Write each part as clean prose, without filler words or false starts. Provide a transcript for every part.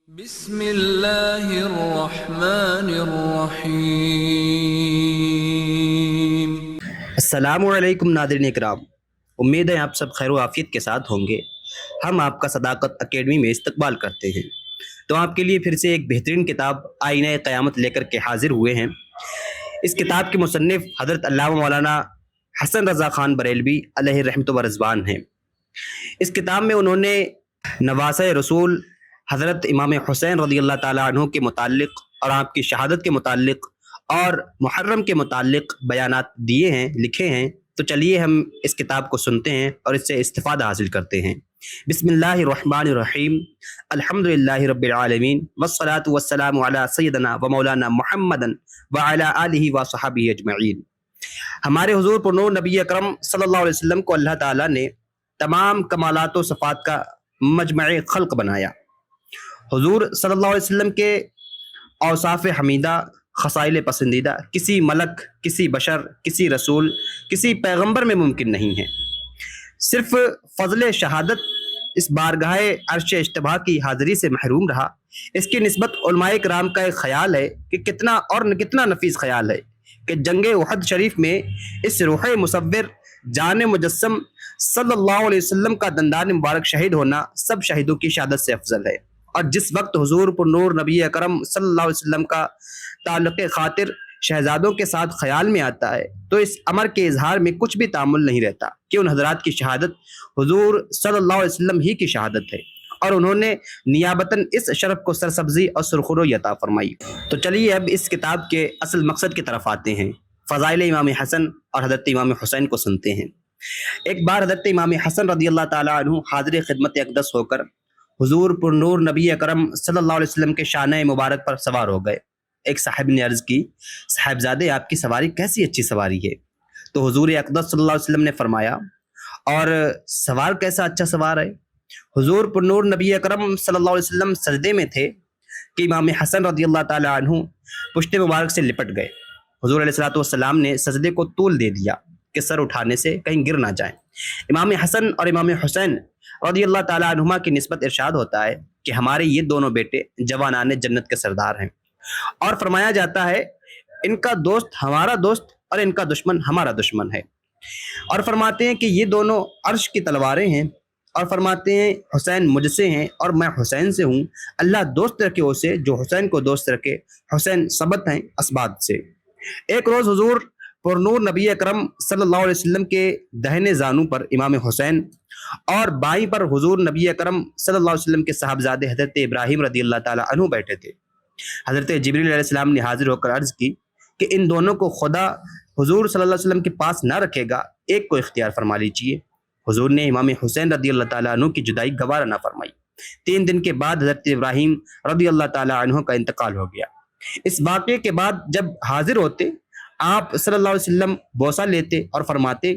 بسم اللہ الرحمن الرحیم۔ السلام علیکم ناظرین اکرام، امید ہے آپ سب خیر و عافیت کے ساتھ ہوں گے۔ ہم آپ کا صداقت اکیڈمی میں استقبال کرتے ہیں تو آپ کے لیے پھر سے ایک بہترین کتاب آئینہ قیامت لے کر کے حاضر ہوئے ہیں۔ اس کتاب کے مصنف حضرت علامہ مولانا حسن رضا خان بریلوی علیہ رحمت و رضوان ہیں۔ اس کتاب میں انہوں نے نواسہ رسول حضرت امام حسین رضی اللہ تعالیٰ عنہ کے متعلق اور آپ کی شہادت کے متعلق اور محرم کے متعلق بیانات دیے ہیں، لکھے ہیں۔ تو چلیے ہم اس کتاب کو سنتے ہیں اور اس سے استفادہ حاصل کرتے ہیں۔ بسم اللہ الرحمن الرحیم، الحمدللہ رب العالمین، والصلاة والسلام علی سیدنا و مولانا محمد وعلی آلہ وصحبہ اجمعین۔ ہمارے حضور پر نور نبی اکرم صلی اللہ علیہ وسلم کو اللہ تعالیٰ نے تمام کمالات و صفات کا مجمع خلق بنایا۔ حضور صلی اللہ علیہ وسلم کے اوصاف حمیدہ، خصائل پسندیدہ کسی ملک، کسی بشر، کسی رسول، کسی پیغمبر میں ممکن نہیں ہے۔ صرف فضل شہادت اس بارگاہ عرش اشتباہ کی حاضری سے محروم رہا۔ اس کی نسبت علماء کرام کا ایک خیال ہے کہ کتنا نفیس خیال ہے کہ جنگ احد شریف میں اس روح مصور جان مجسم صلی اللہ علیہ وسلم کا دندان مبارک شہید ہونا سب شہیدوں کی شہادت سے افضل ہے۔ اور جس وقت حضور پر نور نبی اکرم صلی اللہ علیہ وسلم کا تعلق خاطر شہزادوں کے ساتھ خیال میں آتا ہے تو اس امر کے اظہار میں کچھ بھی تعامل نہیں رہتا کہ ان حضرات کی شہادت حضور صلی اللہ علیہ وسلم ہی کی شہادت ہے، اور انہوں نے نیابتاً اس شرف کو سرسبزی اور سرخروئی عطا فرمائی۔ تو چلیے اب اس کتاب کے اصل مقصد کی طرف آتے ہیں۔ فضائل امام حسن اور حضرت امام حسین کو سنتے ہیں۔ ایک بار حضرت امام حسن رضی اللہ تعالیٰ عنہ حاضر خدمت اقدس ہو کر حضور پر نور نبی اکرم صلی اللہ علیہ وسلم کے شانہ مبارک پر سوار ہو گئے۔ ایک صاحب نے عرض کی، صاحبزادے آپ کی سواری کیسی اچھی سواری ہے؟ تو حضور اقدس صلی اللہ علیہ وسلم نے فرمایا، اور سوار کیسا اچھا سوار ہے؟ حضور پر نور نبی اکرم صلی اللہ علیہ وسلم سجدے میں تھے کہ امام حسن رضی اللہ تعالیٰ عنہ پشت مبارک سے لپٹ گئے۔ حضور علیہ السلام نے سجدے کو طول دے دیا کہ سر اٹھانے سے کہیں گر نہ جائیں۔ امام حسن اور امام حسین رضی اللہ تعالیٰ عنہما کی نسبت ارشاد ہوتا ہے کہ ہمارے یہ دونوں بیٹے جوانان جنت کے سردار ہیں، اور فرمایا جاتا ہے ان کا دوست ہمارا دوست اور ان کا دشمن ہمارا دشمن ہے، اور فرماتے ہیں کہ یہ دونوں عرش کی تلواریں ہیں، اور فرماتے ہیں حسین مجھ سے ہیں اور میں حسین سے ہوں، اللہ دوست رکھے اسے جو حسین کو دوست رکھے، حسین ثبت ہیں اسبات سے۔ ایک روز حضور پر نور نبی اکرم صلی اللہ علیہ وسلم کے دہنے زانو پر امام حسین اور بائیں پر حضور نبی اکرم صلی اللہ علیہ وسلم کے صاحبزادے حضرت ابراہیم رضی اللہ تعالیٰ عنہ بیٹھے تھے۔ حضرت جبریل علیہ السلام نے حاضر ہو کر عرض کی کہ ان دونوں کو خدا حضور صلی اللہ علیہ وسلم کے پاس نہ رکھے گا، ایک کو اختیار فرما لیجیے۔ حضور نے امام حسین رضی اللہ تعالیٰ عنہ کی جدائی گوارا نہ فرمائی۔ 3 دن کے بعد حضرت ابراہیم رضی اللہ تعالیٰ عنہ کا انتقال ہو گیا۔ اس واقعے کے بعد جب حاضر ہوتے، آپ صلی اللہ علیہ وسلم بوسہ لیتے اور فرماتے،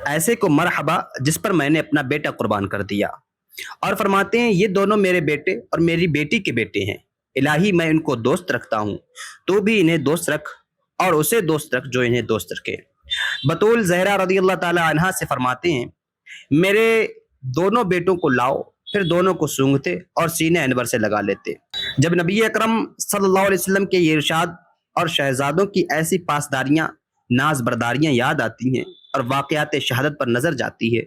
ایسے کو مرحبا جس پر میں نے اپنا بیٹا قربان کر دیا، اور فرماتے ہیں یہ دونوں میرے بیٹے اور میری بیٹی کے بیٹے ہیں، الہی میں ان کو دوست رکھتا ہوں، تو بھی انہیں دوست رکھ اور اسے دوست رکھ جو انہیں دوست رکھے۔ بطول زہرا رضی اللہ تعالی عنہا سے فرماتے ہیں میرے دونوں بیٹوں کو لاؤ، پھر دونوں کو سونگھتے اور سینے انور سے لگا لیتے۔ جب نبی اکرم صلی اللہ علیہ وسلم کے یہ ارشاد اور شہزادوں کی ایسی پاسداریاں، ناز برداریاں یاد آتی ہیں اور واقعات شہادت پر نظر جاتی ہے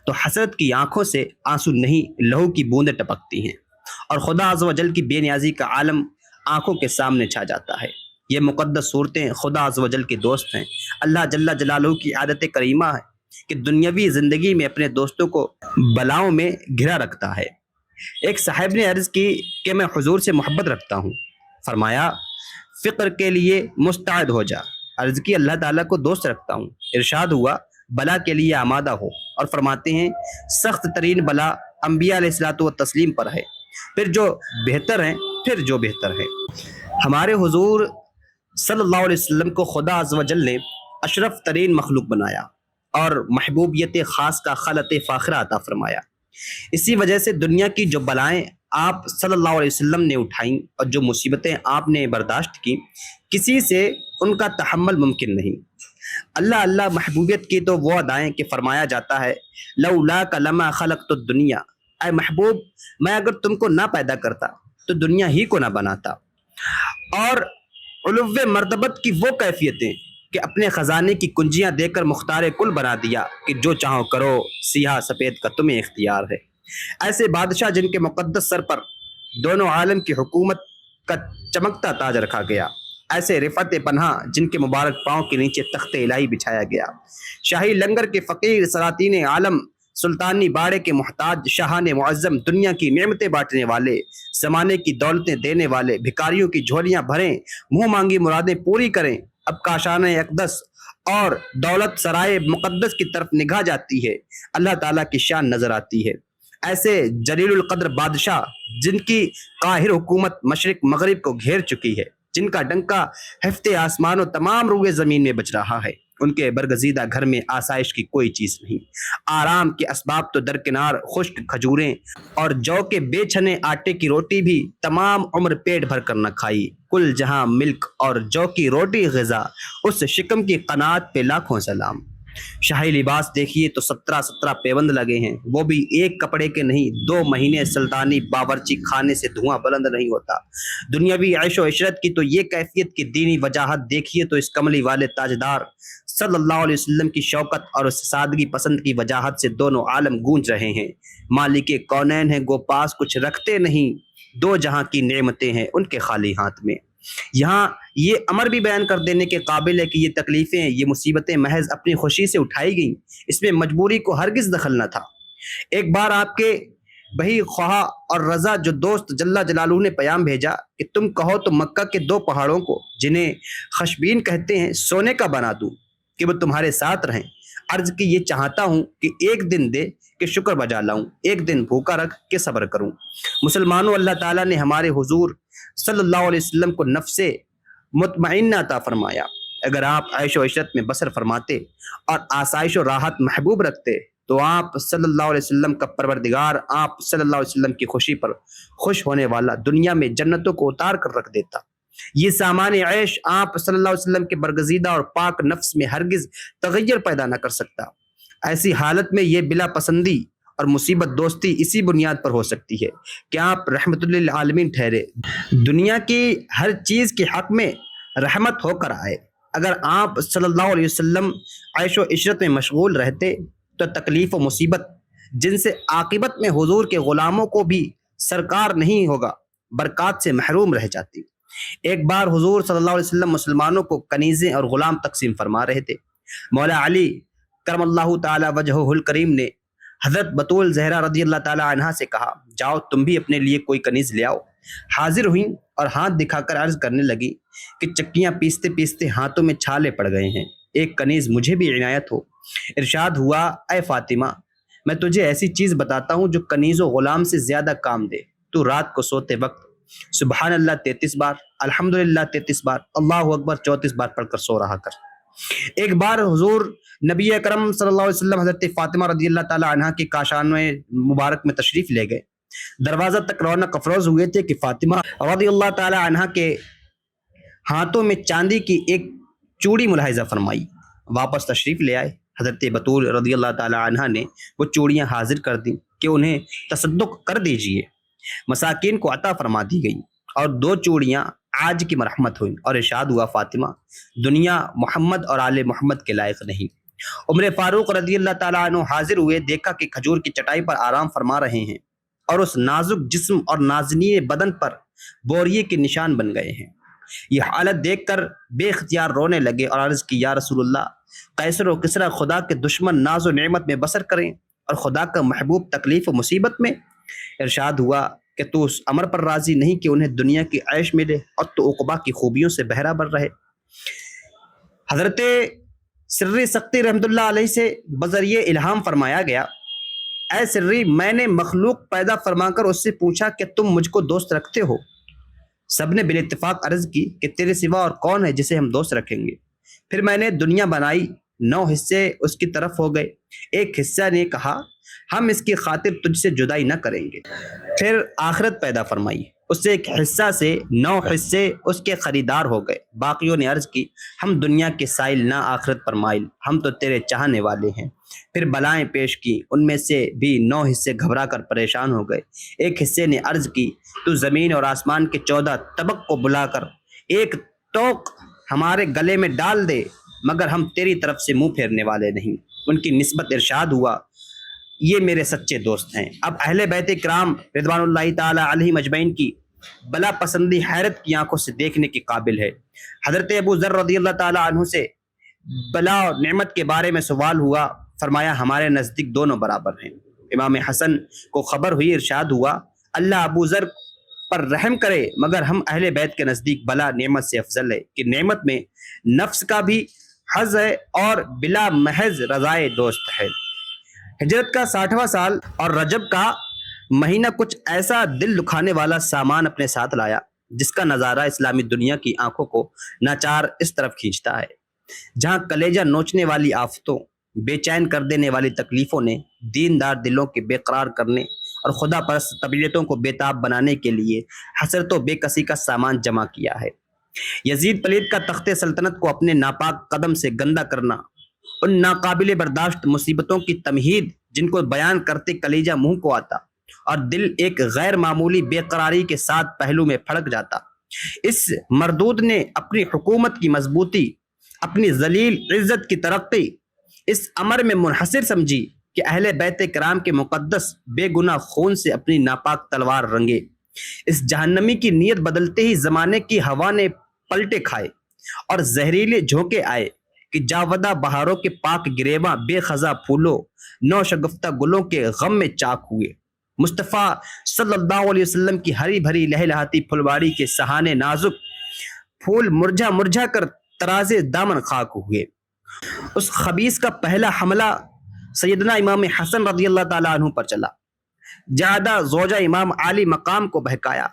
تو حسرت کی آنکھوں سے آنسو نہیں لہو کی بوندیں ٹپکتی ہیں، اور خدا عز و جل کی بے نیازی کا عالم آنکھوں کے سامنے چھا جاتا ہے۔ یہ مقدس صورتیں خدا عز و جل کے دوست ہیں۔ اللہ جل جلالہ کی عادت کریمہ ہے کہ دنیاوی زندگی میں اپنے دوستوں کو بلاؤں میں گھرا رکھتا ہے۔ ایک صاحب نے عرض کی کہ میں حضور سے محبت رکھتا ہوں۔ فرمایا فقر کے لیے مستعد ہو جا۔ عرض کی اللہ تعالیٰ کو دوست رکھتا ہوں۔ ارشاد ہوا بلا کے لیے آمادہ ہو، اور فرماتے ہیں سخت ترین بلا انبیاء علیہ الصلوۃ والتسلیم پر ہے، پھر جو بہتر ہیں، پھر جو بہتر ہے۔ ہمارے حضور صلی اللہ علیہ وسلم کو خدا عز و جل نے اشرف ترین مخلوق بنایا اور محبوبیت خاص کا خلط فاخرہ عطا فرمایا۔ اسی وجہ سے دنیا کی جو بلائیں آپ صلی اللہ علیہ وسلم نے اٹھائیں اور جو مصیبتیں آپ نے برداشت کی، کسی سے ان کا تحمل ممکن نہیں۔ اللہ اللہ محبوبیت کی تو وہ ادائیں کہ فرمایا جاتا ہے لولاک لما خلقت الدنیا، اے محبوب میں اگر تم کو نہ پیدا کرتا تو دنیا ہی کو نہ بناتا۔ اور علو مرتبت کی وہ کیفیتیں کہ اپنے خزانے کی کنجیاں دے کر مختار کل بنا دیا کہ جو چاہو کرو، سیاہ سفید کا تمہیں اختیار ہے۔ ایسے بادشاہ جن کے مقدس سر پر دونوں عالم کی حکومت کا چمکتا تاج رکھا گیا، ایسے رفعت پنہا جن کے مبارک پاؤں کے نیچے تخت الہی بچھایا گیا، شاہی لنگر کے فقیر، سلاطین عالم، سلطانی باڑے کے محتاج، شاہان معظم، دنیا کی نعمتیں بانٹنے والے، زمانے کی دولتیں دینے والے، بھکاریوں کی جھولیاں بھریں، منہ مانگی مرادیں پوری کریں۔ اب کاشان اقدس اور دولت سرائے مقدس کی طرف نگاہ جاتی ہے، اللہ تعالیٰ کی شان نظر آتی ہے۔ ایسے جلیل القدر بادشاہ جن کی قاہر حکومت مشرق مغرب کو گھیر چکی ہے، جن کا ڈنکا ہفتے آسمان و تمام روئے زمین میں بج رہا ہے، ان کے برگزیدہ گھر میں آسائش کی کوئی چیز نہیں، آرام کے اسباب تو درکنار، خشک کھجوریں اور جو کے بے چھنے آٹے کی روٹی بھی تمام عمر پیٹ بھر کر نہ کھائی۔ کل جہاں ملک اور جو کی روٹی غذا، اس شکم کی قناعت پہ لاکھوں سلام۔ شاہی لباس دیکھیے تو 17 پیوند لگے ہیں، وہ بھی ایک کپڑے کے نہیں، 2 مہینے سلطانی باورچی خانے سے دھواں بلند نہیں ہوتا۔ دنیاوی عیش و عشرت کی تو یہ کیفیت کی دینی وجاہت دیکھیے تو اس کملی والے تاجدار صلی اللہ علیہ وسلم کی شوکت اور اس سادگی پسند کی وجاہت سے دونوں عالم گونج رہے ہیں۔ مالک کونین ہیں گو پاس کچھ رکھتے نہیں، 2 جہاں کی نعمتیں ہیں ان کے خالی ہاتھ میں۔ یہاں یہ امر بھی بیان کر دینے کے قابل ہے کہ یہ تکلیفیں، یہ مصیبتیں محض اپنی خوشی سے اٹھائی گئیں، اس میں مجبوری کو ہرگز دخل نہ تھا۔ ایک بار آپ کے بہی خواہ اور رضا جو دوست جل جلالہ نے پیام بھیجا کہ تم کہو تو مکہ کے 2 پہاڑوں کو جنہیں خشبین کہتے ہیں سونے کا بنا دوں کہ وہ تمہارے ساتھ رہیں۔ عرض کی یہ چاہتا ہوں کہ ایک دن دے کہ شکر بجا لاؤں، ایک دن بھوکا رکھ کے صبر کروں۔ مسلمانوں، اللہ تعالیٰ نے ہمارے حضور صلی اللہ علیہ وسلم کو نفس مطمئنہ عطا فرمایا۔ اگر آپ عیش و عشرت میں بسر فرماتے اور آسائش و راحت محبوب رکھتے تو آپ صلی اللہ علیہ وسلم کا پروردگار آپ صلی اللہ علیہ وسلم کی خوشی پر خوش ہونے والا دنیا میں جنتوں کو اتار کر رکھ دیتا۔ یہ سامان عیش آپ صلی اللہ علیہ وسلم کے برگزیدہ اور پاک نفس میں ہرگز تغیر پیدا نہ کر سکتا۔ ایسی حالت میں یہ بلا پسندی اور مصیبت دوستی اسی بنیاد پر ہو سکتی ہے کہ آپ رحمت للعالمین ٹھہرے، دنیا کی ہر چیز کے حق میں رحمت ہو کر آئے۔ اگر آپ صلی اللہ علیہ وسلم عیش و عشرت میں مشغول رہتے تو تکلیف و مصیبت جن سے عاقبت میں حضور کے غلاموں کو بھی سرکار نہیں ہوگا، برکات سے محروم رہ جاتی۔ ایک بار حضور صلی اللہ علیہ وسلم مسلمانوں کو کنیزیں اور غلام تقسیم فرما رہے تھے۔ مولا علی کرم اللہ تعالی وجہہ الکریم نے حضرت بطول زہرا رضی اللہ تعالی عنہا سے کہا جاؤ تم بھی اپنے لیے کوئی کنیز لے آؤ۔ حاضر ہوئیں اور ہاتھ دکھا کر عرض کرنے لگی کہ چکیاں پیستے پیستے ہاتھوں میں چھالے پڑ گئے ہیں، ایک کنیز مجھے بھی عنایت ہو۔ ارشاد ہوا اے فاطمہ، میں تجھے ایسی چیز بتاتا ہوں جو کنیز و غلام سے زیادہ کام دے۔ تو رات کو سوتے وقت سبحان اللہ 33 بار، الحمدللہ 33 بار، اللہ اکبر 34 بار پڑھ کر سو رہا کر۔ ایک بار حضور نبی اکرم صلی اللہ علیہ وسلم حضرت فاطمہ رضی اللہ تعالی عنہا کے کاشان مبارک میں تشریف لے گئے۔ دروازہ تک رونق افروز ہوئے تھے کہ فاطمہ رضی اللہ تعالی عنہا کے ہاتھوں میں چاندی کی ایک چوڑی ملاحظہ فرمائی، واپس تشریف لے آئے۔ حضرت بطول رضی اللہ تعالی عنہا نے وہ چوڑیاں حاضر کر دیں کہ انہیں تصدق کر دیجئے، مساکین کو عطا فرما دی گئی، اور 2 چوڑیاں آج کی مرحمت ہوئیں، اور ارشاد ہوا فاطمہ دنیا محمد اور آل محمد کے لائق نہیں۔ عمر فاروق رضی اللہ تعالیٰ عنہ حاضر ہوئے، دیکھا کہ کھجور کی چٹائی پر آرام فرما رہے ہیں اور اس نازک جسم اور نازنین بدن پر بوریے کے نشان بن گئے ہیں۔ یہ حالت دیکھ کر بے اختیار رونے لگے اور عرض کی یا رسول اللہ، قیصر و کسریٰ خدا کے دشمن ناز و نعمت میں بسر کریں اور خدا کا محبوب تکلیف و مصیبت میں۔ ارشاد ہوا کہ تو اس امر پر راضی نہیں کہ انہیں دنیا کی عیش ملے اور تو عقبہ کی خوبیوں سے بہرہ بر رہے۔ حضرت سری سختی رحمۃ اللہ علیہ سے بذریعہ الہام فرمایا گیا اے سری، میں نے مخلوق پیدا فرما کر اس سے پوچھا کہ تم مجھ کو دوست رکھتے ہو؟ سب نے بالاتفاق عرض کی کہ تیرے سوا اور کون ہے جسے ہم دوست رکھیں گے؟ پھر میں نے دنیا بنائی، 9 حصے اس کی طرف ہو گئے، ایک حصہ نے کہا ہم اس کی خاطر تجھ سے جدائی نہ کریں گے۔ پھر آخرت پیدا فرمائی، اس سے ایک حصہ سے 9 حصے اس کے خریدار ہو گئے۔ باقیوں نے عرض کی ہم دنیا کے سائل نہ آخرت پر مائل، ہم تو تیرے چاہنے والے ہیں۔ پھر بلائیں پیش کی، ان میں سے بھی 9 حصے گھبرا کر پریشان ہو گئے۔ ایک حصے نے عرض کی تو زمین اور آسمان کے 14 طبق کو بلا کر ایک توق ہمارے گلے میں ڈال دے، مگر ہم تیری طرف سے منہ پھیرنے والے نہیں۔ ان کی نسبت ارشاد ہوا یہ میرے سچے دوست ہیں۔ اب اہل بیت کرام رضوان اللہ تعالی علیہ مجمعین کی بلا پسندی حیرت کی آنکھوں سے دیکھنے کے قابل ہے۔ حضرت ابو ذر رضی اللہ تعالی عنہ سے بلا اور نعمت کے بارے میں سوال ہوا، فرمایا ہمارے نزدیک دونوں برابر ہیں۔ امام حسن کو خبر ہوئی، ارشاد ہوا اللہ ابو ذر پر رحم کرے، مگر ہم اہل بیت کے نزدیک بلا نعمت سے افضل ہے کہ نعمت میں نفس کا بھی حظ ہے اور بلا محض رضائے دوست ہے۔ ہجرت کا 60واں سال اور رجب کا مہینہ کچھ ایسا دل دکھانے والا سامان اپنے ساتھ لایا جس کا نظارہ اسلامی دنیا کی آنکھوں کو ناچار اس طرف کھینچتا ہے۔ جہاں کلیجہ نوچنے والی آفتوں، بے چین کر دینے والی تکلیفوں نے دیندار دلوں کے بے قرار کرنے اور خدا پرست طبیعتوں کو بے تاب بنانے کے لیے حسرت و بے کسی کا سامان جمع کیا ہے۔ یزید پلید کا تخت سلطنت کو اپنے ناپاک قدم سے گندا کرنا، ان ناقابل برداشت مصیبتوں کی تمہید جن کو بیان کرتے کلیجہ منہ کو آتا اور دل ایک غیر معمولی بے قراری کے ساتھ پہلو میں پھڑک جاتا۔ اس مردود نے اپنی حکومت کی مضبوطی، اپنی ذلیل عزت کی ترقی اس امر میں منحصر سمجھی کہ اہل بیت کرام کے مقدس بے گناہ خون سے اپنی ناپاک تلوار رنگے۔ اس جہنمی کی نیت بدلتے ہی زمانے کی ہوا نے پلٹے کھائے اور زہریلے جھونکے آئے کہ جاودہ بہاروں کے پاک گریباں بے خزاں پھولوں، نو شگفتہ گلوں کے غم میں چاک ہوئے۔ مصطفیٰ صلی اللہ علیہ وسلم کی ہری بھری لہلہاتی پھلواری کے سہانے نازک پھول مرجھا مرجھا کر ترازے دامن خاک ہوئے۔ اس خبیث کا پہلا حملہ سیدنا امام حسن رضی اللہ تعالیٰ عنہ پر چلا۔ جادہ زوجہ امام عالی مقام کو بہکایا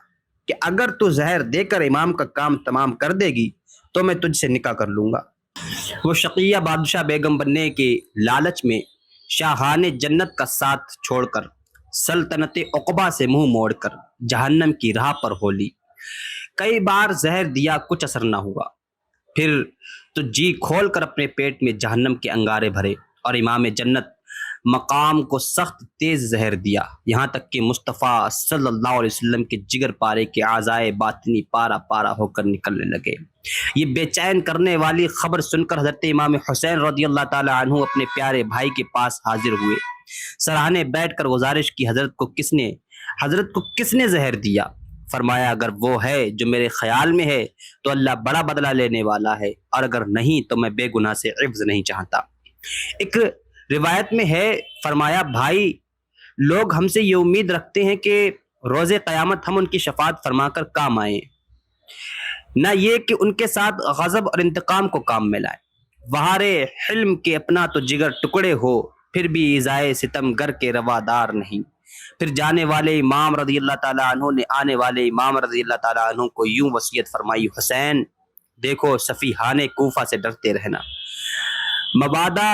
کہ اگر تو زہر دے کر امام کا کام تمام کر دے گی تو میں تجھ سے نکاح کر لوں گا۔ وہ شقیہ بادشاہ بیگم بننے کے لالچ میں شاہان جنت کا ساتھ چھوڑ کر سلطنت عقبہ سے منہ موڑ کر جہنم کی راہ پر ہو لی۔ کئی بار زہر دیا، کچھ اثر نہ ہوا۔ پھر تو جی کھول کر اپنے پیٹ میں جہنم کے انگارے بھرے اور امام جنت مقام کو سخت تیز زہر دیا، یہاں تک کہ مصطفیٰ صلی اللہ علیہ وسلم کے جگر پارے کے اعضائے باطنی پارا پارا ہو کر نکلنے لگے۔ یہ بے چین کرنے والی خبر سن کر حضرت امام حسین رضی اللہ تعالی عنہ اپنے پیارے بھائی کے پاس حاضر ہوئے۔ سراہنے بیٹھ کر گزارش کی حضرت کو کس نے زہر دیا؟ فرمایا اگر وہ ہے جو میرے خیال میں ہے تو اللہ بڑا بدلہ لینے والا ہے، اور اگر نہیں تو میں بے گناہ سے عوض نہیں چاہتا۔ ایک روایت میں ہے، فرمایا بھائی لوگ ہم سے یہ امید رکھتے ہیں کہ روز قیامت ہم ان کی شفاعت فرما کر کام آئیں، نہ یہ کہ ان کے ساتھ غضب اور انتقام کو کام میں لائیں۔ وہارے حلم کے اپنا تو جگر ٹکڑے ہو، پھر بھی ایذائے ستم گر کے روادار نہیں۔ پھر جانے والے امام رضی اللہ تعالیٰ عنہ نے آنے والے امام رضی اللہ تعالیٰ عنہ کو یوں وصیت فرمائی، حسین دیکھو صفیحان کوفہ سے ڈرتے رہنا، مبادا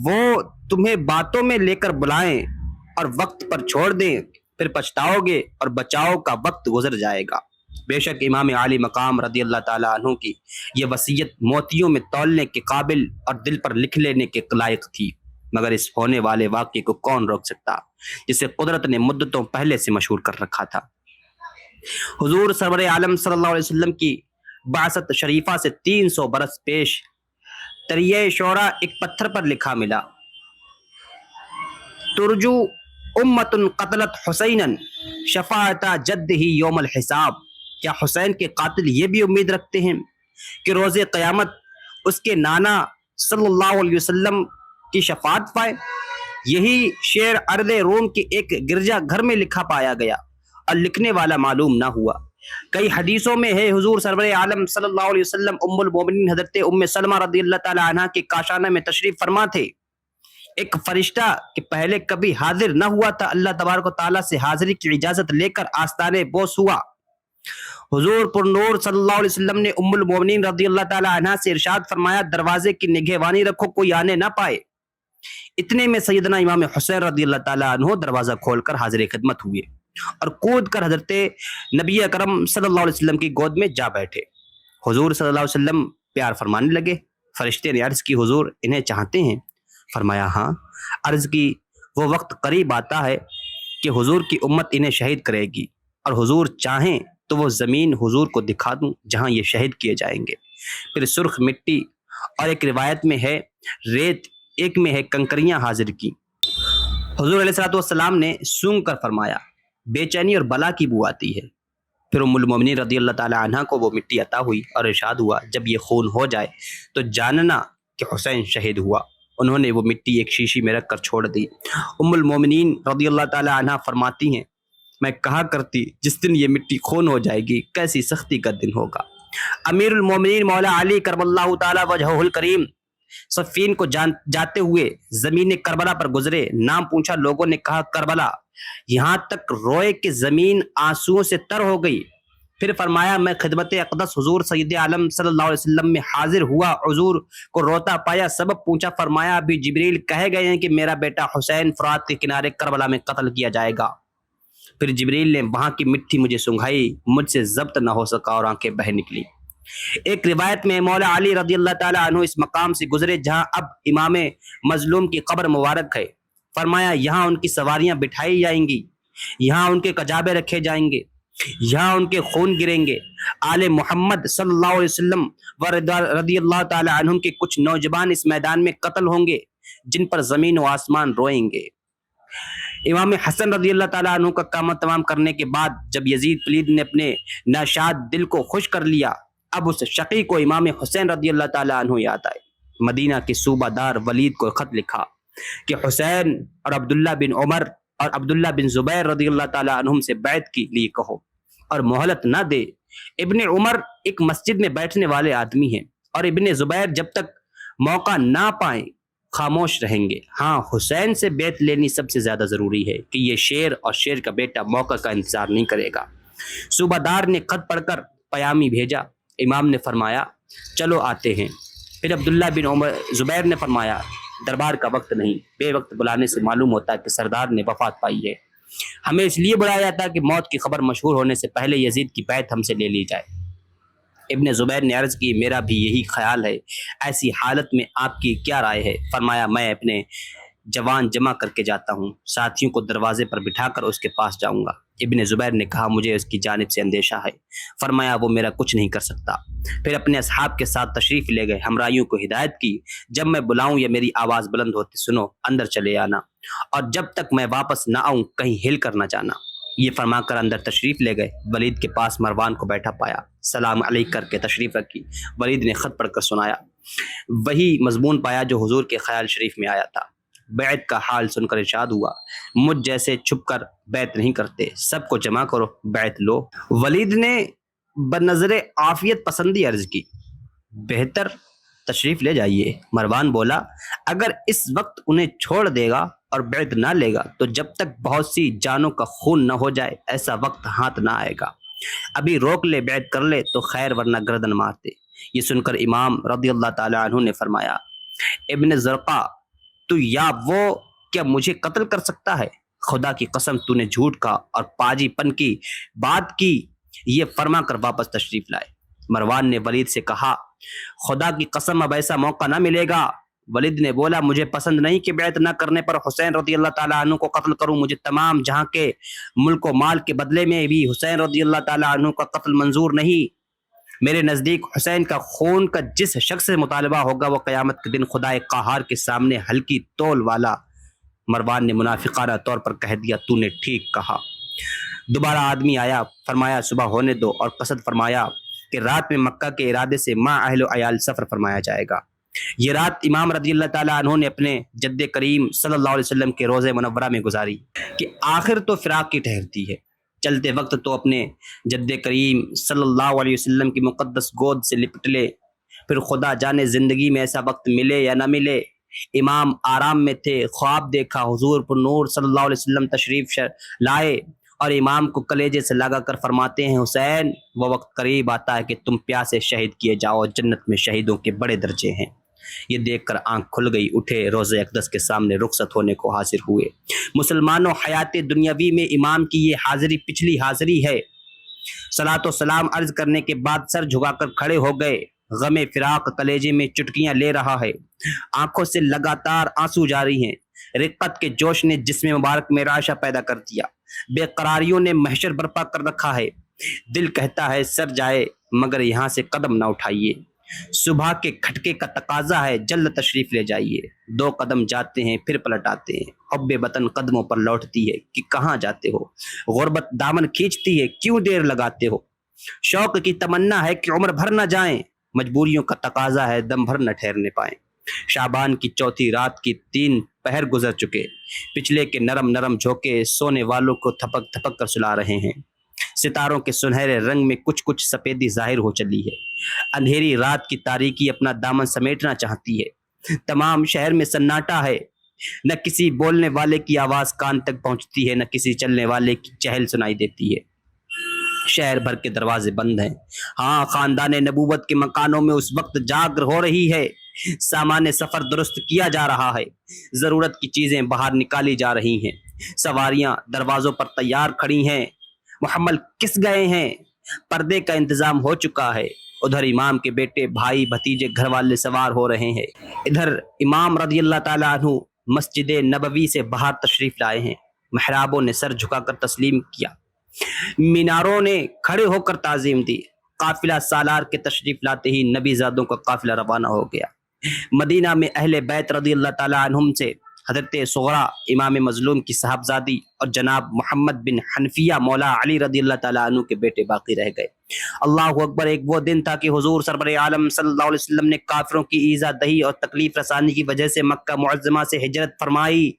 وہ تمہیں باتوں میں لے کر بلائیں اور وقت پر چھوڑ دیں، پھر پچھتاؤ گے اور بچاؤ کا وقت گزر جائے گا۔ بے شک امام عالی مقام رضی اللہ تعالیٰ عنہ کی یہ وصیت موتیوں میں تولنے کے قابل اور دل پر لکھ لینے کے لائق تھی، مگر اس ہونے والے واقعے کو کون روک سکتا جسے قدرت نے مدتوں پہلے سے مشہور کر رکھا تھا۔ حضور سرور عالم صلی اللہ علیہ وسلم کی بعثت شریفہ سے 300 برس پیش تریہ شعرا ایک پتھر پر لکھا ملا، ترجو امت قتلت حسینا شفاعت جد ہی یوم الحساب۔ کیا حسین کے قاتل یہ بھی امید رکھتے ہیں کہ روز قیامت اس کے نانا صلی اللہ علیہ وسلم کی شفاعت پائے؟ یہی شعر ارض روم کے ایک گرجا گھر میں لکھا پایا گیا اور لکھنے والا معلوم نہ ہوا۔ کئی حدیثوں میں ہے حضور سرور عالم صلی اللہ علیہ وسلم ام المومنین حضرت ام سلمہ رضی اللہ تعالی عنہ کے کاشانہ میں تشریف فرما تھے۔ ایک فرشتہ کہ پہلے کبھی حاضر نہ ہوا تھا اللہ تبارک و تعالیٰ سے حاضری کی اجازت لے کر آستانے بوس ہوا۔ حضور پر نور صلی اللہ علیہ وسلم نے ام المومنین رضی اللہ تعالی عنہ سے ارشاد فرمایا دروازے کی نگہبانی رکھو کوئی آنے نہ پائے۔ اتنے میں سیدنا امام حسین رضی اللہ تعالی عنہ دروازہ کھول کر حاضر خدمت ہوئے۔ اور کود کر حضرت نبی اکرم صلی اللہ علیہ وسلم کی گود میں جا بیٹھے۔ حضور صلی اللہ علیہ وسلم پیار فرمانے لگے۔ فرشتے نے عرض کی حضور انہیں چاہتے ہیں؟ فرمایا ہاں۔ عرض کی وہ وقت قریب آتا ہے کہ حضور کی امت انہیں شہید کرے گی، اور حضور چاہیں تو وہ زمین حضور کو دکھا دوں جہاں یہ شہید کیے جائیں گے۔ پھر سرخ مٹی اور ایک روایت میں ہے ریت، ایک میں ہے کنکریاں حاضر کی۔ حضور علیہ الصلوۃ والسلام نے سونگ کر فرمایا بے چینی اور بلا کی بو آتی ہے۔ پھر ام المومنین رضی اللہ تعالی عنہ کو وہ مٹی عطا ہوئی اور ارشاد ہوا جب یہ خون ہو جائے تو جاننا کہ حسین شہید ہوا۔ انہوں نے وہ مٹی ایک شیشی میں رکھ کر چھوڑ دی۔ ام المومنین رضی اللہ تعالی عنہ فرماتی ہیں میں کہا کرتی جس دن یہ مٹی خون ہو جائے گی کیسی سختی کا دن ہوگا۔ امیر المومنین مولا علی کرم اللہ تعالی وجہہ الکریم صفین کو جاتے ہوئے زمین کربلا پر گزرے۔ نام پوچھا، لوگوں نے کہا کربلا، یہاں تک روئے کہ زمین آنسوؤں سے تر ہو گئی۔ پھر فرمایا میں خدمت اقدس حضور سید عالم صلی اللہ علیہ وسلم میں حاضر ہوا، حضور کو روتا پایا، سبب پوچھا، فرمایا ابھی جبریل کہے گئے ہیں کہ میرا بیٹا حسین فرات کے کنارے کربلا میں قتل کیا جائے گا۔ پھر جبریل نے وہاں کی مٹی مجھے سنگھائی، مجھ سے ضبط نہ ہو سکا اور آنکھیں بہہ نکلی۔ ایک روایت میں مولا علی رضی اللہ تعالی عنہ اس مقام سے گزرے جہاں اب امام مظلوم کی قبر مبارک ہے۔ فرمایا یہاں ان کی سواریاں بٹھائی جائیں گی، یہاں ان کے کجابے رکھے جائیں گے، یہاں ان کے خون گریں گے۔ آل محمد صلی اللہ علیہ وسلم و رضی اللہ تعالی عنہم کے کچھ نوجوان اس میدان میں قتل ہوں گے جن پر زمین و آسمان روئیں گے۔ امام حسن رضی اللہ تعالیٰ عنہ کا کام تمام کرنے کے بعد جب یزید پلید نے اپنے ناشاد دل کو خوش کر لیا، اب اس شقی کو امام حسین رضی اللہ تعالیٰ عنہ یاد آئے۔ مدینہ کے صوبہ دار ولید کو خط لکھا کہ حسین اور عبداللہ بن عمر اور عبداللہ بن زبیر رضی اللہ تعالیٰ عنہم سے بیعت کے لیے کہو اور مہلت نہ دے۔ ابن عمر ایک مسجد میں بیٹھنے والے آدمی ہیں اور ابن زبیر جب تک موقع نہ پائیں خاموش رہیں گے۔ ہاں حسین سے بیعت لینی سب سے زیادہ ضروری ہے کہ یہ شیر اور شیر کا بیٹا موقع کا انتظار نہیں کرے گا۔ صوبہ دار نے خط پڑھ کر پیامی بھیجا۔ امام نے فرمایا چلو آتے ہیں۔ پھر عبداللہ بن عمر زبیر نے فرمایا دربار کا وقت نہیں، بے وقت بلانے سے معلوم ہوتا ہے کہ سردار نے وفات پائی ہے۔ ہمیں اس لیے بلایا جاتا ہے کہ موت کی خبر مشہور ہونے سے پہلے یزید کی بیعت ہم سے لے لی جائے۔ ابن زبیر نے عرض کی میرا بھی یہی خیال ہے، ایسی حالت میں آپ کی کیا رائے ہے؟ فرمایا میں اپنے جوان جمع کر کے جاتا ہوں، ساتھیوں کو دروازے پر بٹھا کر اس کے پاس جاؤں گا۔ ابن زبیر نے کہا مجھے اس کی جانب سے اندیشہ ہے۔ فرمایا وہ میرا کچھ نہیں کر سکتا۔ پھر اپنے اصحاب کے ساتھ تشریف لے گئے، ہمراہیوں کو ہدایت کی جب میں بلاؤں یا میری آواز بلند ہوتی سنو اندر چلے آنا، اور جب تک میں واپس نہ آؤں کہیں ہل کر نہ جانا۔ یہ فرما کر اندر تشریف لے گئے۔ ولید کے پاس مروان کو بیٹھا پایا، سلام علیک کر کے تشریف رکھی۔ ولید نے خط پڑھ کر سنایا، وہی مضمون پایا جو حضور کے خیال شریف میں آیا تھا۔ بیعت کا حال سن کر ارشاد ہوا مجھ جیسے چھپ کر بیعت نہیں کرتے، سب کو جمع کرو بیعت لو۔ ولید نے بنظر عافیت پسندی عرض کی بہتر تشریف لے جائیے۔ مروان بولا اگر اس وقت انہیں چھوڑ دے گا اور بیعت نہ لے گا تو جب تک بہت سی جانوں کا خون نہ ہو جائے ایسا وقت ہاتھ نہ آئے گا۔ ابھی روک لے بیعت کر لے تو خیر ورنہ گردن مارتے۔ یہ سن کر امام رضی اللہ تعالی عنہ نے فرمایا ابن زرقہ تو یا وہ کیا مجھے قتل کر سکتا ہے؟ خدا کی قسم تو نے جھوٹ کہا اور پاجی پن کی بات کی۔ یہ فرما کر واپس تشریف لائے۔ مروان نے ولید سے کہا خدا کی قسم اب ایسا موقع نہ ملے گا۔ ولید نے بولا مجھے پسند نہیں کہ بیعت نہ کرنے پر حسین رضی اللہ تعالیٰ عنہ کو قتل کروں، مجھے تمام جہاں کے ملک و مال کے بدلے میں بھی حسین رضی اللہ تعالیٰ عنہ کا قتل منظور نہیں۔ میرے نزدیک حسین کا خون کا جس شخص سے مطالبہ ہوگا وہ قیامت کے دن خدائے قہار کے سامنے ہلکی تول والا۔ مروان نے منافقانہ طور پر کہہ دیا تو نے ٹھیک کہا۔ دوبارہ آدمی آیا، فرمایا صبح ہونے دو اور قصد فرمایا کہ رات میں مکہ کے ارادے سے ماں اہل و عیال سفر فرمایا جائے گا۔ یہ رات امام رضی اللہ تعالیٰ عنہ نے اپنے جد کریم صلی اللہ علیہ وسلم کے روضہ منورہ میں گزاری کہ آخر تو فراق کی ٹھہرتی ہے۔ چلتے وقت تو اپنے جد کریم صلی اللہ علیہ وسلم کی مقدس گود سے لپٹ لے، پھر خدا جانے زندگی میں ایسا وقت ملے یا نہ ملے۔ امام آرام میں تھے، خواب دیکھا، حضور پر نور صلی اللہ علیہ وسلم تشریف لائے اور امام کو کلیجے سے لگا کر فرماتے ہیں حسین وہ وقت قریب آتا ہے کہ تم پیاسے شہید کیے جاؤ، جنت میں شہیدوں کے بڑے درجے ہیں۔ یہ دیکھ کر آنکھ کھل گئی، اٹھے، روزہ اقدس کے سامنے رخصت ہونے کو حاضر ہوئے۔ مسلمانوں، حیات دنیاوی میں امام کی یہ حاضری پچھلی حاضری ہے۔ صلاۃ و سلام عرض کرنے کے بعد سر جھکا کر کھڑے ہو گئے۔ غم فراق کلیجے میں چٹکیاں لے رہا ہے، آنکھوں سے لگاتار آنسو جاری ہیں۔ رقت کے جوش نے جسم مبارک میں رعشہ پیدا کر دیا، بے قراریوں نے محشر برپا کر رکھا ہے۔ دل کہتا ہے سر جائے مگر یہاں سے قدم نہ اٹھائیے، صبح کے کھٹکے کا تقاضا ہے جلد تشریف لے جائیے۔ 2 قدم جاتے ہیں پھر پلٹ آتے ہیں، حب وطن قدموں پر لوٹتی ہے کہ کہاں جاتے ہو، غربت دامن کھینچتی ہے کیوں دیر لگاتے ہو، شوق کی تمنا ہے کہ عمر بھر نہ جائیں، مجبوریوں کا تقاضا ہے دم بھر نہ ٹھہرنے پائیں۔ شعبان کی چوتھی رات کی 3 پہر گزر چکے، پچھلے کے نرم نرم جھونکے سونے والوں کو تھپک تھپک کر سلا رہے ہیں۔ ستاروں کے سنہرے رنگ میں کچھ کچھ سفیدی ظاہر ہو چلی ہے۔ اندھیری رات کی تاریکی اپنا دامن سمیٹنا چاہتی ہے۔ تمام شہر میں سناٹا ہے، نہ کسی بولنے والے کی آواز کان تک پہنچتی ہے، نہ کسی چلنے والے کی چہل سنائی دیتی ہے۔ شہر بھر کے دروازے بند ہیں۔ ہاں، خاندان نبوت کے مکانوں میں اس وقت جاگ ہو رہی ہے، سامان سفر درست کیا جا رہا ہے، ضرورت کی چیزیں باہر نکالی جا رہی ہیں، سواریاں دروازوں پر تیار کھڑی ہیں، محمل کس گئے ہیں، پردے کا انتظام ہو چکا ہے۔ ادھر امام کے بیٹے، بھائی، بھتیجے، گھر والے سوار ہو رہے ہیں، ادھر امام رضی اللہ تعالیٰ عنہ مسجد نبوی سے باہر تشریف لائے ہیں۔ محرابوں نے سر جھکا کر تسلیم کیا، میناروں نے کھڑے ہو کر تعظیم دی۔ قافلہ سالار کے تشریف لاتے ہی نبی زادوں کا قافلہ روانہ ہو گیا۔ مدینہ میں اہل بیت رضی اللہ تعالیٰ عنہم سے حضرت صغرا امام مظلوم کی صاحبزادی اور جناب محمد بن حنفیہ مولا علی رضی اللہ تعالیٰ عنہ کے بیٹے باقی رہ گئے۔ اللہ اکبر! ایک وہ دن تھا کہ حضور سرور عالم صلی اللہ علیہ وسلم نے کافروں کی ایذا دہی اور تکلیف رسانی کی وجہ سے مکہ معظمہ سے ہجرت فرمائی۔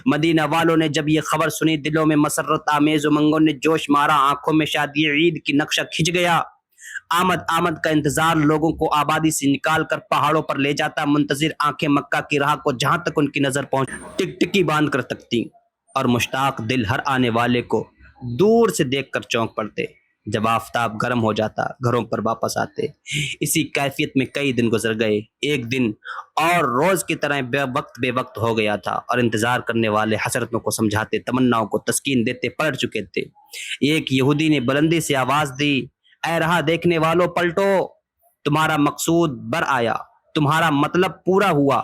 مدینہ والوں نے جب یہ خبر سنی، دلوں میں مسرت آمیز امنگوں نے جوش مارا، آنکھوں میں شادی عید کی نقشہ کھنچ گیا۔ آمد کا انتظار لوگوں کو آبادی سے نکال کر پہاڑوں پر لے جاتا، منتظر آنکھیں مکہ کی راہ کو جہاں تک ان کی نظر پہنچ ٹکٹکی باندھ کر تکتی، اور مشتاق دل ہر آنے والے کو دور سے دیکھ کر چونک پڑتے۔ جب آفتاب گرم ہو جاتا گھروں پر واپس آتے۔ اسی کیفیت میں کئی دن گزر گئے، ایک دن اور روز کی طرح بے وقت ہو گیا تھا، اور انتظار کرنے والے حسرتوں کو سمجھاتے، تمناؤں کو تسکین دیتے پلٹ چکے تھے۔ ایک یہودی نے بلندی سے آواز دی، اے راہ دیکھنے والوں پلٹو، تمہارا مقصود بر آیا، تمہارا مطلب پورا ہوا۔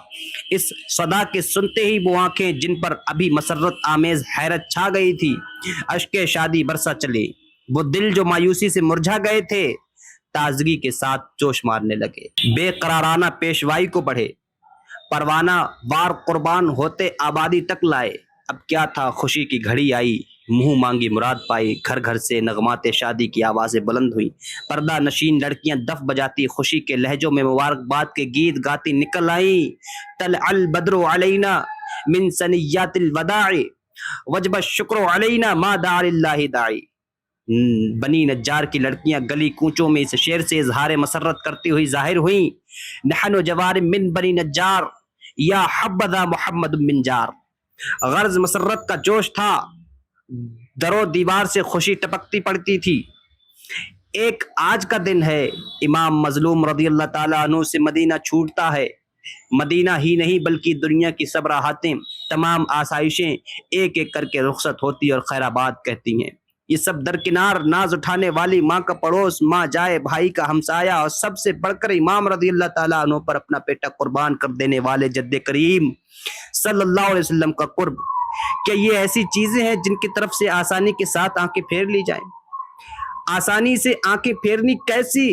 اس صدا کے سنتے ہی وہ آنکھیں جن پر ابھی مسرت آمیز حیرت چھا گئی تھی، اشکے شادی برسا چلے، وہ دل جو مایوسی سے مرجھا گئے تھے تازگی کے ساتھ جوش مارنے لگے، بے قرارانہ پیشوائی کو بڑھے، پروانہ وار قربان ہوتے آبادی تک لائے۔ اب کیا تھا، خوشی کی گھڑی آئی، منہ مانگی مراد پائی، گھر گھر سے نغمات شادی کی آوازیں بلند ہوئی، پردہ نشین لڑکیاں دف بجاتی خوشی کے لہجوں میں مبارکباد کے گیت گاتی نکل آئیں۔ طلع البدر علینا من ثنیات الوداع وجب الشکر علینا ما دعا للہ داعی۔ بنی نجار کی لڑکیاں گلی کوچوں میں اس شعر سے اظہار مسرت کرتی ہوئی ظاہر ہوئیں، نحن جوار من بنی نجار یا حبذا محمد بن جار۔ غرض مسرت کا جوش تھا، درو دیوار سے خوشی ٹپکتی پڑتی تھی۔ ایک آج کا دن ہے، امام مظلوم رضی اللہ تعالیٰ عنہ سے مدینہ چھوٹتا ہے۔ مدینہ ہی نہیں بلکہ دنیا کی سب راحتیں، تمام آسائشیں ایک ایک کر کے رخصت ہوتی اور خیر آباد کہتی ہیں۔ یہ سب درکنار ناز اٹھانے والی ماں کا پڑوس، ماں جائے بھائی کا ہمسایہ، اور سب سے بڑھ کر امام رضی اللہ تعالیٰ عنہ پر اپنا بیٹا قربان کر دینے والے جد کریم صلی اللہ علیہ وسلم کا قرب، کیا یہ ایسی چیزیں ہیں جن کی طرف سے آسانی کے ساتھ آنکھیں پھیر لی جائیں؟ آسانی سے آنکھیں پھیرنی کیسی؟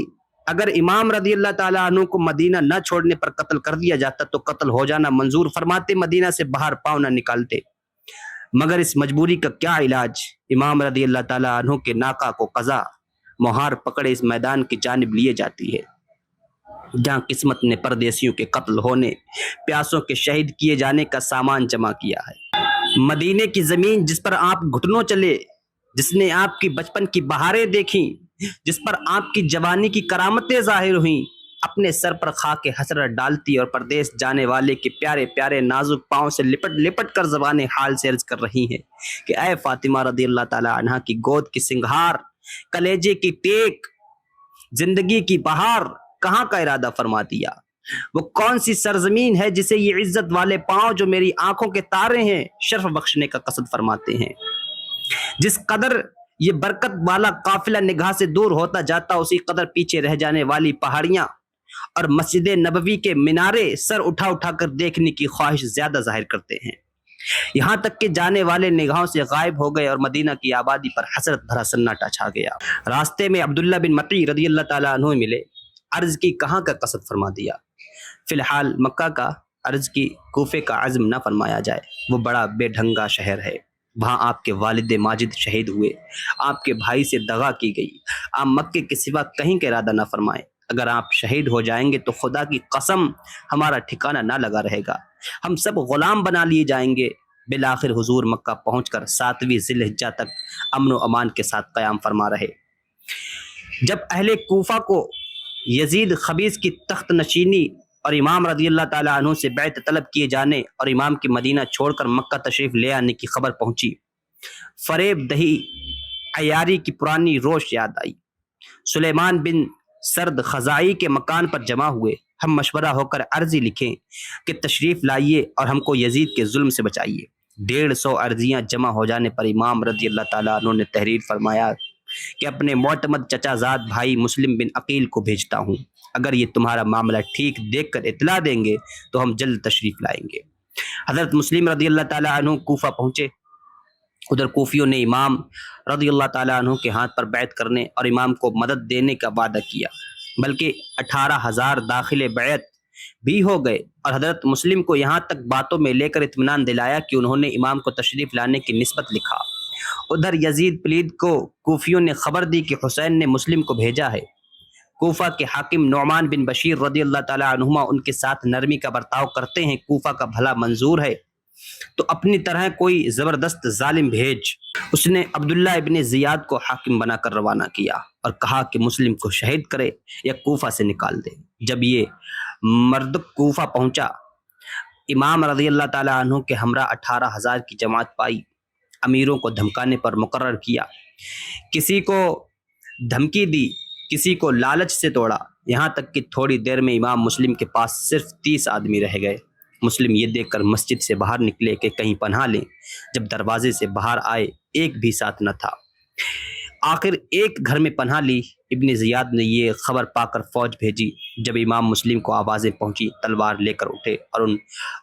اگر امام رضی اللہ تعالیٰ عنہ کو مدینہ نہ چھوڑنے پر قتل کر دیا جاتا تو قتل ہو جانا منظور فرماتے، مدینہ سے باہر پاؤں نہ نکالتے، مگر اس مجبوری کا کیا علاج؟ امام رضی اللہ تعالیٰ عنہ کے ناکا کو قضا مہار پکڑے اس میدان کی جانب لیے جاتی ہے جہاں قسمت نے پردیسیوں کے قتل ہونے، پیاسوں کے شہید کیے جانے کا سامان جمع کیا ہے۔ مدینے کی زمین جس پر آپ گھٹنوں چلے، جس نے آپ کی بچپن کی بہاریں دیکھیں، جس پر آپ کی جوانی کی کرامتیں ظاہر ہوئیں، اپنے سر پر خاک حسرت ڈالتی اور پردیس جانے والے کے پیارے پیارے نازک پاؤں سے لپٹ لپٹ کر زبان حال سے عرض کر رہی ہیں کہ اے فاطمہ رضی اللہ تعالیٰ عنہا کی گود کی سنگھار، کلیجے کی ٹیک، زندگی کی بہار، کہاں کا ارادہ فرما دیا؟ وہ کون سی سرزمین ہے جسے یہ عزت والے پاؤں جو میری آنکھوں کے تارے ہیں شرف بخشنے کا قصد فرماتے ہیں؟ جس قدر یہ برکت والا قافلہ نگاہ سے دور ہوتا جاتا اسی قدر پیچھے رہ جانے والی پہاڑیاں اور مسجد نبوی کے مینارے سر اٹھا اٹھا کر دیکھنے کی خواہش زیادہ ظاہر کرتے ہیں، یہاں تک کہ جانے والے نگاہوں سے غائب ہو گئے اور مدینہ کی آبادی پر حسرت بھرا سناٹا چھا گیا۔ راستے میں عبداللہ بن مطی رضی اللہ تعالیٰ عنہ ملے، عرض کی کہاں کا قصد فرما دیا؟ فی الحال مکہ کا، عرض کی کوفے کا عزم نہ فرمایا جائے، وہ بڑا بے ڈھنگا شہر ہے، وہاں آپ کے والد ماجد شہید ہوئے، آپ کے بھائی سے دغا کی گئی، آپ مکے کے سوا کہیں کا ارادہ نہ فرمائیں، اگر آپ شہید ہو جائیں گے تو خدا کی قسم ہمارا ٹھکانہ نہ لگا رہے گا، ہم سب غلام بنا لیے جائیں گے۔ بالآخر حضور مکہ پہنچ کر 7ویں ذی الحجہ تک امن و امان کے ساتھ قیام فرما رہے۔ جب اہل کوفہ کو یزید خبیث کی تخت نشینی اور امام رضی اللہ تعالیٰ عنہ سے بیعت طلب کیے جانے اور امام کی مدینہ چھوڑ کر مکہ تشریف لے آنے کی خبر پہنچی، فریب دہی عیاری کی پرانی روش یاد آئی۔ سلیمان بن سرد خزائی کے مکان پر جمع ہوئے، ہم مشورہ ہو کر عرضی لکھیں کہ تشریف لائیے اور ہم کو یزید کے ظلم سے بچائیے۔ 150 عرضیاں جمع ہو جانے پر امام رضی اللہ تعالیٰ عنہ نے تحریر فرمایا کہ اپنے معتمد چچا زاد بھائی مسلم بن عقیل کو بھیجتا ہوں، اگر یہ تمہارا معاملہ ٹھیک دیکھ کر اطلاع دیں گے تو ہم جلد تشریف لائیں گے۔ حضرت مسلم رضی اللہ تعالیٰ عنہ کوفہ پہنچے، ادھر کوفیوں نے امام رضی اللہ تعالیٰ عنہ کے ہاتھ پر بیعت کرنے اور امام کو مدد دینے کا وعدہ کیا، بلکہ 18,000 داخل بیعت بھی ہو گئے، اور حضرت مسلم کو یہاں تک باتوں میں لے کر اطمینان دلایا کہ انہوں نے امام کو تشریف لانے کی نسبت لکھا۔ ادھر یزید پلید کو کوفیوں نے خبر دی کہ حسین نے مسلم کو بھیجا ہے۔ کوفہ کے حاکم نعمان بن بشیر رضی اللہ تعالیٰ عنہما ان کے ساتھ نرمی کا برتاؤ کرتے ہیں، کوفہ کا بھلا منظور ہے تو اپنی طرح کوئی زبردست ظالم بھیج۔ اس نے عبداللہ ابن زیاد کو حاکم بنا کر روانہ کیا اور کہا کہ مسلم کو شہید کرے یا کوفہ سے نکال دے۔ جب یہ مرد کوفہ پہنچا، امام رضی اللہ تعالیٰ عنہ کے ہمراہ 18,000 کی جماعت پائی، امیروں کو دھمکانے پر مقرر کیا، کسی کو دھمکی دی، کسی کو لالچ سے توڑا، یہاں تک کہ تھوڑی دیر میں امام مسلم کے پاس صرف 30 آدمی رہ گئے۔ مسلم یہ دیکھ کر مسجد سے باہر نکلے کہ کہیں پناہ لیں، جب دروازے سے باہر آئے ایک بھی ساتھ نہ تھا۔ آخر ایک گھر میں پناہ لی۔ ابن زیاد نے یہ خبر پا کر فوج بھیجی۔ جب امام مسلم کو آوازیں پہنچی، تلوار لے کر اٹھے اور ان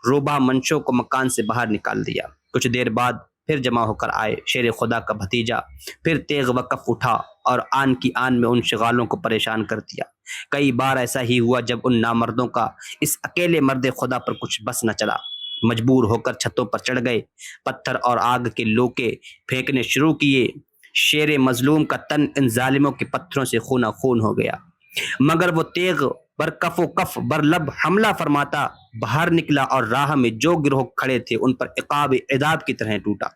روبہ منشوں کو مکان سے باہر نکال دیا۔ کچھ دیر بعد پھر جمع ہو کر آئے، شیر خدا کا بھتیجا پھر تیغ وقف اٹھا اور آن کی آن میں ان شغالوں کو پریشان کر دیا۔ کئی بار ایسا ہی ہوا جب ان نامردوں کا اس اکیلے مرد خدا پر کچھ بس نہ چلا، مجبور ہو کر چھتوں پر چڑھ گئے، پتھر اور آگ کے لوکے پھینکنے شروع کیے۔ شیر مظلوم کا تن ان ظالموں کے پتھروں سے خونہ خون ہو گیا، مگر وہ تیغ بر کف و کف بر لب حملہ فرماتا باہر نکلا اور راہ میں جو گروہ کھڑے تھے ان پر عقاب عذاب کی طرح ٹوٹا۔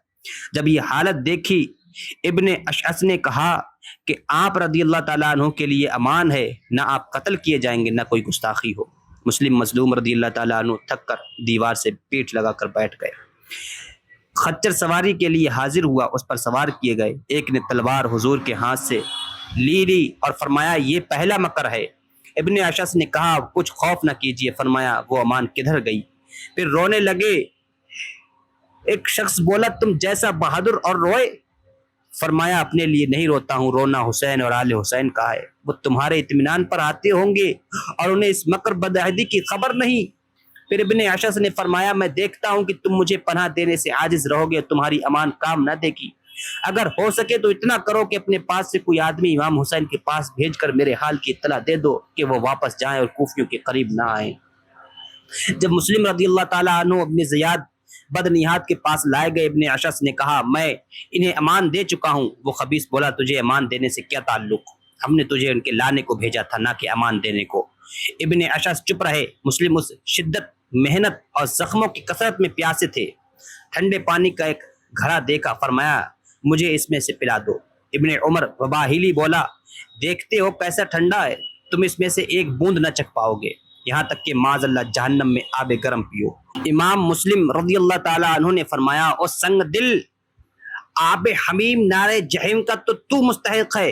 جب یہ حالت دیکھی، ابن اشعث نے کہا کہ آپ رضی اللہ تعالیٰ عنہ کے لیے امان ہے، نہ آپ قتل کیے جائیں گے نہ کوئی گستاخی ہو۔ مسلم مظلوم رضی اللہ تعالیٰ عنہ تھک کر دیوار سے پیٹھ لگا کر بیٹھ گئے۔ خچر سواری کے لیے حاضر ہوا، اس پر سوار کیے گئے۔ ایک نے تلوار حضور کے ہاتھ سے لی اور فرمایا یہ پہلا مکر ہے۔ ابن اشعث نے کہا کچھ خوف نہ کیجیے، فرمایا وہ امان کدھر گئی؟ پھر رونے لگے۔ ایک شخص بولا تم جیسا بہادر اور روئے؟ فرمایا اپنے لیے نہیں روتا ہوں، رونا حسین اور آل حسین کا ہے، وہ تمہارے اطمینان پر آتے ہوں گے اور انہیں اس مکر بدعہدی کی خبر نہیں۔ پھر ابن اشعث نے فرمایا میں دیکھتا ہوں کہ تم مجھے پناہ دینے سے عاجز رہو گے، تمہاری امان کام نہ دے گی، اگر ہو سکے تو اتنا کرو کہ اپنے پاس سے کوئی آدمی امام حسین کے پاس بھیج کر میرے حال کی اطلاع دے دو کہ وہ واپس جائیں اور کوفیوں کے قریب نہ آئیں۔ جب مسلم رضی اللہ تعالیٰ عنہ ابن زیاد بدنیات کے پاس لائے گئے، ابن اشعث نے کہا میں انہیں امان دے چکا ہوں۔ وہ خبیث بولا تجھے امان دینے سے کیا تعلق، ہم نے تجھے ان کے لانے کو بھیجا تھا نہ کہ امان دینے کو۔ ابن اشعث چپ رہے۔ مسلم اس شدت، محنت اور زخموں کی کثرت میں پیاسے تھے۔ ٹھنڈے پانی کا ایک گھڑا دیکھا، فرمایا مجھے اس میں سے پلا دو۔ ابن عمر وباہلی بولا دیکھتے ہو کیسا ٹھنڈا ہے، تم اس میں سے ایک بوند نہ چکھ پاؤ گے، یہاں تک کہ معاذ اللہ جہنم میں آب گرم پیو۔ امام مسلم رضی اللہ تعالیٰ عنہ نے فرمایا او سنگ دل، آب حمیم نار جہنم کا تو مستحق ہے،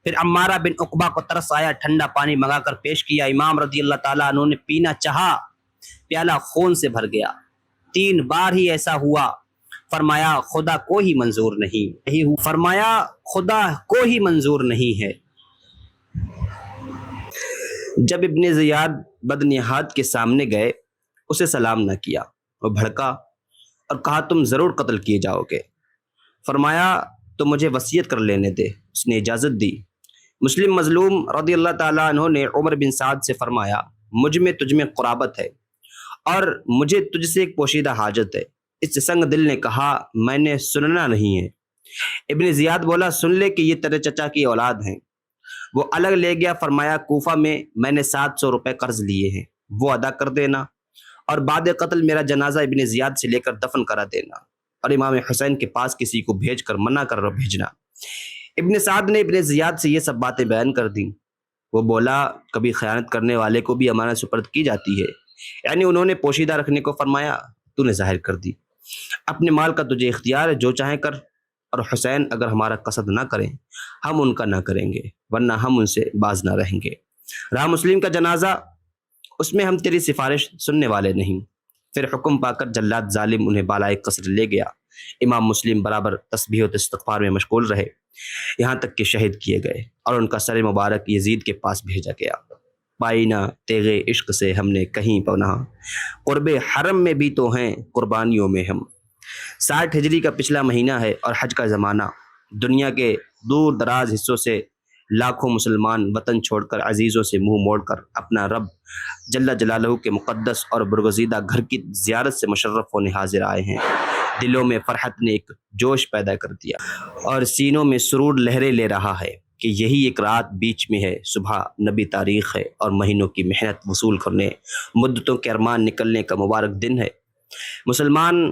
پھر عمارہ بن عقبہ کو ترس آیا، ٹھنڈا پانی منگا کر پیش کیا، امام رضی اللہ تعالیٰ عنہ نے پینا چاہا، پیالہ خون سے بھر گیا، 3 بار ہی ایسا ہوا، فرمایا خدا کو ہی منظور نہیں، فرمایا خدا کو ہی منظور نہیں ہے۔ جب ابن زیاد بدنہاد کے سامنے گئے، اسے سلام نہ کیا، وہ بھڑکا اور کہا تم ضرور قتل کیے جاؤ گے۔ فرمایا تو مجھے وصیت کر لینے دے، اس نے اجازت دی۔ مسلم مظلوم رضی اللہ تعالیٰ عنہ نے عمر بن سعد سے فرمایا مجھ میں تجھ میں قرابت ہے اور مجھے تجھ سے ایک پوشیدہ حاجت ہے۔ اس سے سنگ دل نے کہا میں نے سننا نہیں ہے۔ ابن زیاد بولا سن لے کہ یہ تیرے چچا کی اولاد ہیں۔ وہ الگ لے گیا، فرمایا کوفہ میں نے 700 روپے قرض لیے ہیں، وہ ادا کر دینا اور بعد قتل میرا جنازہ ابن زیاد سے لے کر دفن کرا دینا اور امام حسین کے پاس کسی کو بھیج کر منع کر بھیجنا۔ ابن سعد نے ابن زیاد سے یہ سب باتیں بیان کر دیں۔ وہ بولا کبھی خیانت کرنے والے کو بھی امانت سپرد کی جاتی ہے، یعنی انہوں نے پوشیدہ رکھنے کو فرمایا، تو نے ظاہر کر دی۔ اپنے مال کا تجھے اختیار ہے، جو چاہیں کر، اور حسین اگر ہمارا قصد نہ کریں ہم ان کا نہ کریں گے، ورنہ ہم ان سے باز نہ رہیں گے۔ رہا مسلم کا جنازہ، اس میں ہم تیری سفارش سننے والے نہیں۔ پھر حکم پا کر جلاد ظالم انہیں بالائے قصر لے گیا۔ امام مسلم برابر تسبیح و استغفار میں مشغول رہے، یہاں تک کہ شہید کیے گئے اور ان کا سر مبارک یزید کے پاس بھیجا گیا۔ پائی نہ تیغ عشق سے ہم نے کہیں پناہ، قرب حرم میں بھی تو ہیں قربانیوں میں ہم۔ 60 ہجری کا پچھلا مہینہ ہے اور حج کا زمانہ۔ دنیا کے دور دراز حصوں سے لاکھوں مسلمان وطن چھوڑ کر، عزیزوں سے منہ موڑ کر اپنا رب جل جلالہ کے مقدس اور برگزیدہ گھر کی زیارت سے مشرف ہونے حاضر آئے ہیں۔ دلوں میں فرحت نے ایک جوش پیدا کر دیا اور سینوں میں سرور لہریں لے رہا ہے کہ یہی ایک رات بیچ میں ہے، صبح نبی تاریخ ہے اور مہینوں کی محنت وصول کرنے، مدتوں کے ارمان نکلنے کا مبارک دن ہے۔ مسلمان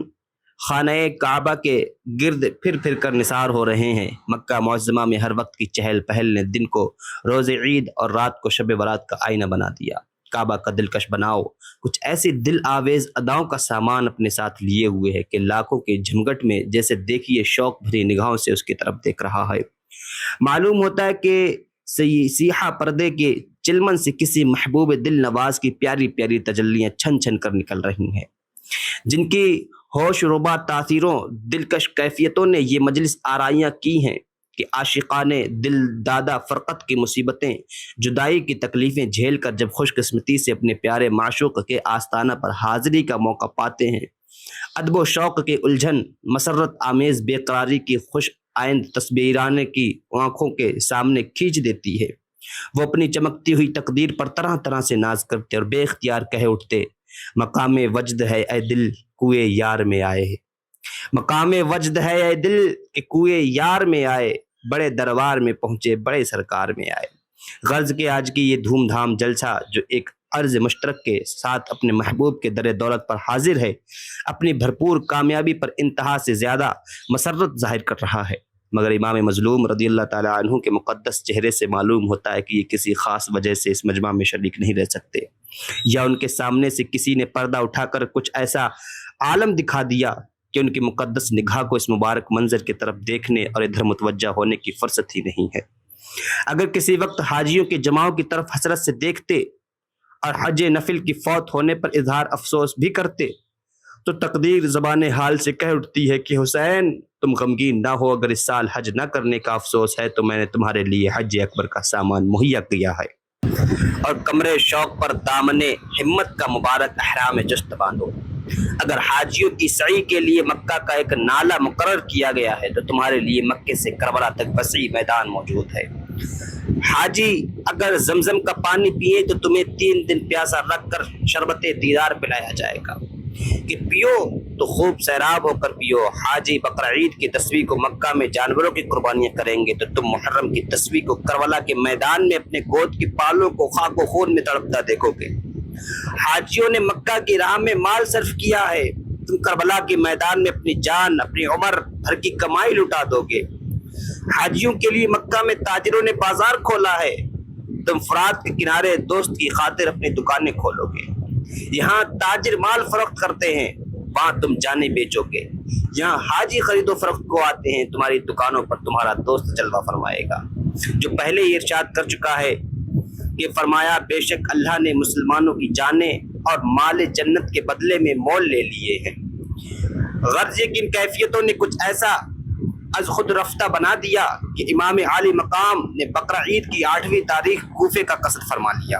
خانہ کعبہ کے گرد پھر پھر کر نثار ہو رہے ہیں۔ مکہ معظمہ میں ہر وقت کی چہل پہل نے دن کو روز عید اور رات کو شب برات کا آئینہ بنا دیا۔ کعبہ کا دلکش بناؤ کچھ ایسی دل آویز اداؤں کا سامان اپنے ساتھ لیے ہوئے ہے کہ لاکھوں کے جھمگٹ میں جیسے دیکھیے شوق بھری نگاہوں سے اس کی طرف دیکھ رہا ہے۔ معلوم ہوتا ہے کہ سیاہ پردے کے چلمن سے کسی محبوب دل نواز کی پیاری پیاری تجلیاں چھن چھن کر نکل رہی ہیں، جن کی ہوش ربا تاثیروں دلکش کیفیتوں نے یہ مجلس آرائیاں کی ہیں کہ عاشقان دل دادا فرقت کی مصیبتیں، جدائی کی تکلیفیں جھیل کر جب خوش قسمتی سے اپنے پیارے معشوق کے آستانہ پر حاضری کا موقع پاتے ہیں، ادب و شوق کے الجھن، مسرت آمیز بے قراری کی خوش آئند تصویرانے کی آنکھوں کے سامنے کھینچ دیتی ہے۔ وہ اپنی چمکتی ہوئی تقدیر پر طرح طرح سے ناز کرتے اور بے اختیار کہہ اٹھتے مقام وجد ہے اے دل کوئے یار میں آئے، مقام وجد ہے اے دل کہ کوئے یار میں آئے، بڑے دربار میں پہنچے بڑے سرکار میں آئے۔ غرض کے آج کی یہ دھوم دھام جلسہ جو ایک عرض مشترک کے ساتھ اپنے محبوب کے در دولت پر حاضر ہے، اپنی بھرپور کامیابی پر انتہا سے زیادہ مسرت ظاہر کر رہا ہے، مگر امام مظلوم رضی اللہ تعالیٰ عنہ کے مقدس چہرے سے معلوم ہوتا ہے کہ یہ کسی خاص وجہ سے اس مجمع میں شریک نہیں رہ سکتے، یا ان کے سامنے سے کسی نے پردہ اٹھا کر کچھ ایسا عالم دکھا دیا کہ ان کی مقدس نگاہ کو اس مبارک منظر کی طرف دیکھنے اور ادھر متوجہ ہونے کی فرصت ہی نہیں ہے۔ اگر کسی وقت حاجیوں کے جماعوں کی طرف حسرت سے دیکھتے اور حج نفل کی فوت ہونے پر اظہار افسوس بھی کرتے تو تقدیر زبان حال سے کہہ اٹھتی ہے کہ حسین تم غمگین نہ ہو، اگر اس سال حج نہ کرنے کا افسوس ہے تو میں نے تمہارے لیے حج اکبر کا سامان مہیا کیا ہے، اور کمرے شوق پر دامن ہمت کا مبارک احرام جست باندھو۔ اگر حاجیوں کی سعی کے لیے مکہ کا ایک نالہ مقرر کیا گیا ہے تو تمہارے لیے مکے سے کربلا تک وسیع میدان موجود ہے۔ حاجی اگر زمزم کا پانی پیے تو تمہیں 3 دن پیاسا رکھ کر شربت دیدار پلایا جائے گا کہ پیو تو خوب سیراب ہو کر پیو۔ حاجی بقرعید کی تصویر کو مکہ میں جانوروں کی قربانیاں کریں گے تو تم محرم کی تصویر کو کربلا کے میدان میں اپنے گود کی پالوں کو خاک و خون میں تڑپتا دیکھو گے۔ حاجیوں نے مکہ کی راہ میں مال صرف کیا ہے، تم کربلا کے میدان میں اپنی جان اپنی عمر بھر کی کمائی لٹا دو گے۔ حاجیوں کے لیے مکہ میں تاجروں نے بازار کھولا ہے، تم فرات کے کنارے دوست کی خاطر اپنی دکانیں کھولو گے۔ یہاں تاجر مال فروخت کرتے ہیں، وہاں تم جانیں بیچو گے۔ یہاں حاجی خرید و فروخت کو آتے ہیں، تمہاری دکانوں پر تمہارا دوست جلوہ فرمائے گا۔ جو پہلے ہی ارشاد کر چکا ہے کہ فرمایا بے شک اللہ نے مسلمانوں کی جانیں اور مال جنت کے بدلے میں مول لے لیے ہیں۔ غرض یہ کہ ان کیفیتوں نے کچھ ایسا از خود رفتہ بنا دیا کہ امام عالی مقام نے بقرہ عید کی 8ویں تاریخ کوفے کا قصد فرما لیا۔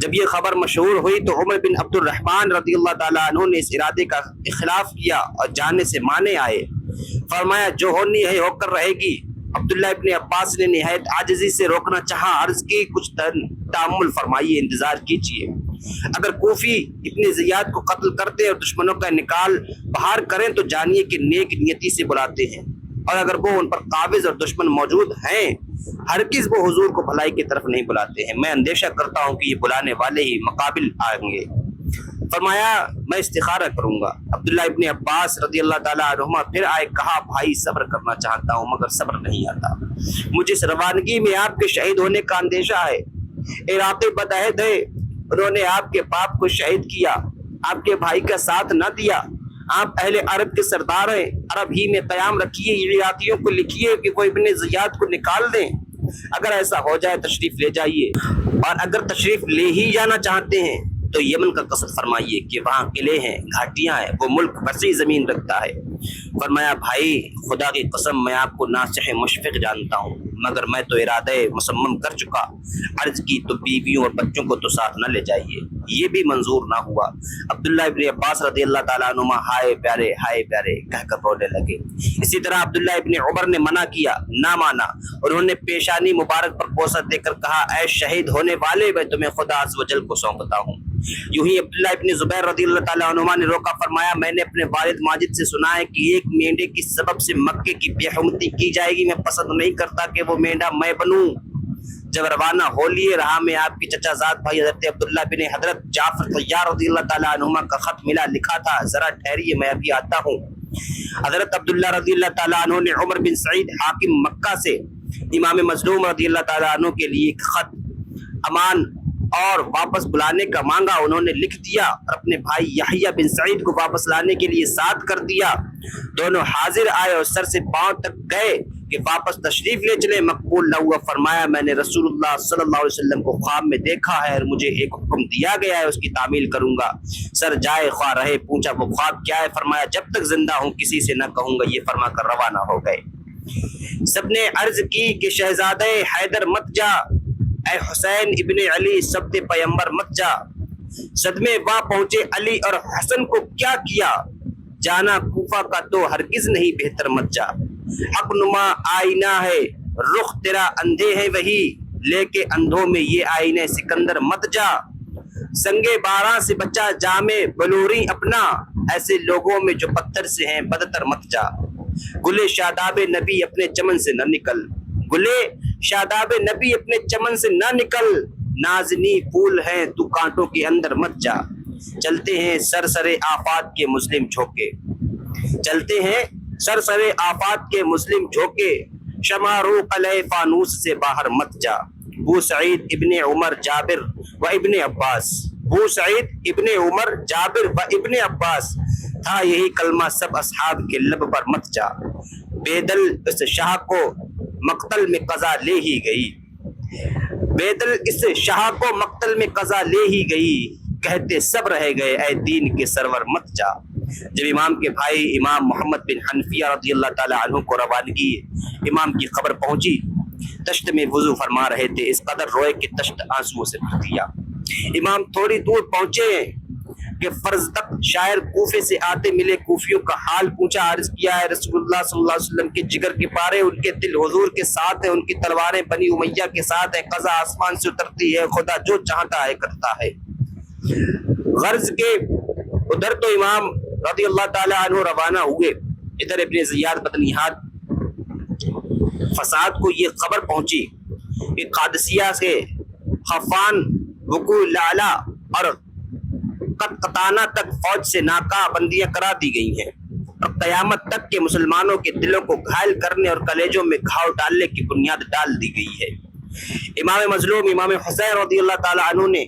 جب یہ خبر مشہور ہوئی تو عمر بن عبد الرحمن رضی اللہ تعالیٰ عنہ نے اس ارادے کا اخلاف کیا اور جانے سے مانے آئے۔ فرمایا جو ہونی ہے ہو کر رہے گی۔ عبداللہ ابن عباس نے نہایت عاجزی سے روکنا چاہا، عرض کی کچھ تأمل فرمائیے، انتظار کیجیے۔ اگر کوفی ابن زیاد کو قتل کرتے اور دشمنوں کا نکال بہار کریں تو جانیے کہ نیک نیتی سے بلاتے ہیں، اور اگر وہ ان پر قابض اور دشمن موجود ہیں ہرگز وہ حضور کو بھلائی کی طرف نہیں بلاتے ہیں۔ میں اندیشہ کرتا ہوں کہ یہ بلانے والے ہی مقابل آئیں گے۔ فرمایا میں استخارہ کروں گا۔ عبداللہ ابن عباس رضی اللہ تعالیٰ عنہما پھر آئے، کہا بھائی صبر کرنا چاہتا ہوں مگر صبر نہیں آتا، مجھے اس روانگی میں آپ کے شہید ہونے کا اندیشہ ہے۔ عراقی بدعہد ہے، انہوں نے آپ کے باپ کو شہید کیا، آپ کے بھائی کا ساتھ نہ دیا۔ آپ اہل عرب کے سردار ہیں، عرب ہی میں قیام رکھیے، عراقیوں کو لکھیے کہ وہ ابن زیاد کو نکال دیں۔ اگر ایسا ہو جائے تشریف لے جائیے، اور اگر تشریف لے ہی جانا چاہتے ہیں تو یمن کا قصد فرمائیے کہ وہاں قلعے ہیں، گھاٹیاں ہیں، وہ ملک وسیع زمین رکھتا ہے۔ فرمایا بھائی خدا کی قسم میں آپ کو ناصح مشفق جانتا ہوں، مگر میں تو ارادہ مصمم کر چکا۔ عرض کی تو بیویوں اور بچوں کو تو ساتھ نہ لے جائیے، یہ بھی منظور نہ ہوا۔ عبداللہ ابن عباس رضی اللہ تعالیٰ عنہما ہائے پیارے کہہ کر رونے لگے۔ اسی طرح عبداللہ ابن عمر نے منع کیا، نہ مانا، انہوں نے پیشانی مبارک پر بوسہ دے کر کہا اے شہید ہونے والے، میں تمہیں خدا عز و جل کو سونپتا ہوں۔ یوں ہی عبداللہ ابن زبیر رضی اللہ تعالیٰ عنہما نے روکا، فرمایا میں نے اپنے والد ماجد سے سنا ہے کہ ایک مینڈے کی سبب سے مکے کی بے حرمتی کی جائے گی، میں پسند نہیں کرتا کہ وہ مینڈا میں بنوں۔ جب روانہ ہو لیے راہ میں آپ کی چچا زاد بھائی حضرت عبداللہ بن حضرت جعفر طیار رضی اللہ تعالیٰ عنہما کا خط ملا، لکھا تھا ذرا ٹھہریے میں ابھی آتا ہوں۔ حضرت عبداللہ رضی اللہ تعالیٰ عنہ نے عمر بن سعید حاکم مکہ سے امام مظلوم رضی اللہ تعالیٰ عنہ کے لیے ایک خط امان اور واپس بلانے کا مانگا، انہوں نے لکھ دیا اور اپنے بھائی یحییٰ بن سعید کو واپس لانے کے لیے ساتھ کر دیا۔ دونوں حاضر آئے اور سر سے پاؤں تک گئے کہ واپس تشریف لے چلے، مقبول نہ ہوا۔ فرمایا میں نے رسول اللہ صلی اللہ علیہ وسلم کو خواب میں دیکھا ہے اور مجھے ایک حکم دیا گیا ہے، اس کی تعمیل کروں گا۔ سر جائے خواہ رہے، پوچھا وہ خواب کیا ہے؟ فرمایا جب تک زندہ ہوں کسی سے نہ کہوں گا، یہ فرما کر روانہ ہو گئے۔ سب نے عرض کی کہ شہزادہ حیدر مت جا، اے حسین ابن علی سبت پیمبر مت جا۔ صدمے وا پہنچے علی اور حسن کو کیا کیا، جانا کوفہ کا تو ہرگز نہیں بہتر مت جا۔ حق نما آئینہ ہے، رخ تیرا اندھے ہے وہی، لے کے اندھوں میں یہ آئینہ سکندر مت جا۔ سنگے باراں سے بچا جامے بلوری اپنا، ایسے لوگوں میں جو پتھر سے ہیں بدتر مت جا۔ گلے شاداب نبی اپنے چمن سے نہ نکل، گلے شاداب نبی اپنے چمن سے نہ نکل، نازنی پھول ہیں تو کانٹوں کے اندر مت جا۔ چلتے ہیں سرسرے آفات کے مسلم جھوکے، چلتے ہیں سرسرے آفات کے مسلم جھوکے، شمع رو قلعہ فانوس سے باہر مت جا۔ ابو سعید ابن عمر جابر و ابن عباس، ابو سعید ابن عمر جابر و ابن عباس، تھا یہی کلمہ سب اصحاب کے لب پر مت جا۔ بیدل اس شاہ کو مقتل میں قضا لے ہی گئی، بیدل اس شاہ کو مقتل میں قضا لے ہی گئی، کہتے سب رہ گئے اے دین کے سرور مت جا۔ جب امام کے بھائی امام محمد بن حنفیہ رضی اللہ تعالیٰ عنہ کو روانگی امام کی خبر پہنچی، تشت میں وضو فرما رہے تھے، اس قدر روئے کہ تشت آنسوؤں سے بھر گیا۔ امام تھوڑی دور پہنچے کہ فرض تک شاعر کوفے سے آتے ملے، کوفیوں کا حال پوچھا، عرض کیا ہے رسول اللہ صلی اللہ علیہ وسلم کے جگر کے پارے، ان کے دل حضور کے ساتھ ہیں، ان کی تلواریں بنی امیہ کے ساتھ ہیں، قضا آسمان سے اترتی ہے، خدا جو چاہتا ہے کرتا ہے۔ غرض کے ادھر تو امام رضی اللہ تعالیٰ عنہ روانہ ہوئے، ادھر ابن زیاد بدنیاد فساد کو یہ خبر پہنچی کہ قادسیہ سے خفان وقوع لعلا اور قطانہ تک فوج سے ناکہ بندیاں کرا دی گئی ہیں، اور قیامت تک کے مسلمانوں کے دلوں کو گھائل کرنے اور کلیجوں میں گھاؤ ڈالنے کی بنیاد ڈال دی گئی ہے۔ امام مظلوم امام حسین رضی اللہ تعالیٰ عنہ نے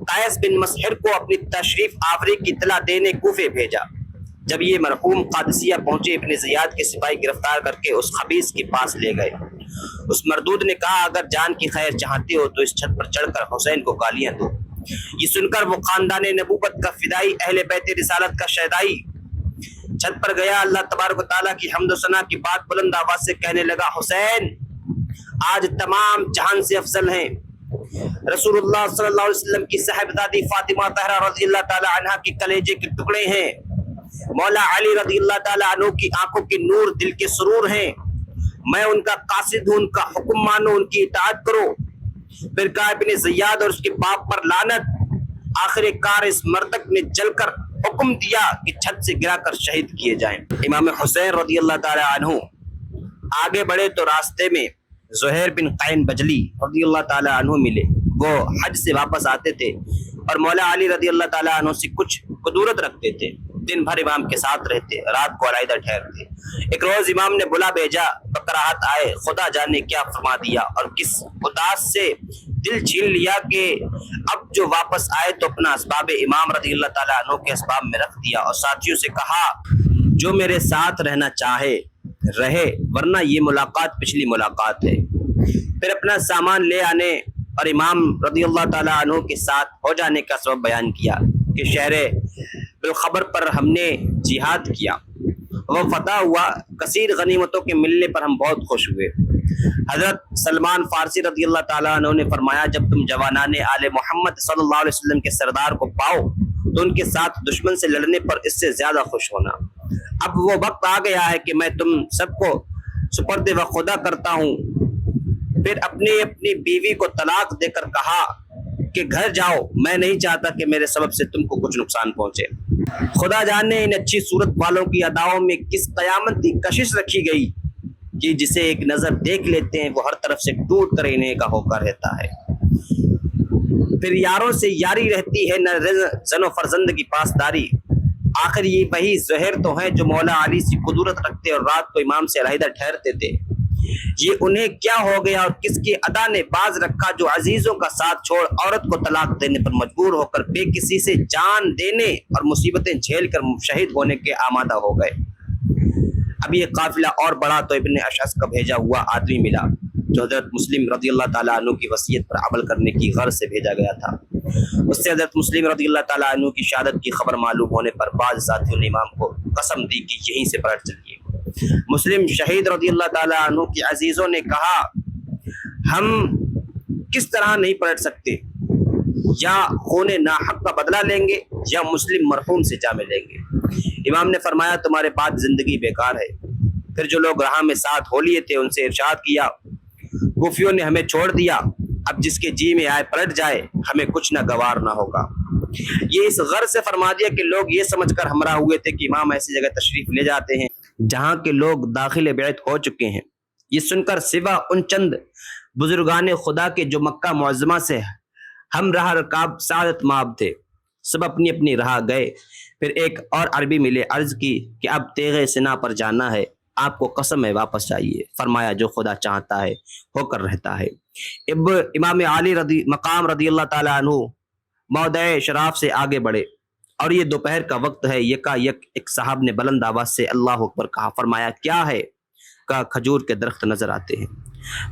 قیس بن مسحر کو اپنی تشریف آوری کی اطلاع دینے کوفے بھیجا۔ جب یہ مرحوم قادسیہ پہنچے، ابن زیاد کے سپاہی گرفتار کر کے اس خبیث کے پاس لے گئے اس مردود نے کہا اگر جان کی خیر چاہتے ہو تو اس چھت پر چڑھ کر حسین کو گالیاں دو۔ یہ سن کر وہ خاندان نبوت کا فدائی، اہل بیت رسالت کا شہدائی چھت پر گیا، اللہ تبارک و تعالیٰ کی حمد و ثنا کی بات بلند آواز سے کہنے لگا، حسین آج تمام جہان سے افضل ہیں۔ رسول اللہ صلی اللہ علیہ وسلم کی صاحبزادی فاطمہ طاہرہ رضی اللہ تعالیٰ عنہ کی کلیجے کے ٹکڑے ہیں، مولا علی رضی اللہ تعالیٰ عنہ کی آنکھوں کے نور، دل کے سرور ہیں، میں ان کا قاصد ہوں، ان کا حکم مانو، ان کی اطاعت کرو۔ پھر کہا ابن زیاد اور اس کے باپ پر لعنت۔ آخر کار اس مردک نے جل کر حکم دیا کہ چھت سے گرا کر شہید کیے جائیں۔ امام حسین رضی اللہ تعالیٰ عنہ آگے بڑھے تو راستے میں زہیر بن قین بجلی رضی اللہ تعالیٰ عنہ ملے۔ وہ حج سے واپس آتے تھے اور مولا علی رضی اللہ تعالیٰ عنہ سے کچھ قدورت رکھتے تھے، دن بھر امام کے ساتھ رہتے، رات کو علیحدہ ٹھہرتے۔ ایک روز امام نے بلا بھیجا، بکراہت آئے، خدا جانے کیا فرما دیا اور کس اداس سے دل چھین لیا کہ اب جو واپس آئے تو اپنا اسباب امام رضی اللہ تعالیٰ عنہ کے اسباب میں رکھ دیا اور ساتھیوں سے کہا جو میرے ساتھ رہنا چاہے رہے، ورنہ یہ ملاقات پچھلی ملاقات ہے۔ پھر اپنا سامان لے آنے اور امام رضی اللہ تعالیٰ عنہ کے ساتھ ہو جانے کا سبب بیان کیا کہ شہر بالخبر پر ہم نے جہاد کیا، وہ فتح ہوا، کثیر غنیمتوں کے ملنے پر ہم بہت خوش ہوئے۔ حضرت سلمان فارسی رضی اللہ تعالیٰ عنہ نے فرمایا جب تم جوانان آل محمد صلی اللہ علیہ وسلم کے سردار کو پاؤ تو ان کے ساتھ دشمن سے لڑنے پر اس سے زیادہ خوش ہونا۔ اب وہ وقت آ گیا ہے کہ میں تم سب کو سپرد و خدا کرتا ہوں۔ پھر اپنی بیوی کو طلاق دے کر کہا کہ گھر جاؤ، میں نہیں چاہتا کہ میرے سبب سے تم کو کچھ نقصان پہنچے۔ خدا جانے ان اچھی صورت والوں کی اداؤں میں کس قیامت کی کشش رکھی گئی کہ جسے ایک نظر دیکھ لیتے ہیں وہ ہر طرف سے ٹوٹ کر انہیں کا ہو کر رہتا ہے۔ پھر یاروں سے یاری رہتی ہے، نہ زن و فرزند کی پاسداری۔ آخر یہ وہی زہر تو ہیں جو مولا علی سے قدرت رکھتے اور رات کو امام سے علیحدہ ٹھہرتے تھے۔ یہ انہیں کیا ہو گیا اور کس کی ادا نے باز رکھا جو عزیزوں کا ساتھ چھوڑ عورت کو طلاق دینے پر مجبور ہو کر بے کسی سے جان دینے اور مصیبتیں جھیل کر شہید ہونے کے آمادہ ہو گئے۔ اب یہ قافلہ اور بڑا تو ابن اشعث کا بھیجا ہوا آدمی ملا جو حضرت مسلم رضی اللہ تعالیٰ عنہ کی وصیت پر عمل کرنے کی غرض سے بھیجا گیا تھا۔ اس سے حضرت مسلم رضی اللہ تعالیٰ عنہ کی شہادت کی خبر معلوم ہونے پر بعض ساتھیوں نے امام کو قسم دی کہ یہیں سے پلٹ چلیے۔ مسلم شہید رضی اللہ تعالیٰ عنہ کی عزیزوں نے کہا ہم کس طرح نہیں پلٹ سکتے، یا خون ناحق کا بدلہ لیں گے یا مسلم مرحوم سے جا ملیں گے۔ امام نے فرمایا تمہارے بعد زندگی بیکار ہے۔ پھر جو لوگ راہ میں ساتھ ہو لیے تھے ان سے ارشاد کیا کوفیوں نے ہمیں چھوڑ دیا، اب جس کے جی میں آئے پلٹ جائے، ہمیں کچھ نہ گوار نہ ہوگا۔ یہ اس غرض سے فرما دیا کہ لوگ یہ سمجھ کر ہمراہ ہوئے تھے کہ امام ایسی جگہ تشریف لے جاتے ہیں جہاں کے لوگ داخل بیعت ہو چکے ہیں۔ یہ سن کر سوا ان چند بزرگان خدا کے جو مکہ معظمہ سے ہم راہ رکاب سعادت مآب تھے، سب اپنی اپنی راہ گئے۔ پھر ایک اور عربی ملے، عرض کی کہ اب تیغ سنا پر جانا ہے، آپ کو قسم ہے واپس جائیے۔ فرمایا جو خدا چاہتا ہے ہو کر رہتا ہے۔ اب امام علی مقام رضی اللہ تعالیٰ عنہ موضع شراف سے آگے بڑھے اور یہ دوپہر کا وقت ہے۔ یکا یک ایک صاحب نے بلند آواز سے اللہ اکبر کہا۔ فرمایا کیا ہے؟ کہا کھجور کے درخت نظر آتے ہیں۔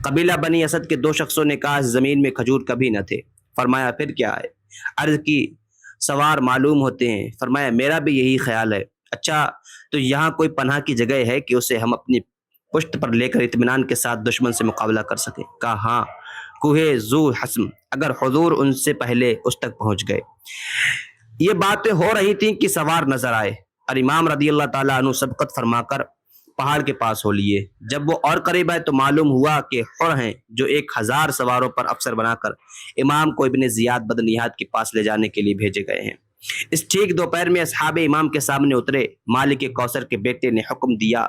قبیلہ بنی اسد کے دو شخصوں نے کہا اس زمین میں کھجور کبھی نہ تھے۔ فرمایا پھر کیا ہے؟ عرض کی سوار معلوم ہوتے ہیں۔ فرمایا میرا بھی یہی خیال ہے۔ اچھا تو یہاں کوئی پناہ کی جگہ ہے کہ اسے ہم اپنی پشت پر لے کر اطمینان کے ساتھ دشمن سے مقابلہ کر سکیں؟ کہا ہاں، کوہ ذو حسم، اگر حضور ان سے پہلے اس تک پہنچ گئے۔ یہ باتیں ہو رہی تھیں کہ سوار نظر آئے اور امام رضی اللہ تعالیٰ عنہ سبقت فرما کر پہاڑ کے پاس ہو لیے۔ جب وہ اور قریب آئے تو معلوم ہوا کہ حر ہیں جو 1000 سواروں پر افسر بنا کر امام کو ابن زیاد بدنیات کے پاس لے جانے کے لیے بھیجے گئے ہیں۔ اس ٹھیک دوپہر میں اصحاب امام کے سامنے اترے۔ مالک کوثر کے بیٹے نے حکم دیا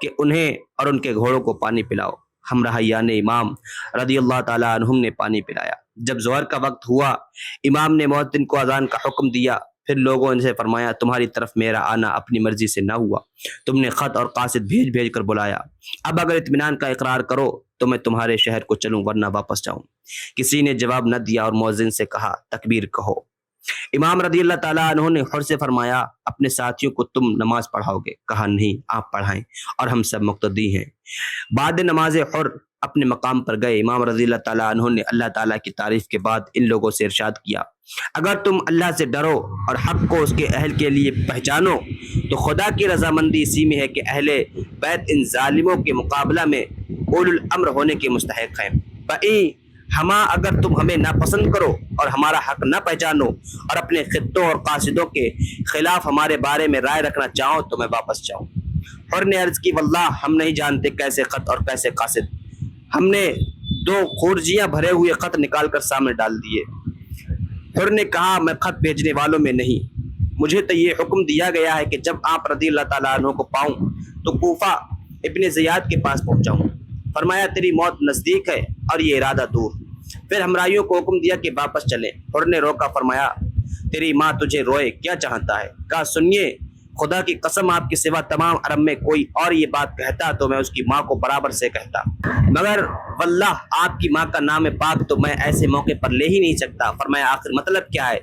کہ انہیں اور ان کے گھوڑوں کو پانی پلاؤ۔ ہمراہیان امام رضی اللہ تعالیٰ عنہم نے پانی پلایا۔ جب ظہر کا وقت ہوا امام نے مؤذن کو اذان کا حکم دیا۔ پھر لوگوں نے فرمایا تمہاری طرف میرا آنا اپنی مرضی سے نہ ہوا، تم نے خط اور قاصد بھیج کر بلایا۔ اب اگر اطمینان کا اقرار کرو تو میں تمہارے شہر کو چلوں ورنہ واپس جاؤں۔ کسی نے جواب نہ دیا اور مؤذن سے کہا تکبیر کہو۔ امام رضی اللہ تعالیٰ عنہ نے حر سے فرمایا اپنے ساتھیوں کو تم نماز پڑھاؤ گے؟ کہا نہیں، آپ پڑھائیں اور ہم سب مقتدی ہیں۔ بعد نماز حر اپنے مقام پر گئے۔ امام رضی اللہ تعالیٰ عنہ نے اللہ تعالیٰ کی تعریف کے بعد ان لوگوں سے ارشاد کیا، اگر تم اللہ سے ڈرو اور حق کو اس کے اہل کے لیے پہچانو تو خدا کی رضامندی اسی میں ہے کہ اہل بیت ان ظالموں کے مقابلہ میں اولو الامر ہونے کے مستحق ہیں۔ ہما اگر تم ہمیں ناپسند کرو اور ہمارا حق نہ پہچانو اور اپنے خطوں اور قاصدوں کے خلاف ہمارے بارے میں رائے رکھنا چاہو تو میں واپس جاؤں۔ حر نے عرض کی، واللہ ہم نہیں جانتے کیسے خط اور کیسے قاصد۔ ہم نے 2 خورجیاں بھرے ہوئے خط نکال کر سامنے ڈال دیے۔ حر نے کہا، میں خط بھیجنے والوں میں نہیں، مجھے تو یہ حکم دیا گیا ہے کہ جب آپ رضی اللہ تعالیٰ عنہ کو پاؤں تو کوفہ ابن زیاد کے پاس پہنچاؤں۔ فرمایا، تیری موت نزدیک ہے اور یہ ارادہ دور۔ پھر ہمراہیوں کو حکم دیا کہ واپس چلیں۔ حر نے روکا، فرمایا، تیری ماں تجھے روئے، کیا چاہتا ہے؟ کہا، سنیے، خدا کی قسم آپ کے سوا تمام عرب میں کوئی اور یہ بات کہتا تو میں اس کی ماں کو برابر سے کہتا، مگر واللہ آپ کی ماں کا نام پاک تو میں ایسے موقع پر لے ہی نہیں سکتا۔ فرمایا، آخر مطلب کیا ہے؟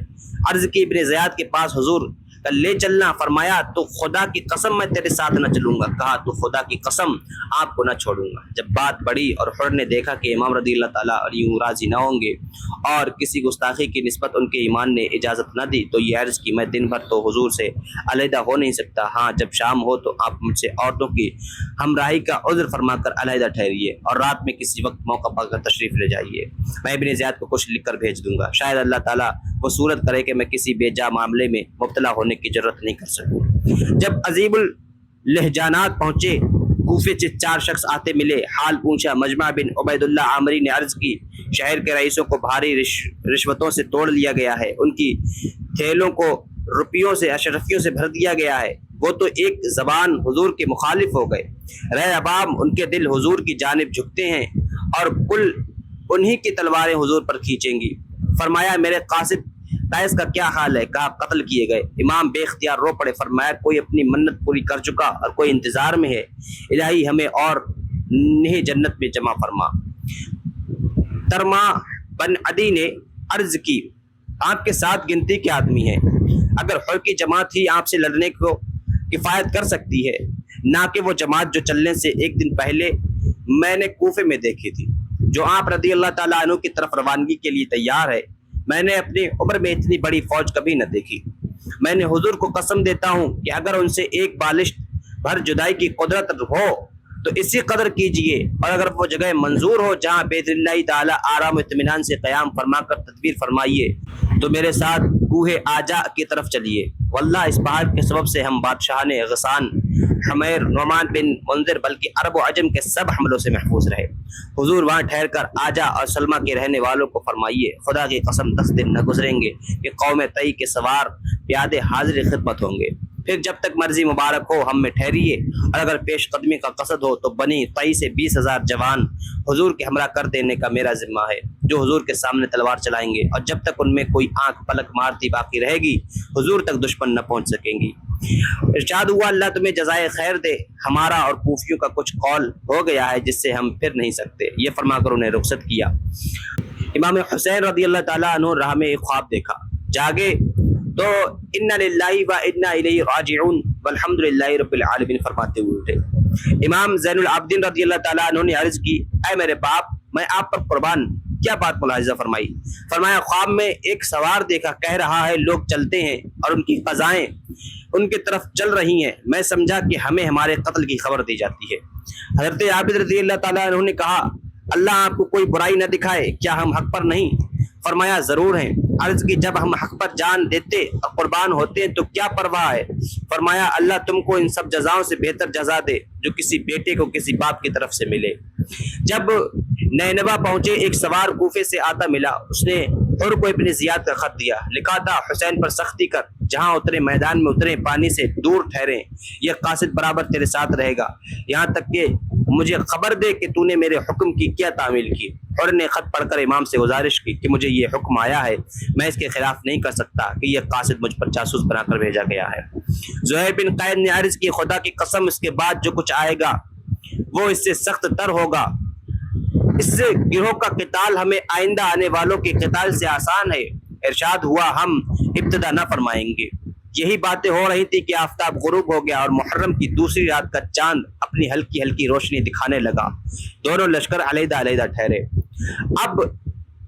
عرض کی، ابن زیاد کے پاس حضور کا لے چلنا۔ فرمایا، تو خدا کی قسم میں تیرے ساتھ نہ چلوں گا۔ کہا، تو خدا کی قسم آپ کو نہ چھوڑوں گا۔ جب بات بڑھی اور حر نے دیکھا کہ امام رضی اللہ تعالیٰ علیہ راضی نہ ہوں گے اور کسی گستاخی کی نسبت ان کے ایمان نے اجازت نہ دی تو یہ عرض کی، میں دن بھر تو حضور سے علیحدہ ہو نہیں سکتا، ہاں جب شام ہو تو آپ مجھ سے عورتوں کی ہمراہی کا عذر فرما کر علیحدہ ٹھہریے اور رات میں کسی وقت موقع پا کر تشریف لے جائیے، میں ابن زیاد کو کچھ لکھ کر بھیج دوں گا، شاید اللہ تعالیٰ وہ صورت کرے کہ میں کسی بے جا معاملے میں مبتلا ہونے کی ضرورت نہیں کر سکوں۔ جب عذیب اللہجانات پہنچے، کوفے سے 4 شخص آتے ملے، حال پوچھا۔ مجمع بن عبید اللہ عامری نے عرض کی، شہر کے رئیسوں کو بھاری رشوتوں سے توڑ لیا گیا ہے، ان کی تھیلوں کو روپیوں سے اشرفیوں سے بھر دیا گیا ہے، وہ تو ایک زبان حضور کے مخالف ہو گئے، رہ عوام ان کے دل حضور کی جانب جھکتے ہیں اور کل انہی کی تلواریں حضور پر کھینچیں گی۔ فرمایا، میرے قاصد قیس کا کیا حال ہے؟ کہا، قتل کیے گئے۔ امام بے اختیار رو پڑے۔ فرمایا، کوئی اپنی منت پوری کر چکا اور کوئی انتظار میں ہے، الہی ہمیں اور انہیں جنت میں جمع فرما۔ ترما بن عدی نے عرض کی، آپ کے ساتھ گنتی کے آدمی ہیں، اگر حر کی جماعت ہی آپ سے لڑنے کو کفایت کر سکتی ہے، نہ کہ وہ جماعت جو چلنے سے ایک دن پہلے میں نے کوفے میں دیکھی تھی، جو آپ رضی اللہ تعالیٰ عنہ کی طرف روانگی کے لیے تیار ہے، میں نے اپنی عمر میں اتنی بڑی فوج کبھی نہ دیکھی۔ میں نے حضور کو قسم دیتا ہوں کہ اگر ان سے ایک بالشت بھر جدائی کی قدرت ہو تو اسی قدر کیجئے، اور اگر وہ جگہ منظور ہو جہاں باذن اللہ تعالی آرام و اطمینان سے قیام فرما کر تدبیر فرمائیے تو میرے ساتھ کوہ آجا کی طرف چلیے۔ واللہ اس پہاڑ کے سبب سے ہم بادشاہان غسان، حمیر، نعمان بن منذر بلکہ عرب و عجم کے سب حملوں سے محفوظ رہے۔ حضور وہاں ٹھہر کر آجا اور سلمہ کے رہنے والوں کو فرمائیے، خدا کی قسم 10 دن نہ گزریں گے کہ قوم تئی کے سوار پیادے حاضر خدمت ہوں گے، پھر جب تک مرضی مبارک ہو ہم میں ٹھہریے، اور اگر پیش قدمی کا قصد ہو تو بنی تئی سے 20,000 جوان حضور کے ہمراہ کر دینے کا میرا ذمہ ہے، جو حضور کے سامنے تلوار چلائیں گے، اور جب تک ان میں کوئی آنکھ پلک مارتی باقی رہے گی حضور تک دشمن نہ پہنچ سکیں گی۔ ارشاد ہوا، اللہ تمہیں جزائے خیر دے، ہمارا اور کوفیوں کا کچھ قول ہو گیا ہے جس سے ہم پھر نہیں سکتے۔ یہ فرما کر انہیں رخصت کیا۔ امام حسین رضی اللہ تعالیٰ عنہ راہ میں ایک خواب دیکھا، جاگے تو انا للہ و انا الیہ راجعون والحمد للہ رب العالمین فرماتے ہوئے اٹھے۔ امام زین العابدین رضی اللہ تعالیٰ عنہ نے عرض کی، اے میرے باپ، میں آپ پر قربان، کیا بات ملاحظہ فرمائی؟ فرمایا، خواب میں ایک سوار دیکھا، کہہ رہا ہے لوگ چلتے ہیں اور ان کی قضائیں ان کی طرف چل رہی ہیں، میں سمجھا کہ ہمیں ہمارے قتل کی خبر دی جاتی ہے۔ حضرت عابد رضی اللہ تعالیٰ عنہ نے کہا، اللہ آپ کو کوئی برائی نہ دکھائے، کیا ہم حق پر نہیں؟ فرمایا، ضرور ہیں۔ عرض کی، جب ہم حق پر جان دیتے اور قربان ہوتے ہیں تو کیا پرواہ ہے؟ فرمایا، اللہ تم کو ان سب جزاؤں سے بہتر جزا دے جو کسی بیٹے کو کسی باپ کی طرف سے ملے۔ جب نینوا پہنچے، ایک سوار کوفے سے آتا ملا، اس نے حر کو ابن زیاد کا خط دیا، لکھا تھا، حسین پر سختی کر، جہاں اترے میدان میں اترے، پانی سے دور ٹھہرے، یہ قاصد برابر تیرے ساتھ رہے گا، یہاں تک کہ مجھے خبر دے کہ تو نے میرے حکم کی کیا تعمیل کی۔ حر نے خط پڑھ کر امام سے گزارش کی کہ مجھے یہ حکم آیا ہے، میں اس کے خلاف نہیں کر سکتا کہ یہ قاصد مجھ پر جاسوس بنا کر بھیجا گیا ہے۔ زہیر بن قید نے عرض کی، خدا کی قسم اس کے بعد جو کچھ آئے گا وہ اس سے سخت تر ہوگا، اس سے گروہ کا قتال ہمیں آئندہ آنے والوں کے قتال سے آسان ہے۔ ارشاد ہوا، ہم ابتدا نہ فرمائیں گے۔ یہی باتیں ہو رہی تھی کہ آفتاب غروب ہو گیا اور محرم کی دوسری رات کا چاند اپنی ہلکی ہلکی روشنی دکھانے لگا۔ دونوں لشکر علیحدہ علیحدہ ٹھہرے۔ اب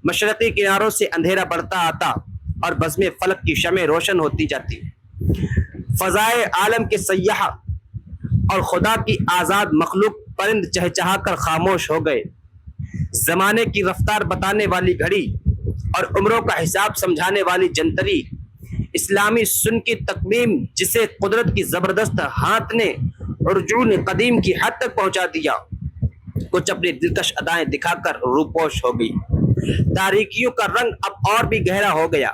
مشرقی کناروں سے اندھیرا بڑھتا آتا اور بزم فلک کی شمع روشن ہوتی جاتی۔ فضائے عالم کے سیاح اور خدا کی آزاد مخلوق پرند چہچہا کر خاموش ہو گئے۔ زمانے کی رفتار بتانے والی گھڑی اور عمروں کا حساب سمجھانے والی جنتری، اسلامی سن کی تقویم جسے قدرت کی زبردست ہاتھ نے عرجون قدیم کی حد تک پہنچا دیا، کچھ اپنی دلکش ادائیں دکھا کر روپوش ہو گئی۔ تاریکیوں کا رنگ اب اور بھی گہرا ہو گیا۔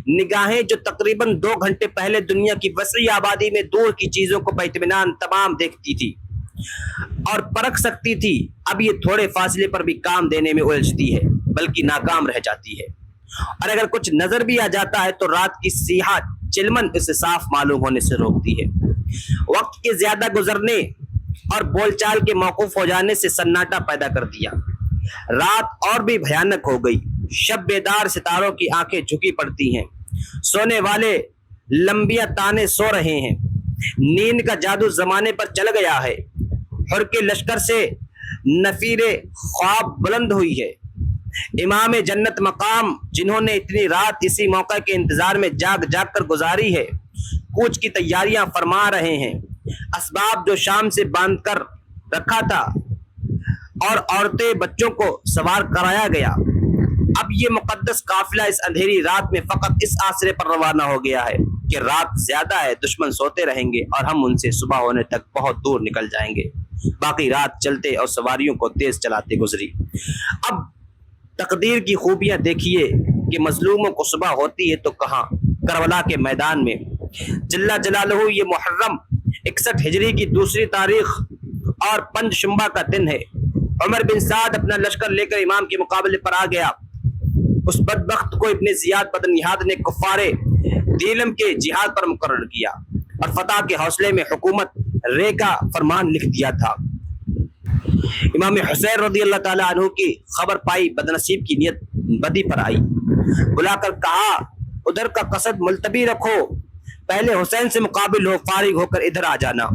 نگاہیں جو تقریباً 2 گھنٹے پہلے دنیا کی وسیع آبادی میں دور کی چیزوں کو باطمینان تمام دیکھتی تھی اور پرکھ سکتی تھی، اب یہ تھوڑے فاصلے پر بھی کام دینے میں الجھتی ہے بلکہ ناکام رہ جاتی ہے، اور اگر کچھ نظر بھی آ جاتا ہے تو رات کی سیاہ چلمن اسے صاف معلوم ہونے سے روکتی ہے۔ وقت کے زیادہ گزرنے اور بول چال کے موقوف ہو جانے سے سناٹا پیدا کر دیا۔ رات اور بھی بھیانک ہو گئی۔ شب بیدار ستاروں کی آنکھیں جھکی پڑتی ہیں، سونے والے لمبیاں تانے سو رہے ہیں۔ نیند کا جادو زمانے پر چل گیا ہے۔ حر کے لشکر سے نفیر خواب بلند ہوئی ہے۔ امام جنت مقام جنہوں نے اتنی رات اسی موقع کے انتظار میں جاگ جاگ کر گزاری ہے، کوچ کی تیاریاں فرما رہے ہیں۔ اسباب جو شام سے باندھ کر رکھا تھا اور عورتیں بچوں کو سوار کرایا گیا، اب یہ مقدس قافلہ اس اندھیری رات میں فقط اس آسرے پر روانہ ہو گیا ہے کہ رات زیادہ ہے، دشمن سوتے رہیں گے اور ہم ان سے صبح ہونے تک بہت دور نکل جائیں گے۔ باقی رات چلتے اور سواریوں کو تیز چلاتے گزری۔ اب تقدیر کی خوبیاں دیکھیے کہ مظلوموں کو صبح ہوتی ہے تو کہاں، کربلا کے میدان میں۔ جل جلالہ یہ محرم 61 ہجری کی دوسری تاریخ اور پنج شنبہ کا دن ہے۔ عمر بن سعد اپنا لشکر لے کر امام کے مقابلے پر آ گیا۔ اس بدبخت کو ابن زیاد بن نہاد نے کفار دیلم کے جہاد پر مقرر کیا اور فتح کے حوصلے میں حکومت رے کا فرمان لکھ دیا تھا۔ امام حسین رضی اللہ تعالیٰ عنہ کی خبر پائی بدنصیب کی نیت بدی پر آئی، بلا کر کہا ادھر کا قصد ملتوی رکھو، پہلے حسین سے مقابل ہو، فارغ ہو کر ادھر آ جانا۔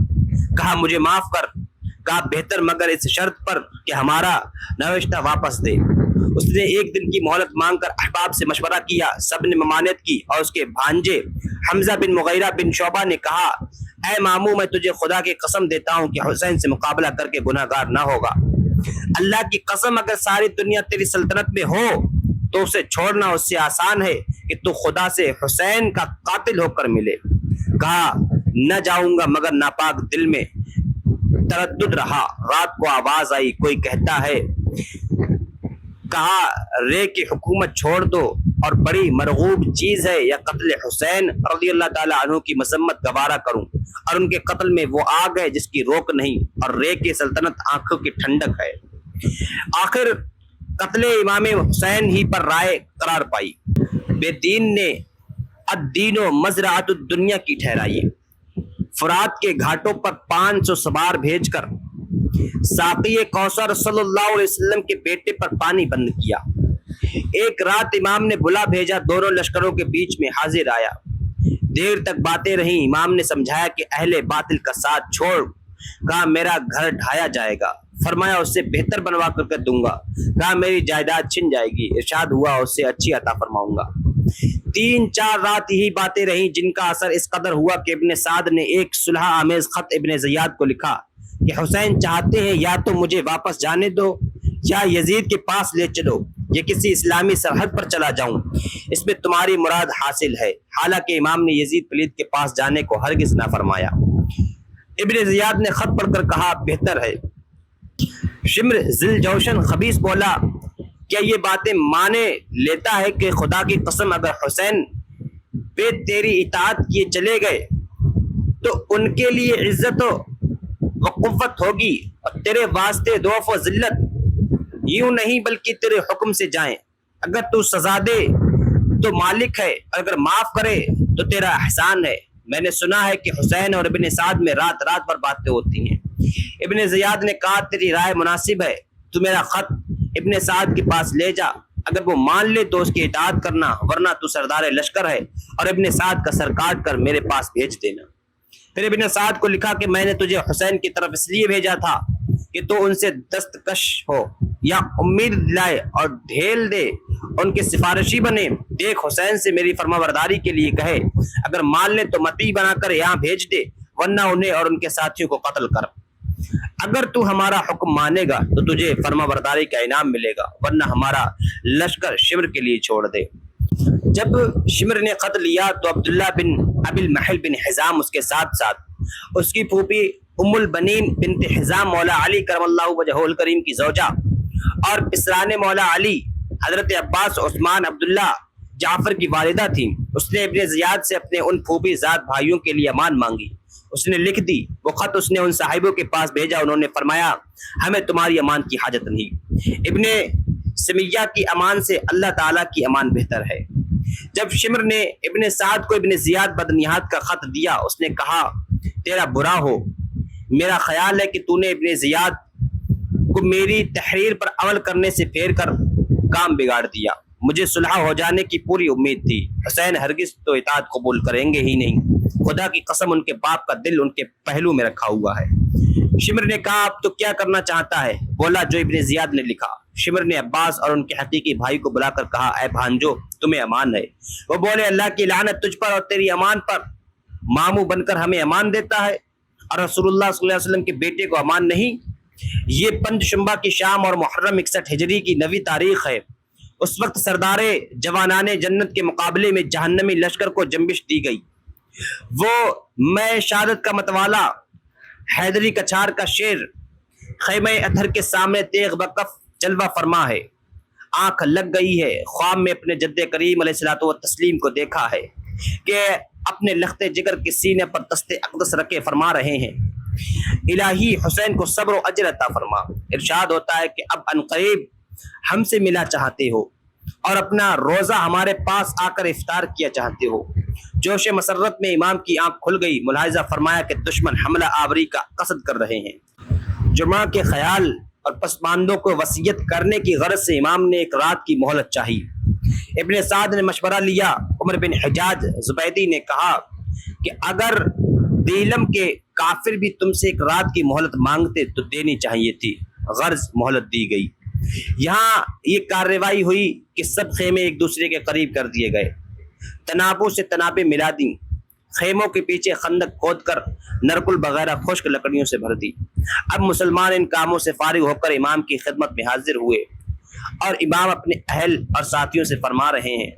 کہا مجھے معاف کر، کہا بہتر مگر اس شرط پر کہ ہمارا نوشتہ واپس دے۔ اس نے 1 دن کی مہلت مانگ کر احباب سے مشورہ کیا، سب نے ممانعت کی اور اس کے بھانجے حمزہ بن مغیرہ بن شعبہ نے کہا اے ماموں میں تجھے خدا کی قسم دیتا ہوں کہ حسین سے مقابلہ کر کے گناہ گار نہ ہوگا۔ اللہ کی قسم اگر ساری دنیا تیری سلطنت میں ہو تو اسے چھوڑنا اس سے آسان ہے کہ تو خدا سے حسین کا قاتل ہو کر ملے۔ کہا نہ جاؤں گا مگر ناپاک دل میں تردد رہا۔ رات کو آواز آئی، کوئی کہتا ہے، کہا رے کی حکومت چھوڑ دو اور بڑی مرغوب چیز ہے یا قتل حسین رضی اللہ تعالیٰ عنہ کی مذمت گوارا کروں، اور ان کے قتل میں وہ آگ ہے جس کی روک نہیں، اور رے کی سلطنت آنکھوں کی ٹھنڈک ہے۔ آخر قتل امام حسین ہی پر رائے قرار پائی۔ بے دین نے الدین و مزرعۃ الدنیا کی ٹھہرائی۔ فرات کے گھاٹوں پر 500 سوار بھیج کر ساقی کوثر صلی اللہ علیہ وسلم کے بیٹے پر پانی بند کیا۔ ایک رات امام نے بلا بھیجا، دونوں لشکروں کے بیچ میں حاضر آیا۔ دیر تک باتیں رہیں۔ امام نے سمجھایا کہ اہل باطل کا ساتھ چھوڑ، کہا میرا گھر ڈھایا جائے گا، فرمایا اس سے بہتر بنوا کر دوں گا، کہا میری جائیداد چھن جائے گی، ارشاد ہوا اس سے اچھی عطا فرماؤں گا۔ 3-4 رات یہی باتیں رہیں جن کا اثر اس قدر ہوا کہ ابن سعد نے ایک صلح آمیز خط ابن زیاد کو لکھا کہ حسین چاہتے ہیں یا تو مجھے واپس جانے دو یا یزید کے پاس لے چلو، یہ کسی اسلامی سرحد پر چلا جاؤں، اس میں تمہاری مراد حاصل ہے۔ حالانکہ امام نے یزید پلید کے پاس جانے کو ہرگز نہ فرمایا۔ ابن زیاد نے خط پڑھ کر کہا بہتر ہے۔ شمر ذل جوشن خبیث بولا کیا یہ باتیں مانے لیتا ہے کہ خدا کی قسم اگر حسین پہ تیری اطاعت کیے چلے گئے تو ان کے لیے عزت و قوت ہوگی اور تیرے واسطے ضعف و ذلت، یوں نہیں بلکہ تیرے حکم سے جائیں۔ اگر تو سزا دے تو مالک ہے، اگر معاف کرے تو تیرا احسان ہے۔ میں نے سنا ہے کہ حسین اور ابن سعد میں رات رات پر باتیں ہوتی ہیں۔ ابن زیاد نے کہا تیری رائے مناسب ہے، تو میرا خط ابن سعد کے پاس لے جا، اگر وہ مان لے تو اس کی اطاعت کرنا، ورنہ تو سردار لشکر ہے، اور ابن سعد کا سر کاٹ کر میرے پاس بھیج دینا۔ پھر ابن سعد کو لکھا کہ میں نے تجھے حسین کی طرف اس لیے بھیجا تھا کہ تو ان سے دستکش ہو یا امید دلائے اور ڈھیل دے، ان کے سفارشی بنے۔ دیکھ حسین سے میری فرما برداری کے لیے کہے، اگر مان لے تو متی بنا کر یہاں بھیج دے، ورنہ انہیں اور ان کے ساتھیوں کو قتل کر۔ اگر تو ہمارا حکم مانے گا تو تجھے فرما برداری کا انعام ملے گا، ورنہ ہمارا لشکر شمر کے لیے چھوڑ دے۔ جب شمر نے خط لیا تو عبداللہ بن ابی المحل بن حزام اس کے ساتھ ساتھ اس کی پھوپھی ام البنین بنت حزام مولا علی کرم اللہ وجہہ الکریم کی زوجہ اور پسران مولا علی حضرت عباس، عثمان، عبداللہ، جعفر کی والدہ تھیں۔ اس نے ابن زیاد سے اپنے ان پھوپھی زاد بھائیوں کے لیے امان مانگی۔ اس نے لکھ دی، وہ خط اس نے ان صاحبوں کے پاس بھیجا۔ انہوں نے فرمایا ہمیں تمہاری امان کی حاجت نہیں، ابن سمیہ کی امان سے اللہ تعالیٰ کی امان بہتر ہے۔ جب شمر نے ابن سعد کو ابن زیاد بدنیات کا خط دیا، اس نے کہا تیرا برا ہو، میرا خیال ہے کہ تو نے ابن زیاد کو میری تحریر پر عمل کرنے سے پھیر کر کام بگاڑ دیا۔ مجھے صلح ہو جانے کی پوری امید تھی، حسین ہرگز تو اطاعت قبول کریں گے ہی نہیں، خدا کی قسم ان کے باپ کا دل ان کے پہلو میں رکھا ہوا ہے۔ شمر نے کہا اب تو کیا کرنا چاہتا ہے؟ بولا جو ابن زیاد نے لکھا۔ شمر نے عباس اور ان کے حقیقی بھائی کو بلا کر کہا اے بھانجو تمہیں امان ہے۔ وہ بولے اللہ کی لعنت تجھ پر اور تیری امان پر، ماموں بن کر ہمیں امان دیتا ہے اور رسول اللہ صلی اللہ علیہ وسلم کے بیٹے کو امان نہیں۔ یہ پنج شنبہ کی شام اور محرم 61 ہجری کی 9 تاریخ ہے۔ اس وقت سردار جوانان جنت کے مقابلے میں جہنمی لشکر کو جنبش دی گئی۔ وہ میں شہادت کا متوالا حیدری کچھار کا شیر خیمہ اطہر کے سامنے تیغ بکف جلوہ فرما ہے۔ آنکھ لگ گئی ہے، خواب میں اپنے جد کریم علیہ الصلوۃ والتسلیم کو دیکھا ہے کہ اپنے لخت جگر کے سینے پر دست اقدس رکھے فرما رہے ہیں الہی حسین کو صبر و اجر عطا فرما۔ ارشاد ہوتا ہے کہ اب عنقریب ہم سے ملا چاہتے ہو اور اپنا روزہ ہمارے پاس آ کر افطار کیا چاہتے ہو۔ جوش مسرت میں امام کی آنکھ کھل گئی، ملاحظہ فرمایا کہ دشمن حملہ آوری کا قصد کر رہے ہیں۔ جمعہ کے خیال اور پسماندوں کو وصیت کرنے کی غرض سے امام نے ایک رات کی مہلت چاہی۔ ابن سعد نے مشورہ لیا۔ عمر بن حجاج زبیدی نے کہا کہ اگر دیلم کے کافر بھی تم سے ایک رات کی مہلت مانگتے تو دینی چاہیے تھی، غرض مہلت دی گئی۔ یہاں یہ کارروائی ہوئی کہ سب خیمے ایک دوسرے کے قریب کر دیے گئے، تنابوں سے تنابیں ملا دیں، خیموں کے پیچھے خندق کھود کر نرکل وغیرہ خشک لکڑیوں سے بھر دی۔ اب مسلمان ان کاموں سے فارغ ہو کر امام کی خدمت میں حاضر ہوئے اور امام اپنے اہل اور ساتھیوں سے فرما رہے ہیں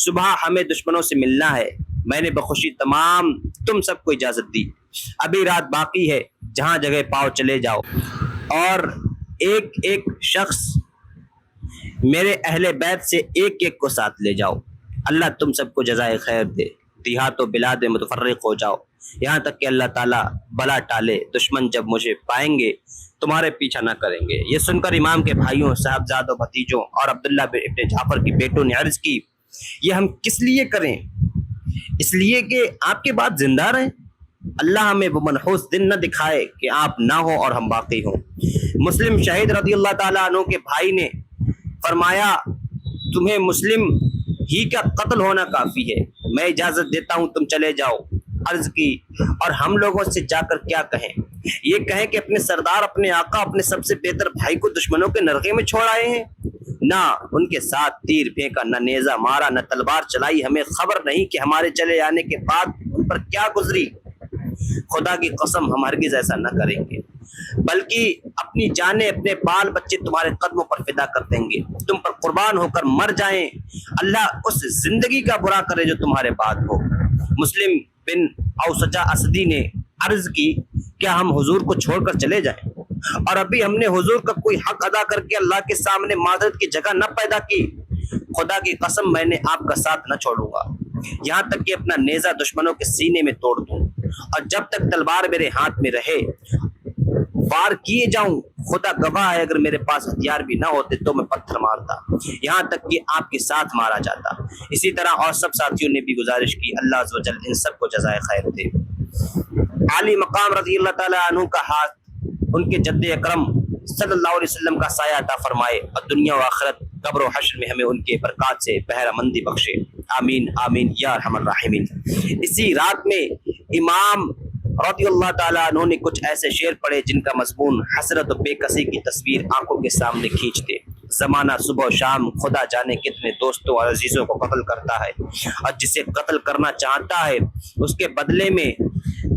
صبح ہمیں دشمنوں سے ملنا ہے، میں نے بخوشی تمام تم سب کو اجازت دی، ابھی رات باقی ہے، جہاں جگہ پاؤ چلے جاؤ اور ایک ایک شخص میرے اہل بیت سے ایک ایک کو ساتھ لے جاؤ، اللہ تم سب کو جزائے خیر دے، دیہات و بلاد متفرق ہو جاؤ یہاں تک کہ اللہ تعالیٰ بلا ٹالے، دشمن جب مجھے پائیں گے تمہارے پیچھا نہ کریں گے۔ یہ سن کر امام کے بھائیوں، صاحبزادوں، بھتیجوں اور عبداللہ ابن جعفر کی بیٹوں نے عرض کی یہ ہم کس لیے کریں؟ اس لیے کہ آپ کے بعد زندہ رہیں، اللہ ہمیں وہ منحوس دن نہ دکھائے کہ آپ نہ ہو اور ہم باقی ہوں۔ مسلم شہید رضی اللہ تعالیٰ عنہ کے بھائی نے فرمایا تمہیں مسلم ہی کا قتل ہونا کافی ہے، میں اجازت دیتا ہوں تم چلے جاؤ۔ عرض کی اور ہم لوگوں سے جا کر کیا کہیں؟ یہ کہیں کہ اپنے سردار، اپنے آقا، اپنے سب سے بہتر بھائی کو دشمنوں کے نرغے میں چھوڑ آئے ہیں، نہ ان کے ساتھ تیر پھینکا، نہ نیزہ مارا، نہ تلوار چلائی، ہمیں خبر نہیں کہ ہمارے چلے آنے کے بعد ان پر کیا گزری، خدا کی قسم ہم ہرگز ایسا نہ کریں گے، بلکہ اپنی جانیں، اپنے بال بچے تمہارے قدموں پر فدا کر دیں گے، تم پر قربان ہو کر مر جائیں، اللہ اس زندگی کا برا کرے جو تمہارے بعد ہو۔ مسلم بن اوسجہ اسدی نے عرض کی کیا ہم حضور کو چھوڑ کر چلے جائیں؟ اور ابھی ہم نے حضور کا کوئی حق ادا کر کے اللہ کے سامنے معذرت کی جگہ نہ پیدا کی، خدا کی قسم میں نے آپ کا ساتھ نہ چھوڑوں گا، یہاں تک کہ اپنا نیزہ دشمنوں کے سینے میں توڑ دوں، اور جب تک تلوار میرے ہاتھ میں رہے وار کیے جاؤں، خدا گواہ ہے اگر میرے پاس ہتھیار بھی نہ ہوتے تو میں پتھر مارتا، یہاں تک کہ آپ کے ساتھ مارا جاتا۔ اسی طرح اور سب ساتھیوں نے بھی گزارش کی، اللہ عز و جل ان سب کو جزائے خیر دے۔ عالی مقام رضی اللہ تعالیٰ عنہ کا ہاتھ ان کے جد اکرم صلی اللہ علیہ وسلم کا سایہ عطا فرمائے اور دنیا و آخرت قبر و حشر میں ہمیں ان کے برکات سے بہرہ مندی بخشے، آمین آمین یا ارحم الراحمین۔ اسی رات میں امام رضی اللہ تعالیٰ عنہ نے کچھ ایسے شعر پڑھے جن کا مضمون حسرت و بے کسی کی تصویر آنکھوں کے سامنے کھینچتے۔ زمانہ صبح و شام خدا جانے کتنے دوستوں اور عزیزوں کو قتل کرتا ہے، اور جسے قتل کرنا چاہتا ہے اس کے بدلے میں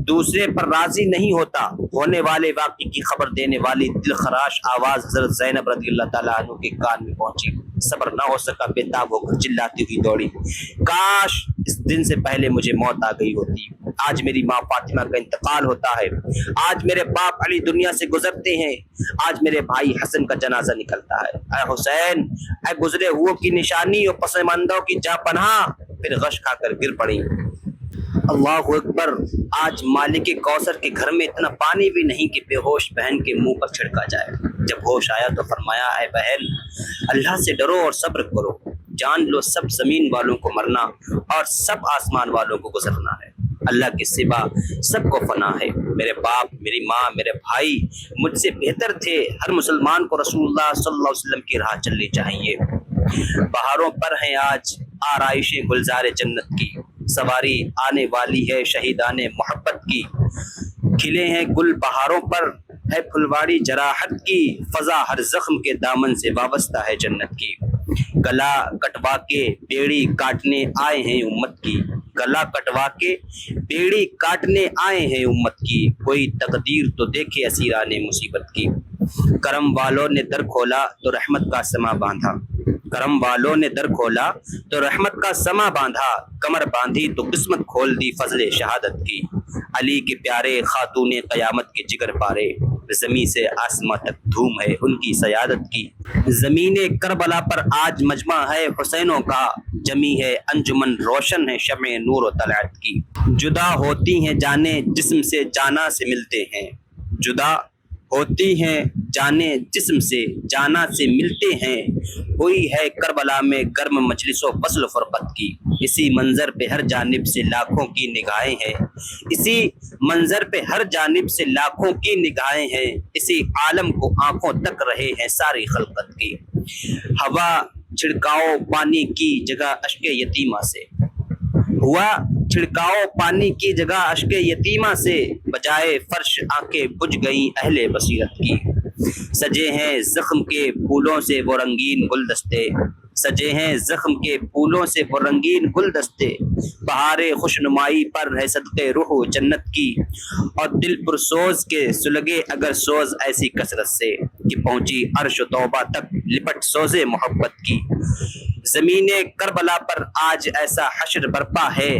دوسرے پر راضی نہیں ہوتا۔ ہونے والے واقعے کی خبر دینے والی دل خراش آواز حضرت زینب رضی اللہ تعالیٰ عنہ کے کان میں پہنچی۔ صبر نہ ہو سکا، بے تاب ہو کر چلاتی ہوئی دوڑی، کاش اس دن سے پہلے مجھے موت آ گئی ہوتی۔ آج میری ماں فاطمہ کا انتقال ہوتا ہے، آج میرے باپ علی دنیا سے گزرتے ہیں، آج میرے بھائی حسن کا جنازہ نکلتا ہے۔ اے حسین، اے گزرے ہوئے کی نشانی اور پسماندوں کی جاں پناہ، پھر غش کھا کر گر پڑی۔ اللہ اکبر، آج مالک کوثر کے گھر میں اتنا پانی بھی نہیں کہ بے ہوش بہن کے منہ پر چھڑکا جائے۔ جب ہوش آیا تو فرمایا، اے بہن، اللہ سے ڈرو اور صبر کرو، جان لو سب زمین والوں کو مرنا اور سب آسمان والوں کو گزرنا ہے، اللہ کے سوا سب کو فنا ہے۔ میرے باپ، میری ماں، میرے بھائی مجھ سے بہتر تھے۔ ہر مسلمان کو رسول اللہ صلی اللہ علیہ وسلم کی راہ چلنی چاہیے۔ بہاروں پر ہیں آج آرائشیں گلزار جنت کی، سواری آنے والی ہے شہیدان محبت کی، کھلے ہیں گل بہاروں پر ہے پھلواری جراحت کی، فضا ہر زخم کے دامن سے وابستہ ہے جنت کی۔ گلا کٹوا کے بیڑی کاٹنے آئے ہیں امت کی، گلا کٹوا کے بیڑی کاٹنے آئے ہیں امت کی، کوئی تقدیر تو دیکھے اسیران مصیبت کی۔ کرم والوں نے در کھولا تو رحمت کا سما باندھا، کرم والوں نے در کھولا تو رحمت کا سما باندھا، کمر باندھی تو قسمت کھول دی فضل شہادت کی۔ علی کے پیارے خاتون قیامت کے جگر پارے، زمیں سے آسماں تک دھوم ہے ان کی سیادت کی۔ زمین کربلا پر آج مجمع ہے حسینوں کا، جمی ہے انجمن روشن ہے شمع نور و طلعت کی۔ جدا ہوتی ہیں جانیں جسم سے جانا سے ملتے ہیں، جدا ہوتی ہیں جانیں جسم سے جانا سے ملتے ہیں، ہوئی ہے کربلا میں گرم مجلس و فصل و فرقت کی۔ اسی منظر پہ ہر جانب سے لاکھوں کی نگاہیں ہیں، اسی منظر پہ ہر جانب سے لاکھوں کی نگاہیں ہیں، اسی عالم کو آنکھوں تک رہے ہیں ساری خلقت کی۔ ہوا چھڑکاؤ پانی کی جگہ اشک یتیمہ سے، ہوا چھڑکاؤ پانی کی جگہ اشک یتیمہ سے، بجائے فرش آنکھیں بجھ گئیں اہل بصیرت کی۔ سجے ہیں زخم کے پھولوں سے وہ رنگین گلدستے، سجے ہیں زخم کے پھولوں سے وہ رنگین گلدستے، بہار خوشنمائی پر ہے صدقے روح جنت کی، اور دل پر سوز کے سلگے اگر سوز ایسی کثرت سے کہ پہنچی عرش و توبہ تک لپٹ سوز محبت کی۔ زمین کربلا پر آج ایسا حشر برپا ہے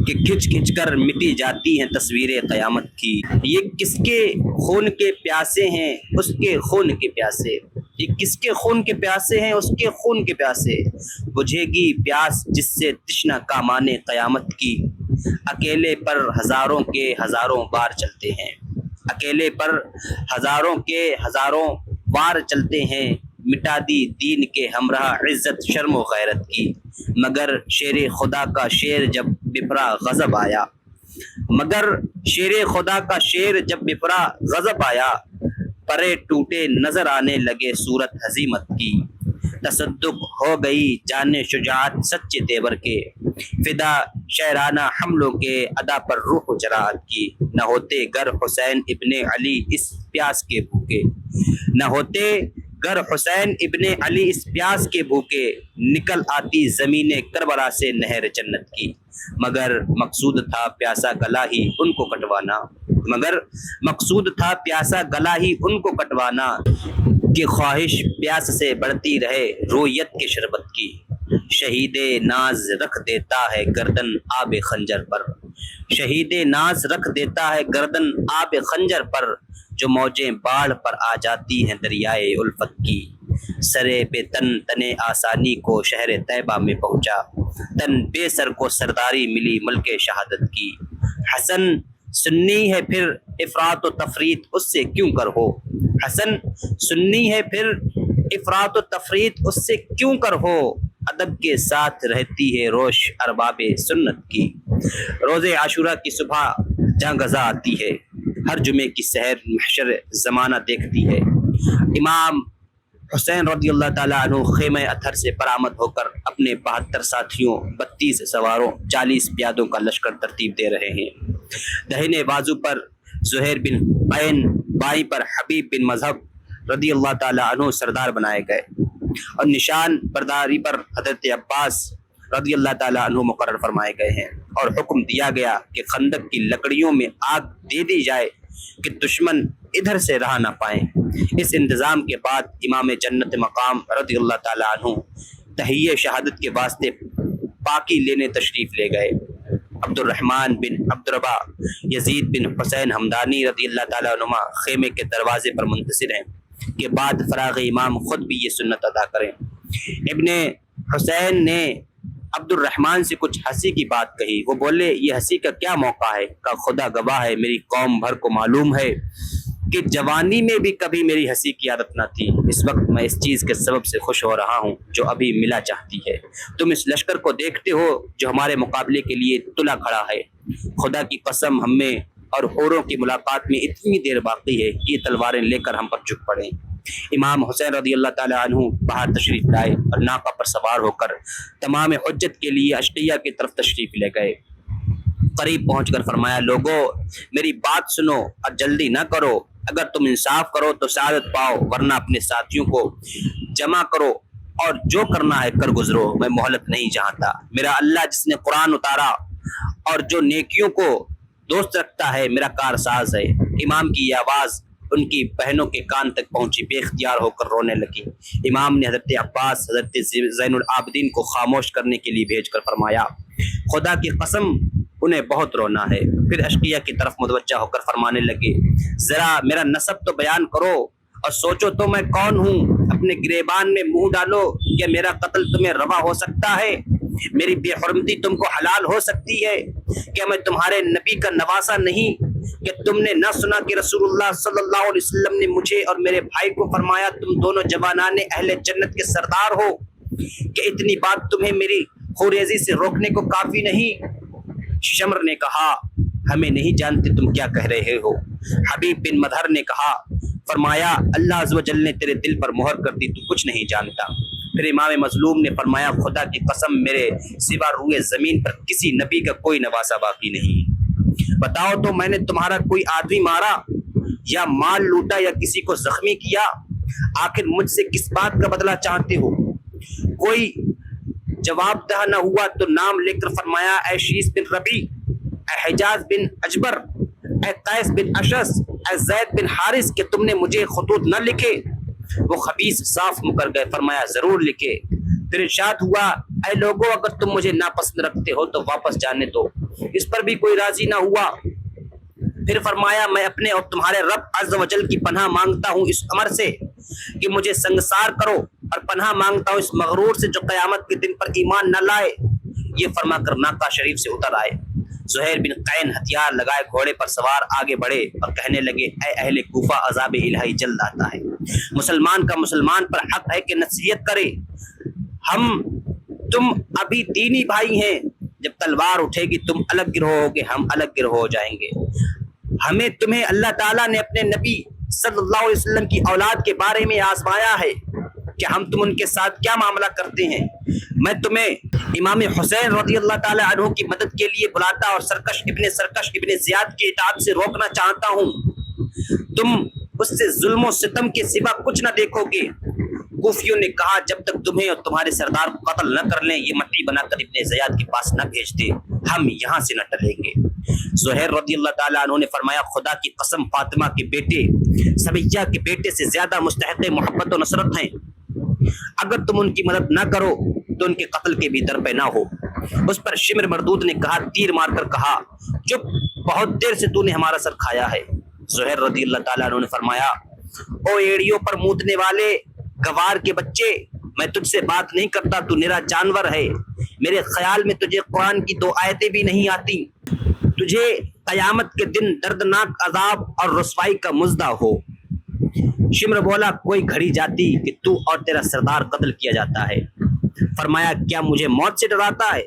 کہ کھچ کھچ کر مٹی جاتی ہیں تصویریں قیامت کی۔ یہ کس کے خون کے پیاسے ہیں اس کے خون کے پیاسے، یہ کس کے خون کے پیاسے ہیں اس کے خون کے پیاسے، بجھے گی پیاس جس سے تشنہ کامان قیامت کی۔ اکیلے پر ہزاروں کے ہزاروں وار چلتے ہیں، اکیلے پر ہزاروں کے ہزاروں وار چلتے ہیں، مٹا دی دین کے ہمراہ عزت شرم و غیرت کی۔ مگر شیر خدا کا شیر جب بپرا غضب آیا، مگر شیر خدا کا شیر جب بپرا غضب آیا، پرے ٹوٹے نظر آنے لگے صورت ہزیمت کی۔ تصدق ہو گئی جان شجاعت سچے تیور کے، فدا شاعرانہ حملوں کے ادا پر روح و جراحت کی۔ نہ ہوتے گر حسین ابن علی اس پیاس کے بھوکے، نہ ہوتے گر حسین ابن علی اس پیاس کے بھوکے، نکل آتی زمین کربلا سے نہر جنت کی۔ مگر مقصود تھا پیاسا گلا ہی ان کو کٹوانا، مگر مقصود تھا پیاسا گلا ہی ان کو کٹوانا، کہ خواہش پیاس سے بڑھتی رہے رویت کے شربت کی۔ شہید ناز رکھ دیتا ہے گردن آب خنجر پر، شہید ناز رکھ دیتا ہے گردن آب خنجر پر، جو موجیں باڑھ پر آ جاتی ہیں دریائے الفت کی۔ سرے بے تن تنے آسانی کو شہر طیبہ میں پہنچا، تن بے سر کو سرداری ملی ملک شہادت کی۔ حسن سنی ہے پھر افراط و تفریط اس سے کیوں کر ہو، حسن سنی ہے پھر افراط و تفریط اس سے کیوں کر ہو، ادب کے ساتھ رہتی ہے روش ارباب سنت کی۔ روز عاشورہ کی صبح جاں گزا آتی ہے، ہر جمعے کی سحر محشر زمانہ دیکھتی ہے۔ امام حسین رضی اللہ تعالیٰ عنہ خیمہ اطہر سے برآمد ہو کر اپنے 72 ساتھیوں، 32 سواروں، 40 پیادوں کا لشکر ترتیب دے رہے ہیں۔ دہنے بازو پر زہیر بن قین، بائیں پر حبیب بن مذہب رضی اللہ تعالیٰ عنہ سردار بنائے گئے، اور نشان برداری پر حضرت عباس رضی اللہ تعالیٰ عنہ مقرر فرمائے گئے ہیں، اور حکم دیا گیا کہ خندق کی لکڑیوں میں آگ دے دی جائے کہ دشمن ادھر سے رہ نہ پائیں۔ اس انتظام کے بعد امام جنت مقام رضی اللہ تعالیٰ عنہ تحیہ شہادت کے واسطے پاکی لینے تشریف لے گئے۔ عبد الرحمن بن عبدالربا، یزید بن حسین ہمدانی رضی اللہ تعالیٰ عنہ خیمے کے دروازے پر منتظر ہیں کہ بعد فراغ امام خود بھی یہ سنت ادا کریں۔ ابن حسین نے عبد الرحمن سے کچھ ہنسی کی بات کہی۔ وہ بولے یہ ہنسی کا کیا موقع ہے؟ کہ خدا گواہ ہے میری قوم بھر کو معلوم ہے کہ جوانی میں بھی کبھی میری ہنسی کی عادت نہ تھی۔ اس وقت میں اس چیز کے سبب سے خوش ہو رہا ہوں جو ابھی ملا چاہتی ہے۔ تم اس لشکر کو دیکھتے ہو جو ہمارے مقابلے کے لیے تلا کھڑا ہے۔ خدا کی قسم ہمیں اور حوروں کی ملاقات میں اتنی دیر باقی ہے کہ یہ تلواریں لے کر ہم پر جھک پڑیں۔ امام حسین رضی اللہ تعالیٰ عنہ باہر تشریف لائے اور ناقہ پر سوار ہو کر تمام حجت کے لیے اشقیہ کی طرف تشریف لے گئے۔ قریب پہنچ کر فرمایا لوگو میری بات سنو اور جلدی نہ کرو، اگر تم انصاف کرو تو سعادت پاؤ، ورنہ اپنے ساتھیوں کو جمع کرو اور جو کرنا ہے کر گزرو، میں مہلت نہیں چاہتا۔ میرا اللہ جس نے قرآن اتارا اور جو نیکیوں کو دوست رکھتا ہے میرا کارساز ہے۔ امام کی یہ آواز ان کی بہنوں کے کان تک پہنچی، بے اختیار ہو کر رونے لگی۔ امام نے حضرت عباس، حضرت زین العابدین کو خاموش کرنے کے لیے بھیج کر فرمایا خدا کی قسم انہیں بہت رونا ہے۔ پھر اشقیہ کی طرف متوجہ ہو کر فرمانے لگے ذرا میرا نسب تو بیان کرو اور سوچو تو میں کون ہوں، اپنے گریبان میں منہ ڈالو، کیا میرا قتل تمہیں روا ہو سکتا ہے؟ میری بے حرمتی تم کو حلال ہو سکتی ہے؟ کیا میں تمہارے نبی کا نواسا نہیں؟ کہ تم نے نہ سنا کہ رسول اللہ صلی اللہ علیہ وسلم نے مجھے اور میرے بھائی کو فرمایا تم دونوں جوانان اہل جنت کے سردار ہو؟ کہ اتنی بات تمہیں میری خوریزی سے روکنے کو کافی نہیں؟ شمر نے کہا ہمیں نہیں جانتے تم کیا کہہ رہے ہو۔ حبیب بن مظہر نے کہا فرمایا اللہ عز و جل نے تیرے دل پر مہر کر دی، تو کچھ نہیں جانتا۔ پھر امام مظلوم نے فرمایا خدا کی قسم میرے سوا روئے زمین پر کسی نبی کا کوئی نواسا باقی نہیں۔ بتاؤ تو میں نے تمہارا کوئی آدمی مارا یا مال لوٹا یا کسی کو زخمی کیا؟ آخر مجھ سے کس بات کا بدلہ چاہتے ہو؟ کوئی جواب دہ نہ ہوا تو نام لے کر فرمایا اے شیس بن ربی، اے حجاز بن اجبر، اے قیس بن اشس، اے زید بن حارث کہ تم نے مجھے خطوط نہ لکھے؟ وہ خبیث صاف مکر گئے، فرمایا ضرور لکھے۔ پھر ارشاد ہوا اے لوگوں اگر تم مجھے ناپسند رکھتے ہو تو واپس جانے دو۔ اس پر بھی کوئی راضی نہ ہوا۔ پھر فرمایا میں اپنے اور تمہارے رب عز و جل کی پناہ مانگتا ہوں اس امر سے کہ مجھے سنگسار کرو، اور پناہ مانگتا ہوں اس مغرور سے جو قیامت کے دن پر ایمان نہ لائے۔ یہ فرما کر ناقہ شریف سے اتر آئے۔ زہیر بن قین ہتھیار لگائے گھوڑے پر سوار آگے بڑھے اور کہنے لگے اے اہل کوفہ عذاب الہی جلد آتا ہے، مسلمان کا مسلمان پر حق ہے کہ نصیحت کرے۔ تم ابھی دینی بھائی ہیں، جب تلوار اٹھے گی تم الگ گروہ ہوگے، ہم الگ گروہ ہو جائیں گے۔ ہمیں تمہیں اللہ تعالیٰ نے اپنے نبی صلی اللہ علیہ وسلم کی اولاد کے بارے میں آزمایا ہے کہ ہم تم ان کے ساتھ کیا معاملہ کرتے ہیں۔ میں تمہیں امام حسین رضی اللہ تعالیٰ عنہ کی مدد کے لیے بلاتا اور سرکش ابن زیاد کی اطاعت سے روکنا چاہتا ہوں۔ تم اس سے ظلم و ستم کے سوا کچھ نہ دیکھو گے۔ کوفیوں نے کہا جب تک تمہیں اور تمہارے سردار کو قتل نہ کر لیں یہ مٹی بنا کر ابن زیاد کے پاس نہ بھیجتے، ہم یہاں سے نہ ٹلیں گے۔ زہیر رضی اللہ تعالیٰ عنہ نے فرمایا خدا کی قسم فاطمہ کے بیٹے سمیہ کے بیٹے سے زیادہ مستحق محبت و نصرت ہیں، اگر تم ان کی مدد نہ کرو تو ان کے قتل کے بھی در پہ نہ ہو۔ اس پر شمر مردود نے کہا تیر مار کر کہا چپ، بہت دیر سے تو نے ہمارا سر کھایا ہے۔ زہیر رضی اللہ تعالیٰ عنہ نے فرمایا او ایڑیوں پر موتنے والے گوار کے بچے، میں تجھ سے بات نہیں کرتا، تو نرا جانور ہے۔ میرے خیال میں تجھے قرآن کی 2 آیتیں بھی نہیں آتی، تجھے قیامت کے دن دردناک عذاب اور رسوائی کا مزدہ ہو۔ شمر بولا کوئی گھڑی جاتی کہ تو اور تیرا سردار قتل کیا جاتا ہے۔ فرمایا کیا مجھے موت سے ڈراتا ہے؟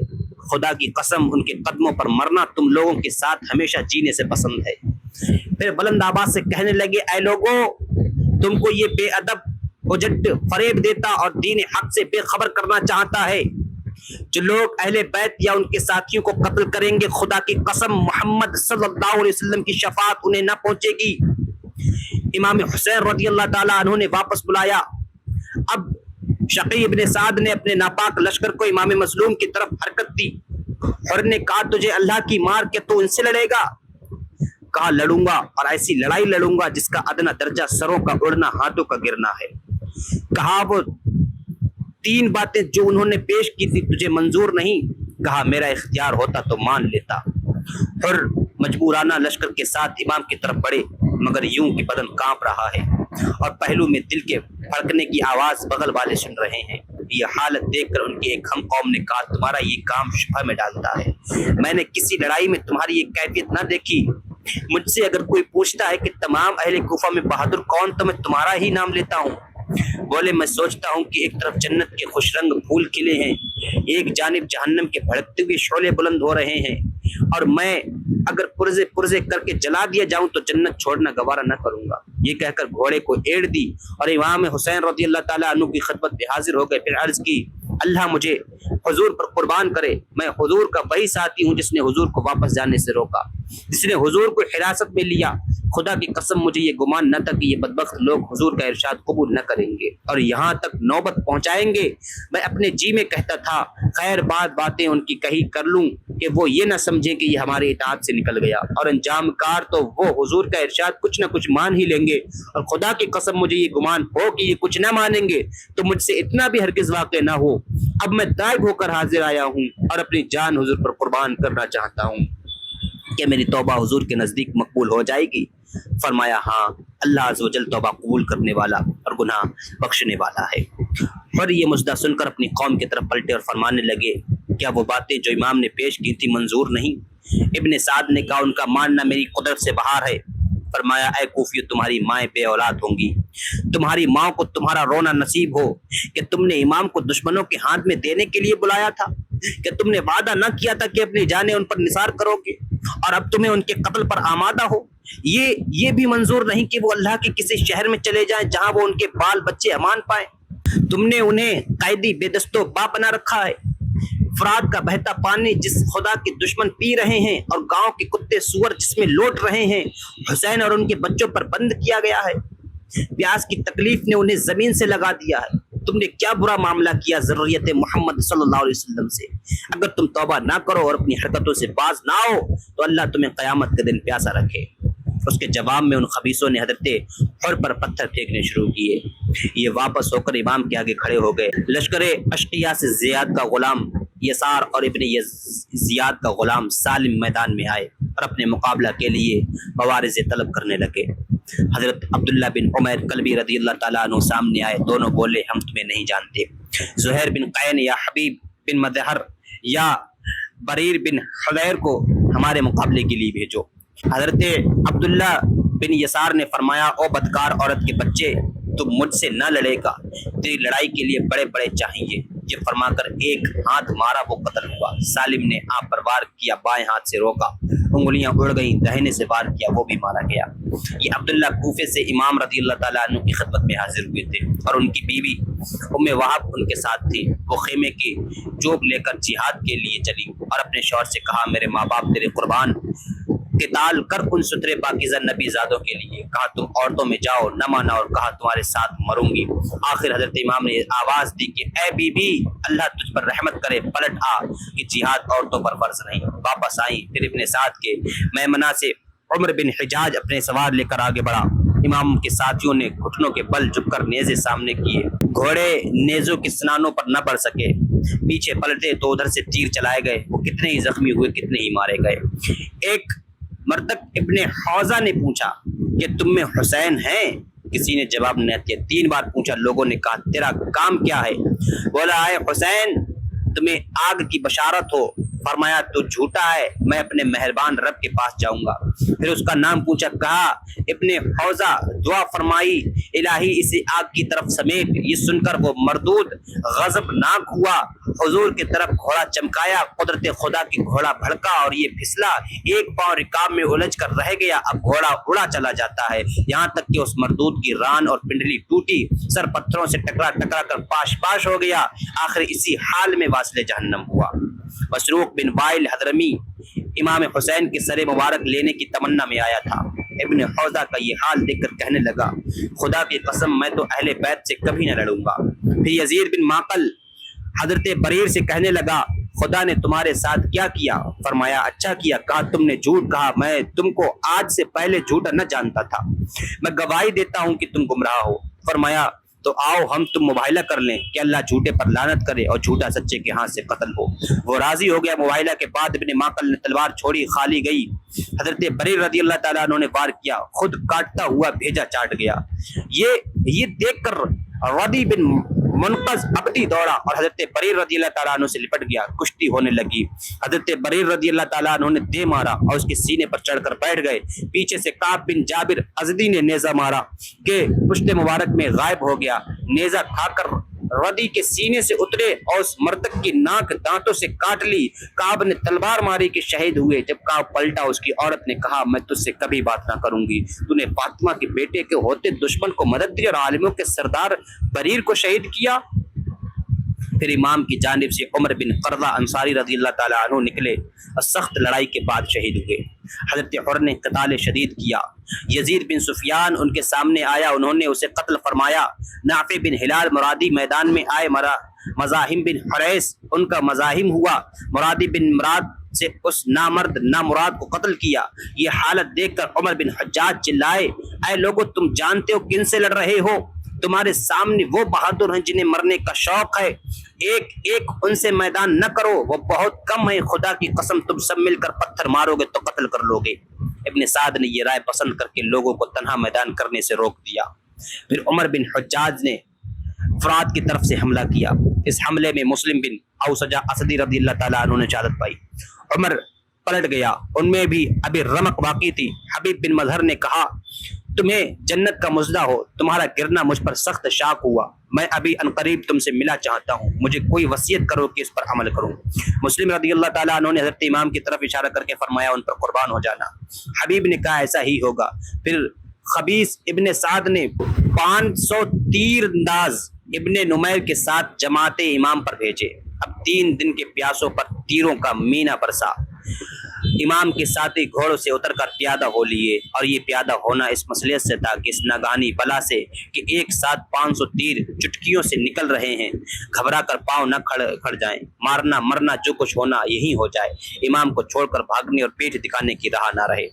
خدا کی قسم ان کے قدموں پر مرنا تم لوگوں کے ساتھ ہمیشہ جینے سے پسند ہے۔ پھر بلند آواز سے کہنے لگے اے لوگوں تم کو یہ بے ادب اجٹ فریب دیتا اور دین حق سے بے خبر کرنا چاہتا ہے۔ جو لوگ اہل بیت یا ان کے ساتھیوں کو قتل کریں گے، خدا کی قسم محمد صلی اللہ علیہ وسلم کی شفاعت انہیں نہ پہنچے گی۔ امام حسین رضی اللہ تعالیٰ عنہ نے واپس بلایا۔ اب شقی ابن سعد نے اپنے ناپاک لشکر کو امام مظلوم کی طرف حرکت دی۔ حر نے کہا تجھے اللہ کی مار کے تو ان سے لڑے گا؟ کہا لڑوں گا، اور ایسی لڑائی لڑوں گا جس کا ادنا درجہ سروں کا اڑنا ہاتھوں کا گرنا ہے۔ کہا وہ 3 باتیں جو انہوں نے پیش کی تھی تجھے منظور نہیں؟ کہا میرا اختیار ہوتا تو مان لیتا۔ حر مجبورانہ لشکر کے ساتھ امام کی طرف بڑھے، مگر یوں کہ بدن کانپ رہا ہے اور پہلو میں دل کے پھڑکنے کی آواز بغل والے سن رہے ہیں۔ یہ حالت دیکھ کر ان کے ایک ہم قوم نے کہا تمہارا یہ کام شبہ میں ڈالتا ہے، میں نے کسی لڑائی میں تمہاری یہ کیفیت نہ دیکھی۔ مجھ سے اگر کوئی پوچھتا ہے کہ تمام اہل کوفہ میں بہادر کون، تو میں تمہارا ہی نام لیتا ہوں۔ بولے میں سوچتا ہوں کہ ایک طرف جنت کے خوش رنگ پھول کھلے ہیں، ایک جانب جہنم کے بھڑکتے ہوئے شعلے بلند ہو رہے ہیں، اور میں اگر پرزے پرزے کر کے جلا دیا جاؤں تو جنت چھوڑنا گوارا نہ کروں گا۔ یہ کہہ کر گھوڑے کو ایڑ دی اور امام حسین رضی اللہ تعالیٰ عنہ کی خدمت میں حاضر ہو گئے۔ پھر عرض کی اللہ مجھے حضور پر قربان کرے، میں حضور کا وہی ساتھی ہوں جس نے حضور کو واپس جانے سے روکا، جس نے حضور کو حراست میں لیا۔ خدا کی قسم مجھے یہ گمان نہ تھا کہ یہ بدبخت لوگ حضور کا ارشاد قبول نہ کریں گے اور یہاں تک نوبت پہنچائیں گے۔ میں اپنے جی میں کہتا تھا خیر باتیں ان کی کہی کر لوں کہ وہ یہ نہ سمجھیں کہ یہ ہماری اطاعت سے نکل گیا، اور انجام کار تو وہ حضور کا ارشاد کچھ نہ کچھ مان ہی لیں گے، اور خدا کی قسم مجھے یہ گمان ہو کہ یہ کچھ نہ مانیں گے تو مجھ سے اتنا بھی ہرگز واقع نہ ہو۔ اب میں تائب ہو کر حاضر آیا ہوں اور اپنی جان حضور پر قربان کرنا چاہتا ہوں کہ میری توبہ حضور کے نزدیک مقبول ہو جائے گی؟ فرمایا ہاں، اللہ عز و جل توبہ قبول کرنے والا اور گناہ بخشنے والا ہے۔ اور یہ مجدہ سن کر اپنی قوم کی طرف پلٹے اور فرمانے لگے کیا وہ باتیں جو امام نے پیش کی تھی منظور نہیں؟ ابن سعد نے کہا ان کا ماننا میری قدرت سے باہر ہے۔ فرمایا اے کوفیو تمہاری مائیں بے اولاد ہوں گی، تمہاری ماں کو تمہارا رونا نصیب ہو کہ تم نے امام کو دشمنوں کے ہاتھ میں دینے کے لیے بلایا تھا، کہ تم نے وعدہ نہ کیا تھا کہ اپنی جانیں ان پر نثار کرو گے اور اب تمہیں ان کے قتل پر آمادہ ہو۔ یہ بھی منظور نہیں کہ وہ اللہ کے کسی شہر میں چلے جائیں جہاں وہ ان کے بال بچے امان پائیں۔ تم نے انہیں قیدی بے دست و با بنا رکھا ہے، فرات کا بہتا پانی جس خدا کے دشمن پی رہے ہیں اور گاؤں کے کتے سور جس میں لوٹ رہے ہیں حسین اور ان کے بچوں پر بند کیا گیا ہے۔ پیاس کی تکلیف نے انہیں زمین سے لگا دیا ہے۔ تم نے کیا برا معاملہ کیا ذریت محمد صلی اللہ علیہ وسلم سے؟ اگر تم توبہ نہ کرو اور اپنی حرکتوں سے باز نہ ہو تو اللہ تمہیں قیامت کے دن پیاسا رکھے۔ اس کے جواب میں ان خبیثوں نے حضرت حر پر پتھر پھینکنے شروع کیے۔ یہ واپس ہو کر امام کے آگے کھڑے ہو گئے۔ لشکر اشقیاء سے زیاد کا غلام یسار اور ابن زیاد کا غلام سالم میدان میں آئے اور اپنے مقابلہ کے لیے مبارزے طلب کرنے لگے۔ حضرت عبداللہ بن عمیر کلبی رضی اللہ تعالیٰ عنہ سامنے آئے۔ دونوں بولے ہم تمہیں نہیں جانتے، زہیر بن قین یا حبیب بن مظہر یا بریر بن حضیر کو ہمارے مقابلے کے لیے بھیجو۔ حضرت عبداللہ بن یسار نے فرمایا او بدکار عورت کے بچے، تو مجھ سے نہ لڑے گا، تیری لڑائی کے لیے بڑے بڑے چاہیے۔ یہ فرما کر ایک ہاتھ مارا، وہ قتل ہوا۔ سالم نے آپ پر وار کیا، بائیں ہاتھ سے روکا، انگلیاں اڑ گئیں، دہنے سے وار کیا، وہ بھی مارا گیا۔ یہ عبداللہ کوفے سے امام رضی اللہ تعالیٰ عنہ کی خدمت میں حاضر ہوئے تھے اور ان کی بیوی ام وہب ان کے ساتھ تھی۔ وہ خیمے کی چوب لے کر جہاد کے لیے چلی اور اپنے شوہر سے کہا میرے ماں باپ تیرے قربان، قتال کر ان سترے پاکیزہ نبی زادوں کے لیے۔ کہا تم عورتوں میں جاؤ، نہ مانا اور کہا تمہارے ساتھ مروں گی۔ آخر حضرت امام نے آواز دی کہ اے بی بی اللہ تجھ پر رحمت کرے، پلٹ آ کہ جہاد عورتوں پر فرض نہیں۔ واپس آئیں۔ پھر ابن سعد کے میمنہ سے عمر بن حجاج اپنے سوار لے کر آگے بڑھا۔ امام کے ساتھیوں نے گھٹنوں کے بل جھک کر نیزے سامنے کیے، گھوڑے نیزوں کے سنانوں پر نہ بڑھ سکے، پیچھے پلٹے تو ادھر سے تیر چلائے گئے، وہ کتنے ہی زخمی ہوئے، کتنے ہی مارے گئے۔ ایک مرتب ابن حوزہ نے پوچھا کہ تم میں حسین ہیں؟ کسی نے جواب نہ دیا۔ 3 بار پوچھا، لوگوں نے کہا تیرا کام کیا ہے؟ بولا اے حسین تمہیں آگ کی بشارت ہو۔ فرمایا تو جھوٹا ہے، میں اپنے مہربان رب کے پاس جاؤں گا۔ پھر اس کا نام پوچھا، کہا ابن حوزہ، دعا فرمائی الہی اسے آگ کی طرف سمیٹ۔ یہ سن کر وہ مردود غضبناک ہوا حضور کی طرف گھوڑا چمکایا، قدرت خدا کی گھوڑا بھڑکا اور یہ پھسلا، ایک پاؤں رکاب میں الجھ کر رہ گیا۔ اب گھوڑا اڑا چلا جاتا ہے، یہاں تک کہ اس مردود کی ران اور پنڈلی ٹوٹی، سر پتھروں سے ٹکرا ٹکرا کر پاش پاش ہو گیا، آخر اسی حال میں واصل جہنم ہوا۔ مسروق بن وائل حضرمی امام حسین کے سر مبارک لینے کی تمنا میں آیا تھا۔ ابن حوضہ کا یہ حال دیکھ کر کہنے لگا، خدا کی قسم میں تو اہل بیت سے کبھی نہ لڑوں گا۔ پھر یزید بن معقل حضرت بریر سے کہنے لگا، خدا نے تمہارے ساتھ کیا کیا؟ فرمایا، اچھا کیا، کہا تم نے جھوٹ کہا، میں تم کو آج سے پہلے جھوٹا نہ جانتا تھا، میں گواہی دیتا ہوں کہ تم گمراہ ہو۔ فرمایا، تو آؤ ہم تم مباہلہ کر لیں کہ اللہ جھوٹے پر لعنت کرے اور جھوٹا سچے کے ہاتھ سے قتل ہو۔ وہ راضی ہو گیا۔ مباہلہ کے بعد ابن معقل نے تلوار چھوڑی، خالی گئی۔ حضرت بریر رضی اللہ تعالیٰ عنہ نے وار کیا، خود کاٹتا ہوا بھیجا چاٹ گیا۔ یہ دیکھ کر ربی بن منقذ اپٹی دوڑا اور حضرت بریر رضی اللہ تعالیٰ عنہ سے لپٹ گیا۔ کشتی ہونے لگی۔ حضرت بریر رضی اللہ تعالیٰ عنہ نے دے مارا اور اس کے سینے پر چڑھ کر بیٹھ گئے۔ پیچھے سے کعب بن جابر ازدی نے نیزہ مارا کہ پشت مبارک میں غائب ہو گیا۔ نیزہ کھا کر ردی کے سینے سے اترے اور اس مرتد کی ناک دانتوں سے کاٹ لی۔ کعب نے تلوار ماری کہ شہید ہوئے۔ جب کعب پلٹا، اس کی عورت نے کہا، میں تجھ سے کبھی بات نہ کروں گی، تو نے فاطمہ کے بیٹے کے ہوتے دشمن کو مدد دی اور عالموں کے سردار بریر کو شہید کیا۔ پھر امام کی جانب سے عمر بن قرظہ انصاری رضی اللہ تعالیٰ عنہ نکلے اور سخت لڑائی کے بعد شہید ہوئے۔ حضرت حر نے قتال شدید کیا۔ یزید بن سفیان ان کے سامنے آیا، انہوں نے اسے قتل فرمایا۔ نافع بن ہلال مرادی میدان میں آئے، مزاحم بن حریث ان کا مزاحم ہوا، مرادی بن مراد سے اس نامرد نامراد کو قتل کیا۔ یہ حالت دیکھ کر عمر بن حجاج چلائے، اے لوگو، تم جانتے ہو کن سے لڑ رہے ہو؟ تمہارے سامنے وہ بہادر ہیں جنہیں مرنے کا شوق ہے، ایک ایک ان سے میدان نہ کرو، وہ بہت کم ہے، خدا کی قسم تم سب مل کر پتھر مارو گے تو قتل کر لو گے۔ ابن سعد نے یہ رائے پسند کر کے لوگوں کو تنہا میدان کرنے سے روک دیا۔ پھر عمر بن حجاج نے فرات کی طرف سے حملہ کیا۔ اس حملے میں مسلم بن اوسجہ اسدی رضی اللہ تعالیٰ عنہ نے شہادت پائی۔ عمر پلٹ گیا، ان میں بھی ابھی رمق باقی تھی۔ حبیب بن مظہر نے کہا، تمہیں جنت کا مژدہ ہو، تمہارا گرنا مجھ پر سخت شاق ہوا، میں ابھی عنقریب تم سے ملا چاہتا ہوں، مجھے کوئی وصیت کرو کہ اس پر عمل کروں۔ مسلم رضی اللہ تعالیٰ عنہ نے حضرت امام کی طرف اشارہ کر کے فرمایا، ان پر قربان ہو جانا۔ حبیب نے کہا، ایسا ہی ہوگا۔ پھر خبیث ابن سعد نے 500 تیر انداز ابن نمیر کے ساتھ جماعت امام پر بھیجے۔ اب 3 دن کے پیاسوں پر تیروں کا مینہ برسا۔ امام کے ساتھ ہی گھوڑوں سے اتر کر پیادہ ہو لیے، اور یہ پیادہ ہونا اس مصلحت سے تھا کہ اس ناگہانی بلا سے کہ ایک ساتھ 500 تیر چٹکیوں سے نکل رہے ہیں، گھبرا کر پاؤں نہ کھڑ جائیں، مارنا مرنا جو کچھ ہونا یہی ہو جائے، امام کو چھوڑ کر بھاگنے اور پیٹھ دکھانے کی راہ نہ رہے۔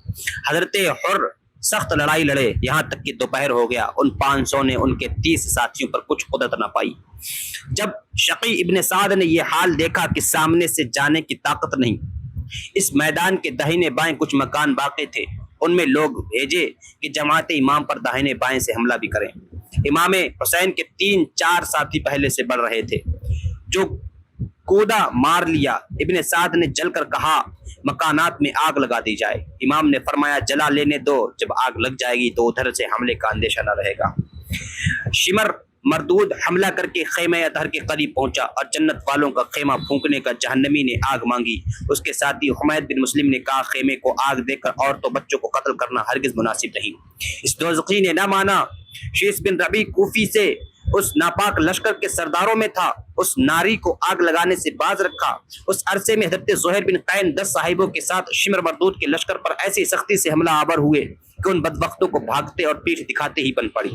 حضرت حر سخت لڑائی لڑے، یہاں تک کہ دوپہر ہو گیا۔ ان 500 نے ان کے 30 ساتھیوں پر کچھ قدرت نہ پائی۔ جب شقی ابن سعد نے یہ حال دیکھا کہ سامنے سے جانے کی طاقت نہیں، اس میدان کے داہنے بائیں کچھ مکان باقی تھے، ان میں لوگ بھیجے کہ جماعت امام پر داہنے بائیں سے حملہ بھی کریں۔ امام حسین کے 3-4 ساتھی پہلے سے بڑھ رہے تھے، جو کودا مار لیا۔ ابن سعد نے جل کر کہا، مکانات میں آگ لگا دی جائے۔ امام نے فرمایا، جلا لینے دو، جب آگ لگ جائے گی تو ادھر سے حملے کا اندیشہ نہ رہے گا۔ شمر مردود حملہ کر کے خیمہ اطہر کے قریب پہنچا اور جنت والوں کا خیمہ پھونکنے کا جہنمی نے آگ مانگی۔ اس کے ساتھ ہی حمید بن مسلم نے کہا، خیمے کو آگ دے کر عورتوں بچوں کو قتل کرنا ہرگز مناسب نہیں۔ اس دوزخی نے نہ مانا۔ شیس بن ربی کوفی سے اس ناپاک لشکر کے سرداروں میں تھا، اس ناری کو آگ لگانے سے باز رکھا۔ اس عرصے میں حضرت زہیر بن قین 10 صاحبوں کے ساتھ شمر مردود کے لشکر پر ایسی سختی سے حملہ آور ہوئے کہ ان بدبختوں کو بھاگتے اور پیٹھ دکھاتے ہی بن پڑی۔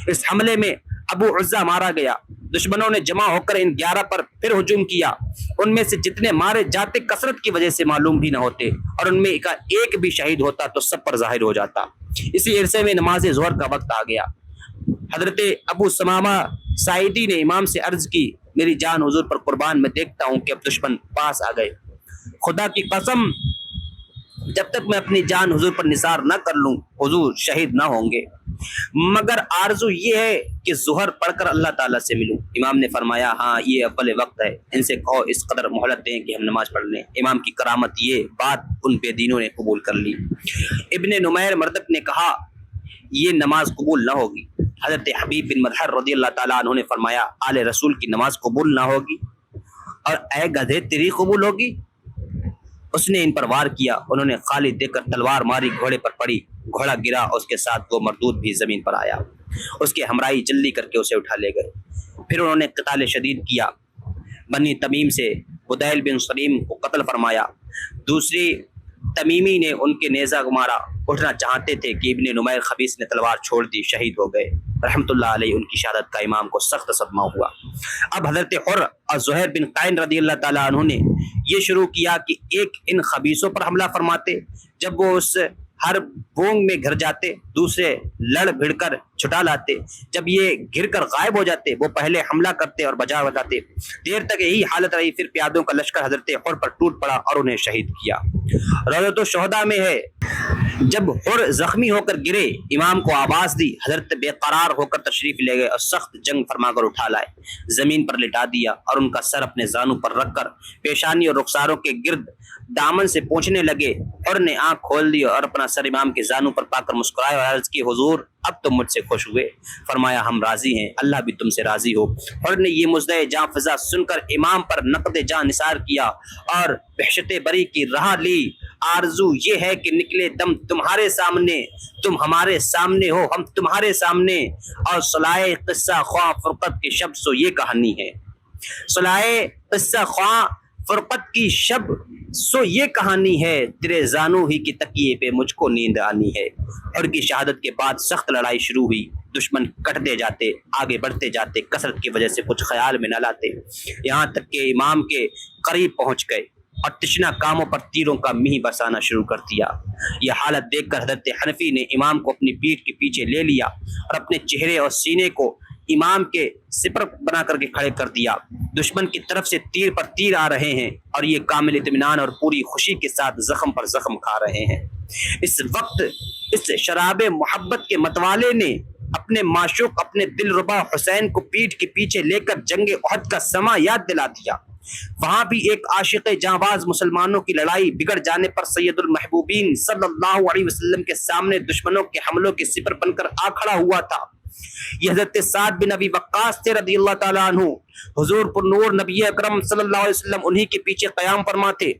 اس حملے میں ابو عزہ مارا گیا۔ دشمنوں نے جمع ہو کر ان 11 پر پھر ہجوم کیا۔ ان میں سے جتنے مارے جاتے کثرت کی وجہ سے معلوم بھی نہ ہوتے، اور ان میں کا ایک بھی شہید ہوتا تو سب پر ظاہر ہو جاتا۔ اسی عرصے میں نماز ظہر کا وقت آ گیا۔ حضرت ابو سمامہ سائدی نے امام سے عرض کی، میری جان حضور پر قربان، میں دیکھتا ہوں کہ اب دشمن پاس آ گئے، خدا کی قسم جب تک میں اپنی جان حضور پر نثار نہ کر لوں حضور شہید نہ ہوں گے، مگر آرزو یہ ہے کہ ظہر پڑھ کر اللہ تعالیٰ سے ملوں۔ امام نے فرمایا، ہاں یہ اول وقت ہے، ان سے کہو اس قدر مہلت دیں کہ ہم نماز پڑھ لیں۔ امام کی کرامت یہ بات ان بے دینوں نے قبول کر لی۔ ابن نمیر مردک نے کہا، یہ نماز قبول نہ ہوگی۔ حضرت حبیب بن مظہر رضی اللہ تعالیٰ عنہ نے فرمایا، آل رسول کی نماز قبول نہ ہوگی؟ اور اے گدھے تیری قبول ہوگی؟ اس نے ان پر وار کیا، انہوں نے خالی دیکھ کر تلوار ماری، گھوڑے پر پڑی، گھوڑا گرا، اس کے ساتھ وہ مردود بھی زمین پر آیا۔ اس کے ہمراہی جلدی کر کے اسے اٹھا لے گئے۔ پھر انہوں نے قتال شدید کیا، بنی تمیم سے بدیل بن سلیم کو قتل فرمایا، دوسری تمیمی نے ان کے نیزہ کو مارا، اٹھنا چاہتے تھے کہ ابن نمیر خبیث نے تلوار چھوڑ دی، شہید ہو گئے رحمۃ اللہ علیہ۔ ان کی شہادت کا امام کو سخت صدمہ ہوا۔ اب حضرت حر اور زہیر بن قین رضی اللہ تعالیٰ عنہ نے یہ شروع کیا کہ ایک ان خبیثوں پر حملہ فرماتے، جب وہ اس ہر بونگ میں گھر جاتے، دوسرے لڑ بھڑ کر چھٹا لاتے، جب یہ گھر کر غائب ہو جاتے وہ پہلے حملہ کرتے اور بجا بتاتے۔ دیر تک یہی حالت رہی، پھر پیادوں کا لشکر حضرت حر پر ٹوٹ پڑا اور انہیں شہید کیا۔ روضۃ الشہداء میں ہے، جب حر زخمی ہو کر گرے، امام کو آواز دی، حضرت بے قرار ہو کر تشریف لے گئے اور سخت جنگ فرما کر اٹھا لائے، زمین پر لٹا دیا اور ان کا سر اپنے زانوں پر رکھ کر پیشانی اور رخساروں کے گرد دامن سے پہنچنے لگے۔ حر نے آنکھ کھول دی اور اپنا سر امام کے زانوں پر پا کر مسکرائے اور عرض کی، حضور اب تم مجھ سے خوش ہوئے؟ فرمایا، ہم راضی ہیں، اللہ بھی تم سے راضی ہو۔ حر نے یہ مزدہ جاں فضا سن کر امام پر نقد جاں نثار کیا اور وحشت بری کی راہ لی۔ آرزو یہ ہے کہ نکلے دم تمہارے سامنے، تم ہمارے سامنے ہو، ہم تمہارے سامنے، اور صلائے قصہ خواہ فرقت کی شب سو یہ کہانی ہے۔ صلائے قصہ خواہ فرقت کی شب سو یہ کہانی ہے، تیرے زانوں ہی کی تکیے پہ مجھ کو نیند آنی ہے۔ حر کی شہادت کے بعد سخت لڑائی شروع ہوئی، دشمن کٹتے جاتے، آگے بڑھتے جاتے، کثرت کی وجہ سے کچھ خیال میں نہ لاتے، یہاں تک کہ امام کے قریب پہنچ گئے اور تشنا کاموں پر تیروں کا میہ برسانا شروع کر دیا۔ یہ حالت دیکھ کر حضرت حنفی نے امام کو اپنی پیٹھ کے پیچھے لے لیا اور اپنے چہرے اور سینے کو امام کے سپر بنا کر کے کھڑے کر دیا۔ دشمن کی طرف سے تیر پر تیر آ رہے ہیں اور یہ کامل اطمینان اور پوری خوشی کے ساتھ زخم پر زخم کھا رہے ہیں۔ اس وقت اس شراب محبت کے متوالے نے اپنے معشوق، اپنے دل ربا حسین کو پیٹھ کے پیچھے لے کر جنگ احد کا سما یاد دلا دیا۔ وہاں بھی ایک عاشق جانباز مسلمانوں کی لڑائی بگڑ جانے پر سید المحبوبین صلی اللہ علیہ وسلم کے سامنے دشمنوں کے حملوں کے سپر بن کر آ کھڑا ہوا تھا۔ یہ حضرت سعد بن ابی وقاص تھے رضی اللہ تعالیٰ عنہ، حضور پر نور نبی اکرم صلی اللہ علیہ وسلم انہی کے پیچھے قیام فرماتے،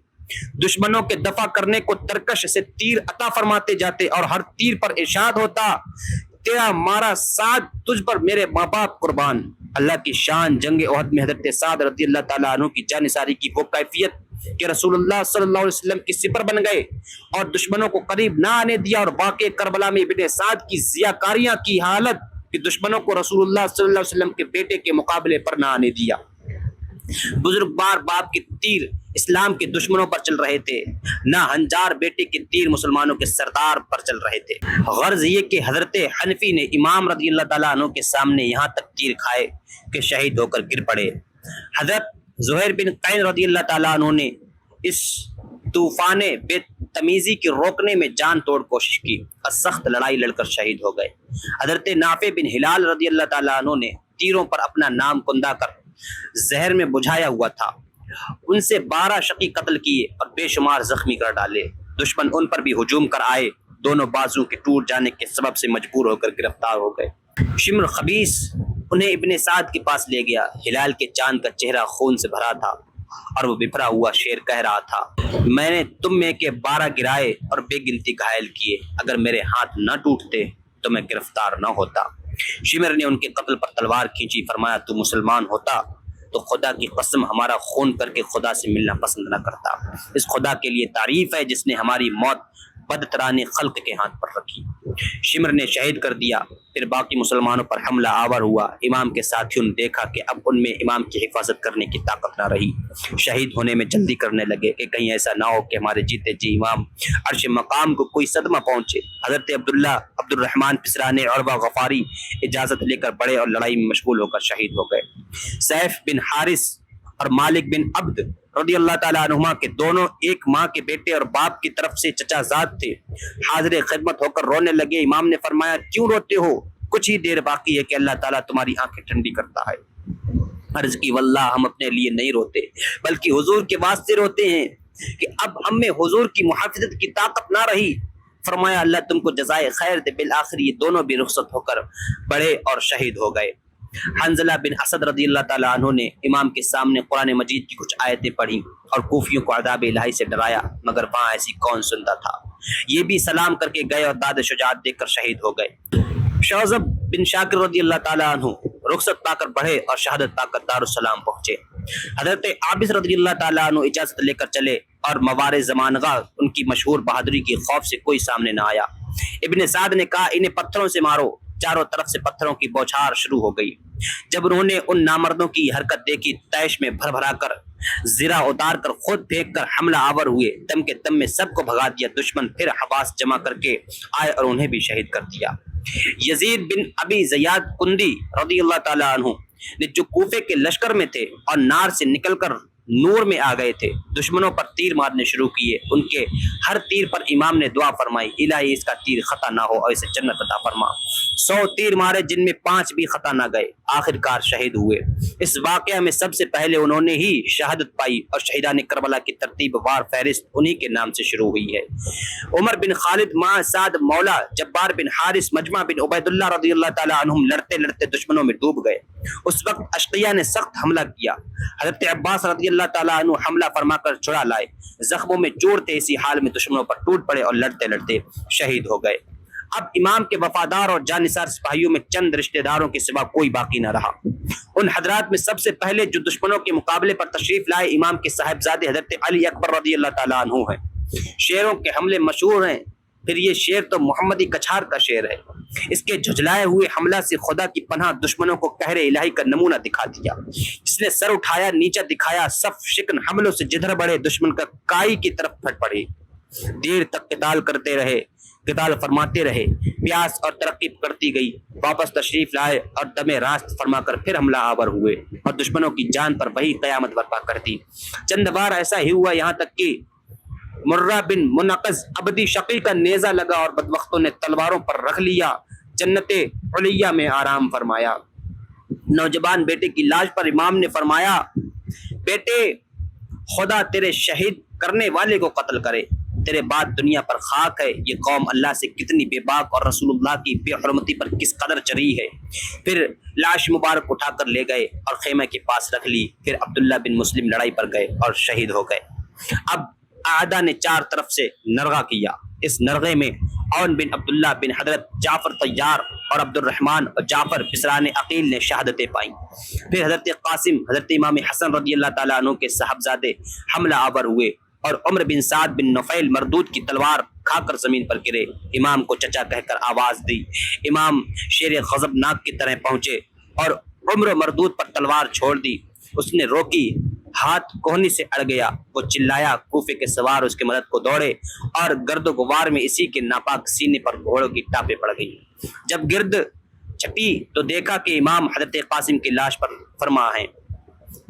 دشمنوں کے دفع کرنے کو ترکش سے تیر عطا فرماتے جاتے اور ہر تیر پر ارشاد ہوتا، تیرا مارا سعد تجھ پر میرے ماں باپ قربان۔ اللہ کی شان جنگ احد میں حضرت سعد رضی اللہ تعالیٰ عنہ کی جانثاری کی وہ کیفیت کہ رسول اللہ صلی اللہ علیہ وسلم کی سپر بن گئے اور دشمنوں کو قریب نہ آنے دیا، اور واقع کربلا میں ابن سعد کی ضیاکاریاں کی حالت کہ دشمنوں کو رسول اللہ صلی اللہ علیہ وسلم کے بیٹے کے مقابلے پر نہ آنے دیا۔ بزرگ بار باپ کے تیر اسلام کے دشمنوں پر چل رہے تھے، نہ ہنجار بیٹے کے تیر مسلمانوں کے سردار پر چل رہے تھے۔ غرض یہ کہ حضرت حنفی نے امام رضی اللہ تعالیٰ عنہ کے سامنے یہاں تک تیر کھائے کہ شہید ہو کر گر پڑے۔ حضرت زہیر بن قین رضی اللہ تعالیٰ عنہ نے اس طوفان بے تمیزی کے روکنے میں جان توڑ کوشش کی اور سخت لڑائی لڑ کر شہید ہو گئے۔ حضرت نافع بن ہلال رضی اللہ تعالیٰ عنہ نے تیروں پر اپنا نام کندہ کر زہر میں بجھایا ہوا تھا، ان سے 12 شقی قتل کیے اور بے شمار زخمی کر ڈالے۔ دشمن ان پر بھی ہجوم کر آئے، دونوں بازو کے ٹوٹ جانے کے سبب سے مجبور ہو کر گرفتار ہو گئے۔ شمر خبیث انہیں ابن سعد کے پاس لے گیا۔ ہلال کے چاند کا چہرہ خون سے بھرا تھا اور وہ بپھرا ہوا شیر کہہ رہا تھا، میں نے تم میں کے 12 گرائے اور بے گنتی گھائل کیے، اگر میرے ہاتھ نہ ٹوٹتے تو میں گرفتار نہ ہوتا۔ شمر نے ان کے قتل پر تلوار کھینچی، فرمایا تو مسلمان ہوتا تو خدا کی قسم ہمارا خون کر کے خدا سے ملنا پسند نہ کرتا۔ اس خدا کے لیے تعریف ہے جس نے ہماری موت بدترانی خلق کے ہاتھ پر رکھی۔ شمر نے شہید کر دیا۔ پھر باقی مسلمانوں پر حملہ آور ہوا۔ امام کے ساتھیوں نے دیکھا کہ اب ان میں امام کی حفاظت کرنے کی طاقت نہ رہی، شہید ہونے میں جلدی کرنے لگے کہ کہیں ایسا نہ ہو کہ ہمارے جیتے جی امام عرش مقام کو کوئی صدمہ پہنچے۔ حضرت عبد الرحمن پسرا نے عربہ غفاری اجازت لے کر بڑے اور لڑائی میں مشغول ہو کر شہید ہو گئے۔ سیف بن حارث اور مالک بن عبد رضی اللہ تعالیٰ عنہما کے دونوں ایک ماں کے بیٹے اور باپ کی طرف سے چچا زاد تھے، حاضر خدمت ہو کر رونے لگے۔ امام نے فرمایا کیوں روتے ہو؟ کچھ ہی دیر باقی ہے کہ اللہ تعالیٰ تمہاری آنکھیں ٹھنڈی کرتا ہے۔ عرض کی واللہ ہم اپنے لیے نہیں روتے بلکہ حضور کے واسطے روتے ہیں کہ اب ہم میں حضور کی محافظت کی طاقت نہ رہی۔ فرمایا اللہ تم کو جزائے خیر دے۔ بالآخر یہ دونوں بھی رخصت ہو کر بڑے اور شہید ہو گئے۔ حنزلہ بن اسد رضی اللہ تعالیٰ عنہ نے امام کے سامنے قرآن مجید کی کچھ آیتیں پڑھی اور کوفیوں کو عذاب الہی سے ڈرایا، مگر وہاں ایسی کون سنتا تھا۔ یہ بھی سلام کر کے گئے اور داد شجاعت دے کر شہید ہو گئے۔ شعذب بن شاکر رضی اللہ تعالیٰ عنہ رخصت پا کر بڑھے اور شہادت پا کر دارالسلام پہنچے۔ حضرت عابس رضی اللہ تعالیٰ عنہ اجازت لے کر چلے اور موارد زمانگاہ ان کی مشہور بہادری کی خوف سے کوئی سامنے نہ آیا۔ ابن سعد نے کہا انہیں پتھروں سے مارو، چاروں طرف سے پتھروں کی بوچھار شروع ہو گئی۔ جب انہوں نے ان نامردوں کی حرکت دیکھی، تیش میں بھر بھرا کر زرہ اتار کر خود پھینک کر حملہ آور ہوئے، دم کے دم میں سب کو بھگا دیا۔ دشمن پھر حواس جمع کر کے آئے اور انہیں بھی شہید کر دیا۔ یزید بن ابی زیاد کندی رضی اللہ تعالیٰ عنہ نے جو کوفے کے لشکر میں تھے اور نار سے نکل کر نور میں آ گئے تھے، دشمنوں پر تیر مارنے شروع کیے۔ ان کے ہر تیر پر امام نے دعا فرمائی، الہی اس کا تیر خطا نہ ہو اور اسے جنت عطا فرما۔ 100 تیر مارے جن میں 5 بھی خطا نہ گئے، آخر کار شہید ہوئے۔ اس واقعہ میں سب سے پہلے انہوں نے ہی شہادت پائی اور شہیدان کربلا کی ترتیب وار فہرست انہی کے نام سے شروع ہوئی ہے۔ عمر بن خالد مع سعد مولا جبار بن حارث مجمع بن عبید اللہ رضی اللہ تعالیٰ عنہم لڑتے لڑتے دشمنوں میں ڈوب گئے۔ اس وقت اشقیہ نے سخت حملہ کیا۔ حضرت عباس رضی اللہ تعالیٰ عنہ حملہ فرما کر چھڑا لائے، زخموں میں چور تھے، اسی حال میں دشمنوں پر ٹوٹ پڑے اور لڑتے لڑتے شہید ہو گئے۔ اب امام کے وفادار اور جانثار سپاہیوں میں چند رشتہ داروں کے سوا کوئی باقی نہ رہا۔ ان حضرات میں سب سے پہلے جو دشمنوں کے مقابلے پر تشریف لائے امام کے صاحبزادے حضرت علی اکبر رضی اللہ تعالیٰ عنہ ہیں۔ شیروں کے حملے مشہور ہیں، پھر یہ شیر تو محمدی کچھار کا شیر ہے۔ اس کے جھجلائے ہوئے حملہ سے خدا کی پناہ دشمنوں کو قہر الہی کا نمونہ دکھا دیا۔ اس نے سر اٹھایا، نیچا دکھایا، صف شکن حملوں سے جدھر بڑھے دشمن کا کائی کی طرف پھٹ پڑے۔ دیر تک قتال کرتے رہے، قتال فرماتے رہے، پیاس اور ترقی کرتی گئی۔ واپس تشریف لائے اور دم راست فرما کر پھر حملہ آور ہوئے اور دشمنوں کی جان پر وہی قیامت برپا کر دی۔ چند بار ایسا ہی ہوا، یہاں تک کہ مرہ بن منقذ ابدی شقی کا نیزہ لگا اور بدبختوں نے تلواروں پر رکھ لیا، جنت علیہ میں آرام فرمایا۔ نوجوان بیٹے کی لاش پر امام نے فرمایا، بیٹے خدا تیرے شہید کرنے والے کو قتل کرے، تیرے بعد دنیا پر خاک ہے۔ یہ قوم اللہ سے کتنی بے باک اور رسول اللہ کی بے حرمتی پر کس قدر چری ہے۔ پھر لاش مبارک اٹھا کر لے گئے اور خیمے کے پاس رکھ لی۔ پھر عبداللہ بن مسلم لڑائی پر گئے اور شہید ہو گئے۔ اب اعداء نے 4 طرف سے نرغہ کیا۔ اس نرغے میں عون بن عبداللہ بن حضرت جعفر طیار اور عبد الرحمن اور جعفر بسران عقیل نے شہادتیں پائیں۔ پھر حضرت قاسم، حضرت امام حسن رضی اللہ تعالیٰ عنہ کے صاحبزادے حملہ آور ہوئے اور عمر بن سعد بن نفیل مردود کی تلوار کھا کر زمین پر گرے۔ امام کو چچا کہہ کر آواز دی۔ امام شیر غضبناک کی طرح پہنچے اور عمر مردود پر تلوار چھوڑ دی۔ اس نے روکی، ہاتھ کوہنی سے اڑ گیا۔ وہ چلایا، کوفے کے سوار اس کی مدد کو دوڑے اور گرد و غبار میں اسی کے ناپاک سینے پر گھوڑوں کی ٹاپیں پڑ گئی۔ جب گرد چھپی تو دیکھا کہ امام حضرت قاسم کی لاش پر فرما ہیں،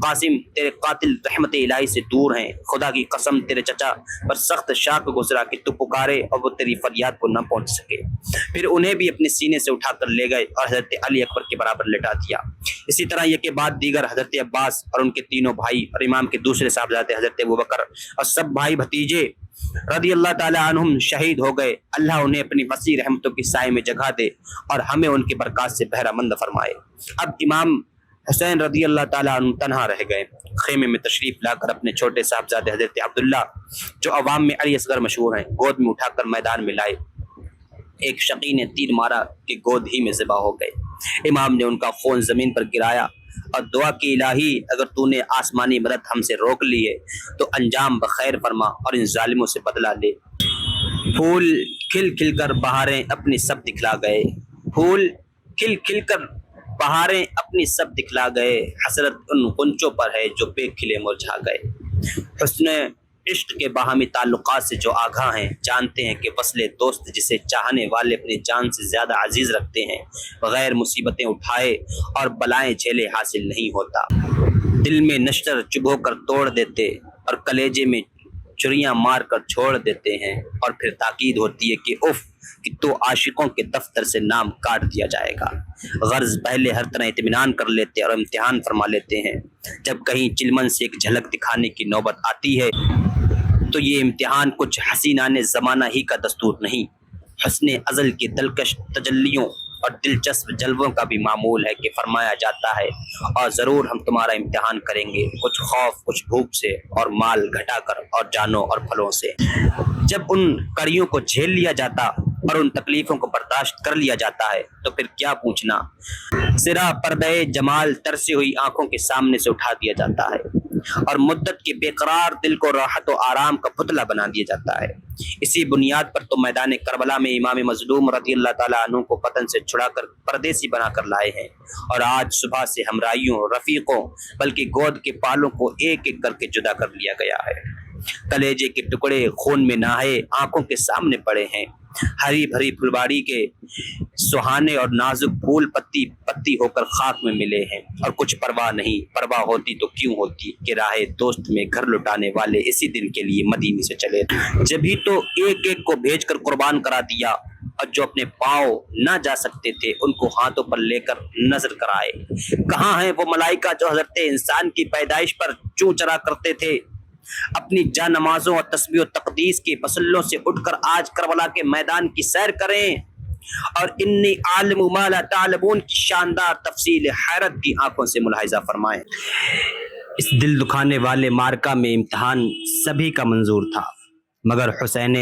قاسم تیرے قاتل رحمت الہی سے دور ہیں، خدا کی قسم تیرے چچا پر سخت شاک گزرا کہ تو پکارے اور وہ تیری فریاد کو نہ پہنچ سکے۔ پھر انہیں بھی اپنے سینے سے اٹھا کر لے گئے اور حضرت علی اکبر کے برابر لٹا دیا۔ اسی طرح یہ کے بعد دیگر حضرت عباس اور ان کے تینوں بھائی اور امام کے دوسرے صاحبزادے حضرت ابوبکر اور سب بھائی بھتیجے رضی اللہ تعالیٰ عنہم شہید ہو گئے۔ اللہ انہیں اپنی وسیع رحمتوں کی سائے میں جگہ دے اور ہمیں ان کی برکات سے بہرہ مند فرمائے۔ اب امام حسین رضی اللہ تعالیٰ عنہ تنہا رہ گئے۔ خیمے میں تشریف لا کر اپنے چھوٹے صاحبزادے حضرت عبداللہ جو عوام میں علی اصغر مشہور ہیں گود میں اٹھا کر میدان میں لائے۔ ایک شقی نے تیر مارا کہ گود ہی میں ذبح ہو گئے۔ امام نے ان کا خون زمین پر گرایا اور دعا کی، الہی اگر تو نے آسمانی مدد ہم سے روک لی ہے تو انجام بخیر فرما اور ان ظالموں سے بدلہ لے۔ پھول کھل کھل کر بہاریں اپنی سب دکھلا گئے، پھول کھل کھل کر بہاریں اپنی سب دکھلا گئے، حسرت ان غنچوں پر ہے جو بے کھلے مرجھا گئے۔ حسن عشق کے باہمی تعلقات سے جو آگاہ ہیں جانتے ہیں کہ وصل دوست جسے چاہنے والے اپنی جان سے زیادہ عزیز رکھتے ہیں بغیر مصیبتیں اٹھائے اور بلائیں جھیلے حاصل نہیں ہوتا۔ دل میں نشتر چبھو کر توڑ دیتے اور کلیجے میں چریاں مار کر چھوڑ دیتے ہیں، اور پھر تاکید ہوتی ہے کہ اف کہ تو عاشقوں کے دفتر سے نام کاٹ دیا جائے گا۔ غرض پہلے ہر طرح اطمینان کر لیتے اور امتحان فرما لیتے ہیں، جب کہیں چلمن سے ایک جھلک دکھانے کی نوبت آتی ہے تو یہ امتحان کچھ حسینان زمانہ ہی کا دستور نہیں، حسن ازل کی دلکش تجلیوں اور دلچسپ جلووں کا بھی معمول ہے کہ فرمایا جاتا ہے اور ضرور ہم تمہارا امتحان کریں گے، کچھ خوف کچھ بھوک سے اور مال گھٹا کر اور جانوں اور پھلوں سے۔ جب ان کڑیوں کو جھیل لیا جاتا اور ان تکلیفوں کو برداشت کر لیا جاتا ہے تو پھر کیا پوچھنا، سرا پردے جمال ترسی ہوئی آنکھوں کے سامنے سے اٹھا دیا جاتا ہے اور مدت کے بے قرار دل کو راحت و آرام کا پتلا بنا دیا جاتا ہے۔ اسی بنیاد پر تو میدان کربلا میں امام مظلوم رضی اللہ تعالیٰ عنہ کو وطن سے چھڑا کر پردیسی بنا کر لائے ہیں، اور آج صبح سے ہمراہیوں رفیقوں بلکہ گود کے پالوں کو ایک ایک کر کے جدا کر لیا گیا ہے۔ کلیجے کے ٹکڑے خون میں نہائے آنکھوں کے سامنے پڑے ہیں، ہری بھری پھلواڑی کے سہانے اور نازک پھول پتی پتی ہو کر خاک میں ملے ہیں، اور کچھ پرواہ نہیں۔ پرواہ ہوتی تو کیوں ہوتی کہ راہ دوست میں گھر لٹانے والے اسی دن کے لیے مدینے سے چلے، جبھی تو ایک ایک کو بھیج کر قربان کرا دیا، اور جو اپنے پاؤں نہ جا سکتے تھے ان کو ہاتھوں پر لے کر نظر کرائے۔ کہاں ہیں وہ ملائکہ جو حضرت انسان کی پیدائش پر چوں چرا کرتے تھے؟ اپنی جان نمازوں اور تسبیح و تقدیس کے مسلوں سے اٹھ کر آج کربلا کے میدان کی سیر کریں اور انی عالم ما لا تعلمون کی شاندار تفصیل حیرت کی آنکھوں سے ملاحظہ فرمائیں۔ اس دل دکھانے والے مارکہ میں امتحان سبھی کا منظور تھا، مگر حسین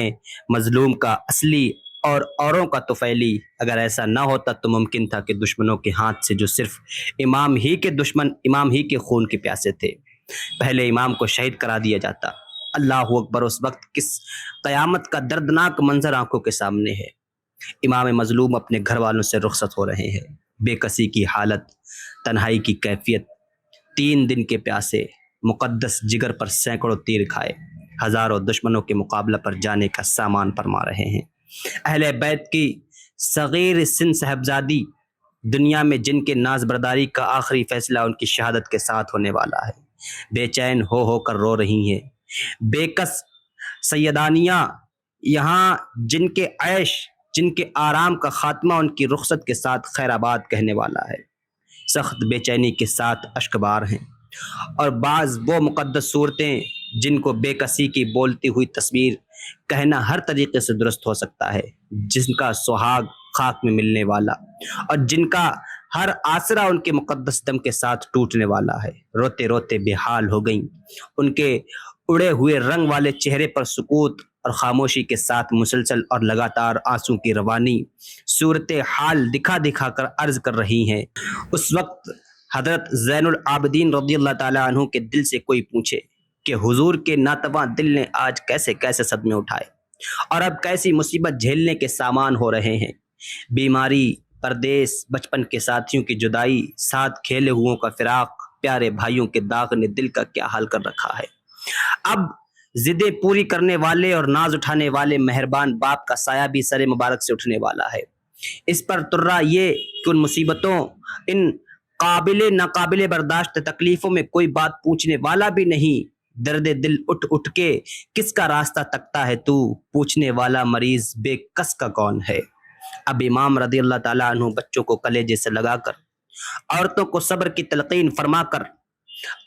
مظلوم کا اصلی اور اوروں کا طفیلی۔ اگر ایسا نہ ہوتا تو ممکن تھا کہ دشمنوں کے ہاتھ سے جو صرف امام ہی کے دشمن امام ہی کے خون کے پیاسے تھے، پہلے امام کو شہید کرا دیا جاتا۔ اللہ اکبر! اس وقت کس قیامت کا دردناک منظر آنکھوں کے سامنے ہے۔ امام مظلوم اپنے گھر والوں سے رخصت ہو رہے ہیں، بے کسی کی حالت، تنہائی کی کیفیت، 3 دن کے پیاسے، مقدس جگر پر سینکڑوں تیر کھائے، ہزاروں دشمنوں کے مقابلہ پر جانے کا سامان فرما رہے ہیں۔ اہل بیت کی صغیر سن صاحبزادی دنیا میں جن کے ناز برداری کا آخری فیصلہ ان کی شہادت کے ساتھ ہونے والا ہے، بے چین ہو کر رو رہی ہیں۔ بے کس سیدانیاں یہاں جن کے عیش جن کے آرام کا خاتمہ ان کی رخصت کے ساتھ خیر آباد کہنے والا ہے، سخت بے چینی کے ساتھ اشک بار ہیں، اور بعض وہ مقدس صورتیں جن کو بے کسی کی بولتی ہوئی تصویر کہنا ہر طریقے سے درست ہو سکتا ہے، جن کا سہاگ خاک میں ملنے والا اور جن کا ہر آسرا ان کے مقدس دم کے ساتھ ٹوٹنے والا ہے، روتے روتے بے حال ہو گئیں۔ ان کے اڑے ہوئے رنگ والے چہرے پر سکوت اور خاموشی کے ساتھ مسلسل اور لگاتار آنسو کی روانی صورت حال دکھا دکھا کر عرض کر رہی ہیں۔ اس وقت حضرت زین العابدین رضی اللہ تعالیٰ عنہ کے دل سے کوئی پوچھے کہ حضور کے ناتواں دل نے آج کیسے کیسے صدمے اٹھائے اور اب کیسی مصیبت جھیلنے کے سامان ہو رہے ہیں۔ بیماری، پردیس، بچپن کے ساتھیوں کی جدائی، ساتھ کھیلے ہوئوں کا فراق، پیارے بھائیوں کے داغ نے دل کا کیا حال کر رکھا ہے۔ اب ضدیں پوری کرنے والے اور ناز اٹھانے والے مہربان باپ کا سایہ بھی سر مبارک سے اٹھنے والا ہے۔ اس پر ترا یہ کہ ان مصیبتوں، ان قابل ناقابل برداشت تکلیفوں میں کوئی بات پوچھنے والا بھی نہیں۔ درد دل اٹھ اٹھ کے کس کا راستہ تکتا ہے تو، پوچھنے والا مریض بے کس کا کون ہے۔ اب امام رضی اللہ تعالیٰ عنہ بچوں کو کلیجے سے لگا کر، عورتوں کو صبر کی تلقین فرما کر،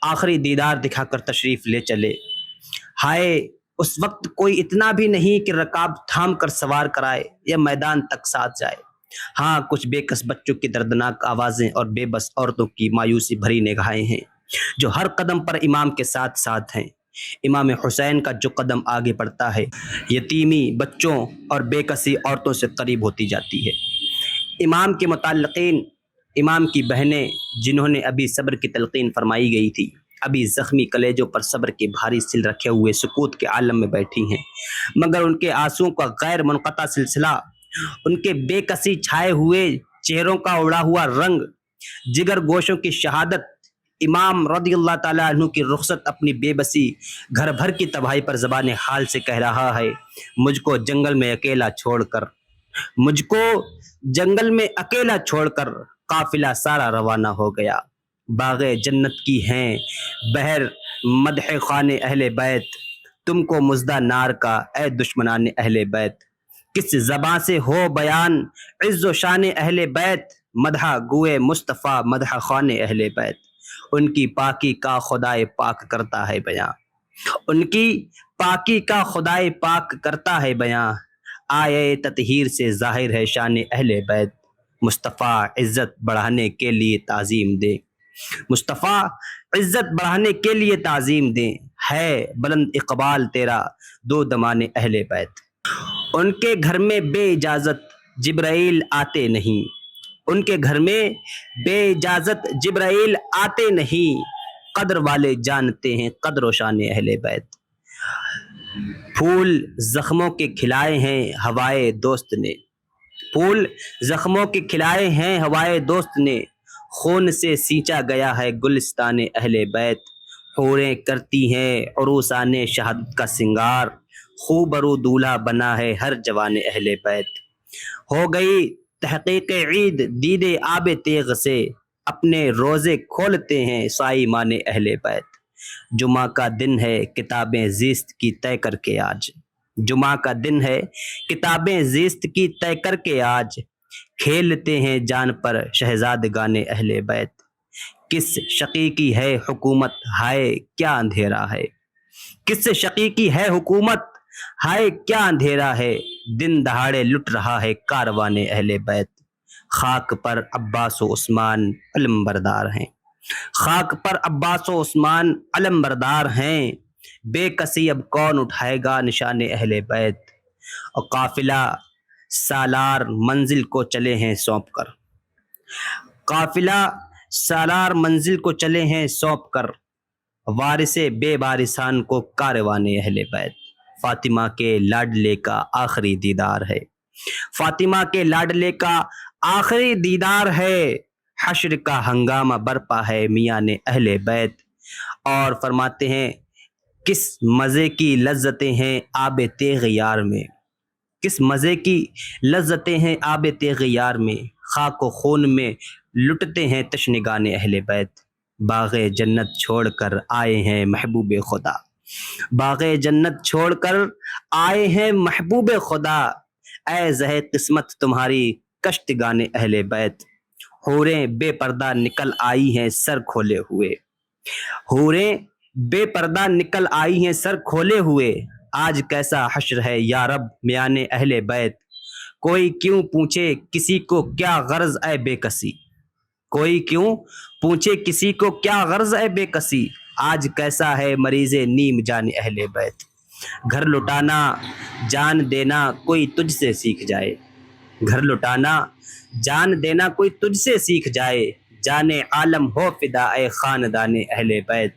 آخری دیدار دکھا کر تشریف لے چلے۔ ہائے اس وقت کوئی اتنا بھی نہیں کہ رکاب تھام کر سوار کرائے یا میدان تک ساتھ جائے۔ ہاں کچھ بے کس بچوں کی دردناک آوازیں اور بے بس عورتوں کی مایوسی بھری نگاہیں ہیں جو ہر قدم پر امام کے ساتھ ساتھ ہیں۔ امام حسین کا جو قدم آگے بڑھتا ہے، یتیمی بچوں اور بے کسی عورتوں سے قریب ہوتی جاتی ہے۔ امام کے متعلقین، امام کی بہنیں جنہوں نے ابھی صبر کی تلقین فرمائی گئی تھی، ابھی زخمی کلیجوں پر صبر کے بھاری سل رکھے ہوئے سکوت کے عالم میں بیٹھی ہیں، مگر ان کے آنسوؤں کا غیر منقطع سلسلہ، ان کے بے کسی چھائے ہوئے چہروں کا اڑا ہوا رنگ، جگر گوشوں کی شہادت، امام رضی اللہ تعالیٰ عنہ کی رخصت اپنی بے بسی گھر بھر کی تباہی پر زبان حال سے کہہ رہا ہے، مجھ کو جنگل میں اکیلا چھوڑ کر، مجھ کو جنگل میں اکیلا چھوڑ کر قافلہ سارا روانہ ہو گیا۔ باغ جنت کی ہیں بہر مدح خان اہل بیت، تم کو مژدہ نار کا اے دشمنان اہل بیت، کس زباں سے ہو بیان عز و شان اہل بیت، مدح گوئے مصطفیٰ مدح خان اہل بیت، ان کی پاکی کا خدائے پاک کرتا ہے بیاں، ان کی پاکی کا خدائے پاک کرتا ہے بیاں، آئے تطہیر سے ظاہر ہے شان اہل بیت، مصطفیٰ عزت بڑھانے کے لیے تعظیم دیں، مصطفیٰ عزت بڑھانے کے لیے تعظیم دیں، ہے بلند اقبال تیرا دو دمان اہل بیت۔ ان کے گھر میں بے اجازت جبرائیل آتے نہیں، ان کے گھر میں بے اجازت جبرائیل آتے نہیں، قدر والے جانتے ہیں قدر و شان اہل بیت۔ پھول زخموں کے کھلائے ہیں ہوائے دوست نے، پھول زخموں کے کھلائے ہیں ہوائے دوست نے، خون سے سینچا گیا ہے گلستان اہل بیت۔ حوریں کرتی ہیں عروسان شہادت کا سنگار، خوبرو دولہا بنا ہے ہر جوان اہل بیت۔ ہو گئی تحقیق عید دید آب تیغ سے، اپنے روزے کھولتے ہیں صائمان اہل بیت۔ جمعہ کا دن ہے کتابیں زیست کی طے کر کے آج، جمعہ کا دن ہے کتابیں زیست کی طے کر کے آج، کھیلتے ہیں جان پر شہزادگان اہل بیت۔ کس شقی کی ہے حکومت ہائے کیا اندھیرا ہے، کس شقی کی ہے حکومت ہائے کیا اندھیرا ہے، دن دہاڑے لٹ رہا ہے کاروان اہل بیت۔ خاک پر عباس و عثمان علم بردار ہیں، خاک پر عباس و عثمان علم بردار ہیں، بے کسی اب کون اٹھائے گا نشان اہل بیت۔ اور قافلہ سالار منزل کو چلے ہیں سونپ کر، قافلہ سالار منزل کو چلے ہیں سونپ کر، وارث بے وارثان کو کاروان اہل بیت۔ فاطمہ کے لاڈلے کا آخری دیدار ہے، فاطمہ کے لاڈلے کا آخری دیدار ہے، حشر کا ہنگامہ برپا ہے میان اہل بیت۔ اور فرماتے ہیں کس مزے کی لذتیں ہیں آب تیغ یار میں، کس مزے کی لذتیں ہیں آب تیغ یار میں، خاک و خون میں لٹتے ہیں تشنگان اہل بیت۔ باغ جنت چھوڑ کر آئے ہیں محبوب خدا، باغ جنت چھوڑ کر آئے ہیں محبوب خدا، اے زہ قسمت تمہاری کشتگان اہل بیت۔ حوریں بے پردہ نکل آئی ہیں سر کھولے ہوئے، حوریں بے پردہ نکل آئی ہیں سر کھولے ہوئے، آج کیسا حشر ہے یا رب میان اہل بیت۔ کوئی کیوں پوچھے کسی کو کیا غرض اے بے کسی، کوئی کیوں پوچھے کسی کو کیا غرض اے بے کسی، آج کیسا ہے مریض نیم جان اہل بیت۔ گھر لٹانا جان دینا کوئی تجھ سے سیکھ جائے، گھر لٹانا جان دینا کوئی تجھ سے سیکھ جائے، جان عالم ہو فدا اے خاندان اہل بیت۔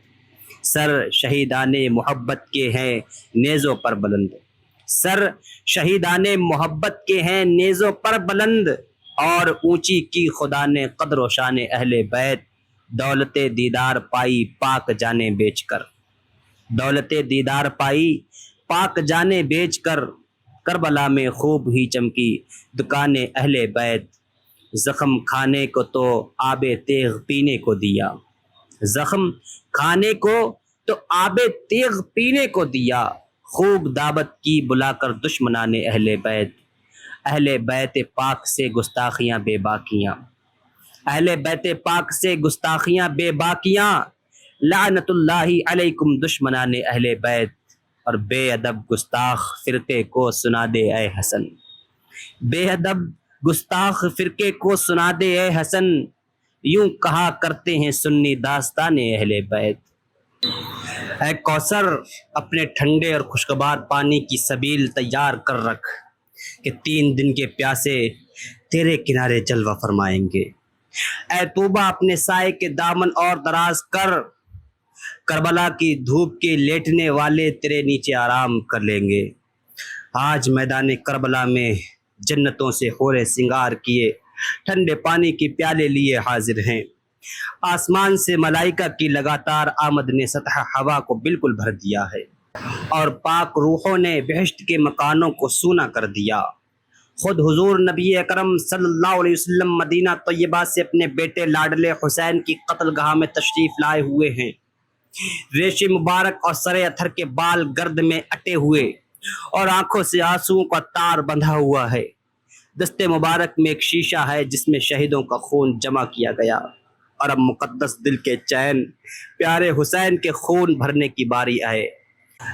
سر شہیدان محبت کے ہیں نیزوں پر بلند، سر شہیدان محبت کے ہیں نیزوں پر بلند، اور اونچی کی خدا نے قدر و شان اہل بیت۔ دولت دیدار پائی پاک جانیں بیچ کر، دولت دیدار پائی پاک جانیں بیچ کر، کربلا میں خوب ہی چمکی دکان اہل بیت۔ زخم کھانے کو تو آب تیغ پینے کو دیا، زخم کھانے کو تو آب تیغ پینے کو دیا، خوب دعوت کی بلا کر دشمنان اہل بیت۔ اہل بیت پاک سے گستاخیاں بے باکیاں، اہل بیت پاک سے گستاخیاں بے باکیاں، لعنت اللہ علیکم دشمنان اہل بیت۔ اور بے ادب گستاخ فرقے کو سنا دے اے حسن، بے ادب گستاخ فرقے کو سنا دے اے حسن، یوں کہا کرتے ہیں سنی داستان اہل بیت۔ اے کوثر اپنے ٹھنڈے اور خوشگوار پانی کی سبیل تیار کر رکھ، کہ 3 دن کے پیاسے تیرے کنارے جلوہ فرمائیں گے۔ اے طوبہ اپنے سائے کے دامن اور دراز کر، کربلا کی دھوپ کے لیٹنے والے تیرے نیچے آرام کر لیں گے۔ آج میدان کربلا میں جنتوں سے حوریں سنگار کیے ٹھنڈے پانی کی پیالے لیے حاضر ہیں۔ آسمان سے ملائکہ کی لگاتار آمد نے سطح ہوا کو بالکل بھر دیا ہے، اور پاک روحوں نے بہشت کے مکانوں کو سونا کر دیا۔ خود حضور نبی اکرم صلی اللہ علیہ وسلم مدینہ طیبہ سے اپنے بیٹے لاڈلے حسین کی قتل گاہ میں تشریف لائے ہوئے ہیں۔ ریشم مبارک اور سر اتھر کے بال گرد میں اٹے ہوئے، اور آنکھوں سے آنسوؤں کا تار بندھا ہوا ہے۔ دست مبارک میں ایک شیشہ ہے جس میں شہیدوں کا خون جمع کیا گیا، اور اب مقدس دل کے چین پیارے حسین کے خون بھرنے کی باری ہے۔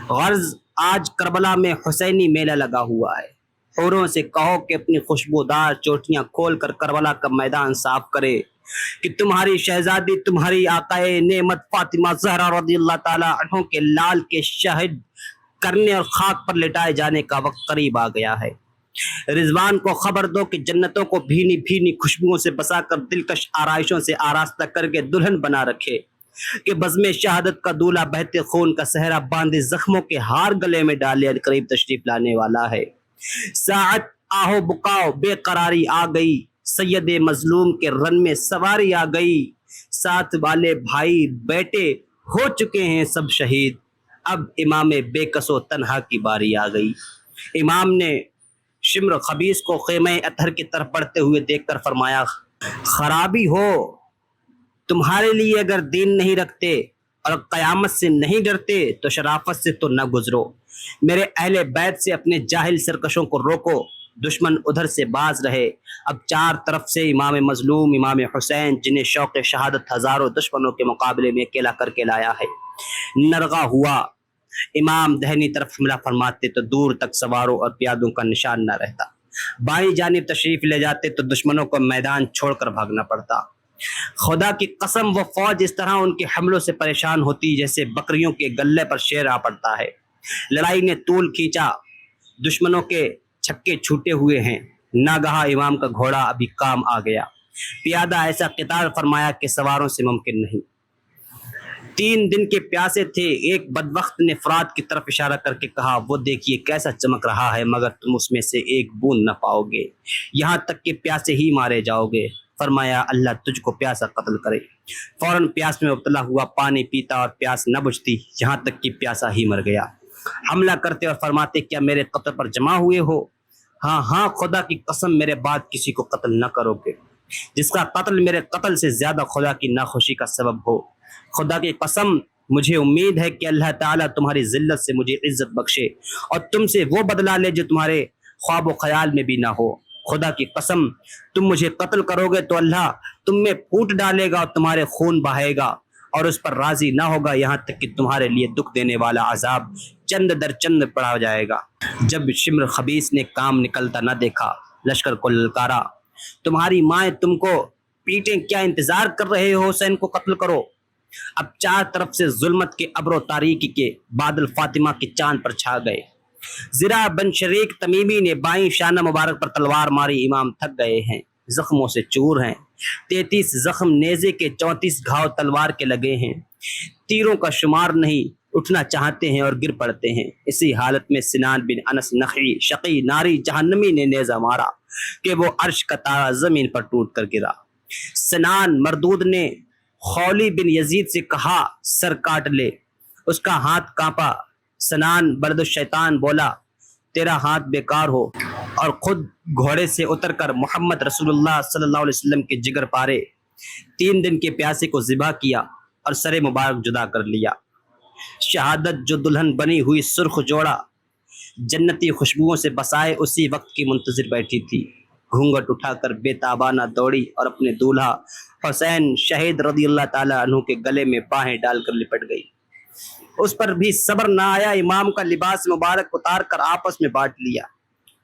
غرض آج کربلا میں حسینی میلہ لگا ہوا ہے، حوروں سے کہو کہ اپنی خوشبودار چوٹیاں کھول کر کربلا کا میدان صاف کرے کہ تمہاری شہزادی تمہاری آقائے نعمت فاطمہ زہرا رضی اللہ تعالی عنہ کے لال کے شہد کرنے اور خاک پر لٹائے جانے کا وقت قریب آ گیا ہے۔ رضوان کو خبر دو کہ جنتوں کو بھینی بھینی خوشبوؤں سے بسا کر دلکش آرائشوں سے آراستہ کر کے دلہن بنا رکھے، کہ بزم شہادت کا دولہا بہتے خون کا صحرا باندھے زخموں کے ہار گلے میں ڈالے قریب تشریف لانے والا ہے۔ ساعت آہو بکاؤ بے قراری آ گئی، سید مظلوم کے رن میں سواری آ گئی، ساتھ والے بھائی بیٹے ہو چکے ہیں سب شہید، اب امام بے کس و تنہا کی باری آ گئی۔ امام نے شمر خبیث کو خیمہ اطہر کی طرف بڑھتے ہوئے دیکھ کر فرمایا، خرابی ہو تمہارے لیے اگر دین نہیں رکھتے اور قیامت سے نہیں ڈرتے تو شرافت سے تو نہ گزرو، میرے اہل بیت سے اپنے جاہل سرکشوں کو روکو، دشمن ادھر سے باز رہے۔ اب چار طرف سے امام مظلوم امام حسین جنہیں شوق شہادت ہزاروں دشمنوں کے مقابلے میں اکیلا کر کے لایا ہے، نرغا ہوا۔ امام دہنی طرف حملہ فرماتے تو دور تک سواروں اور پیادوں کا نشان نہ رہتا، بائیں جانب تشریف لے جاتے تو دشمنوں کو میدان چھوڑ کر بھاگنا پڑتا۔ خدا کی قسم وہ فوج اس طرح ان کے حملوں سے پریشان ہوتی جیسے بکریوں کے گلے پر شیر آ پڑتا ہے۔ لڑائی نے طول کھینچا، دشمنوں کے چھکے چھوٹے ہوئے ہیں، ناگہاں امام کا گھوڑا ابھی کام آ گیا، پیادہ ایسا قتال فرمایا کہ سواروں سے ممکن نہیں۔ 3 دن کے پیاسے تھے، ایک بدبخت نے فرات کی طرف اشارہ کر کے کہا، وہ دیکھیے کیسا چمک رہا ہے مگر تم اس میں سے ایک بوند نہ پاؤ گے، یہاں تک کہ پیاسے ہی مارے جاؤ گے۔ فرمایا اللہ تجھ کو پیاسا قتل کرے۔ فوراً پیاس میں مبتلا ہوا، پانی پیتا اور پیاس نہ بجھتی، یہاں تک کہ پیاسا ہی مر گیا۔ حملہ کرتے اور فرماتے کیا میرے قتل پر جمع ہوئے ہو؟ ہاں ہاں خدا کی قسم میرے بعد کسی کو قتل نہ کرو گے، جس کا قتل میرے قتل سے زیادہ خدا کی ناخوشی کا سبب ہو۔ خدا کی قسم مجھے امید ہے کہ اللہ تعالیٰ تمہاری ذلت سے مجھے عزت بخشے اور تم سے وہ بدلہ لے جو تمہارے خواب و خیال میں بھی نہ ہو۔ خدا کی قسم تم مجھے قتل کرو گے تو اللہ تم میں پھوٹ ڈالے گا اور تمہارے خون بہائے گا اور اس پر راضی نہ ہوگا، یہاں تک کہ تمہارے لیے دکھ دینے والا عذاب چند در چند پڑا جائے گا۔ جب شمر خبیث نے کام نکلتا نہ دیکھا، لشکر کو للکارا، تمہاری مائیں تم کو پیٹیں، کیا انتظار کر رہے ہو؟ حسین کو قتل کرو۔ اب چار طرف سے ظلمت کے ابر و تاریکی کے بادل فاطمہ کے چاند پر چھا گئے۔ زرا بن شریک تمیمی نے بائیں شانہ مبارک پر تلوار ماری، امام تھک گئے ہیں، زخموں سے چور ہیں، 33 زخم نیزے کے، 34 گھاؤ تلوار کے لگے ہیں، تیروں کا شمار نہیں، اٹھنا چاہتے ہیں اور گر پڑتے ہیں۔ اسی حالت میں سنان بن انس نخعی شقی ناری جہنمی نے نیزہ مارا کہ وہ عرش کا تارا زمین پر ٹوٹ کر گرا۔ سنان مردود نے خولی بن یزید سے کہا سر کاٹ لے، اس کا ہاتھ کانپا۔ سنان برد الشیطان بولا تیرا ہاتھ بیکار ہو، اور خود گھوڑے سے اتر کر محمد رسول اللہ صلی اللہ علیہ وسلم کے جگر پارے 3 دن کے پیاسے کو ذبح کیا اور سر مبارک جدا کر لیا۔ شہادت جو دلہن بنی ہوئی سرخ جوڑا جنتی خوشبوؤں سے بسائے اسی وقت کی منتظر بیٹھی تھی، گھونگھٹ اٹھا کر بے تابانہ دوڑی اور اپنے دولہا حسین شہید رضی اللہ تعالی عنہ کے گلے میں باہیں ڈال کر لپٹ گئی۔ اس پر بھی صبر نہ آیا، امام کا لباس مبارک اتار کر آپس میں بانٹ لیا۔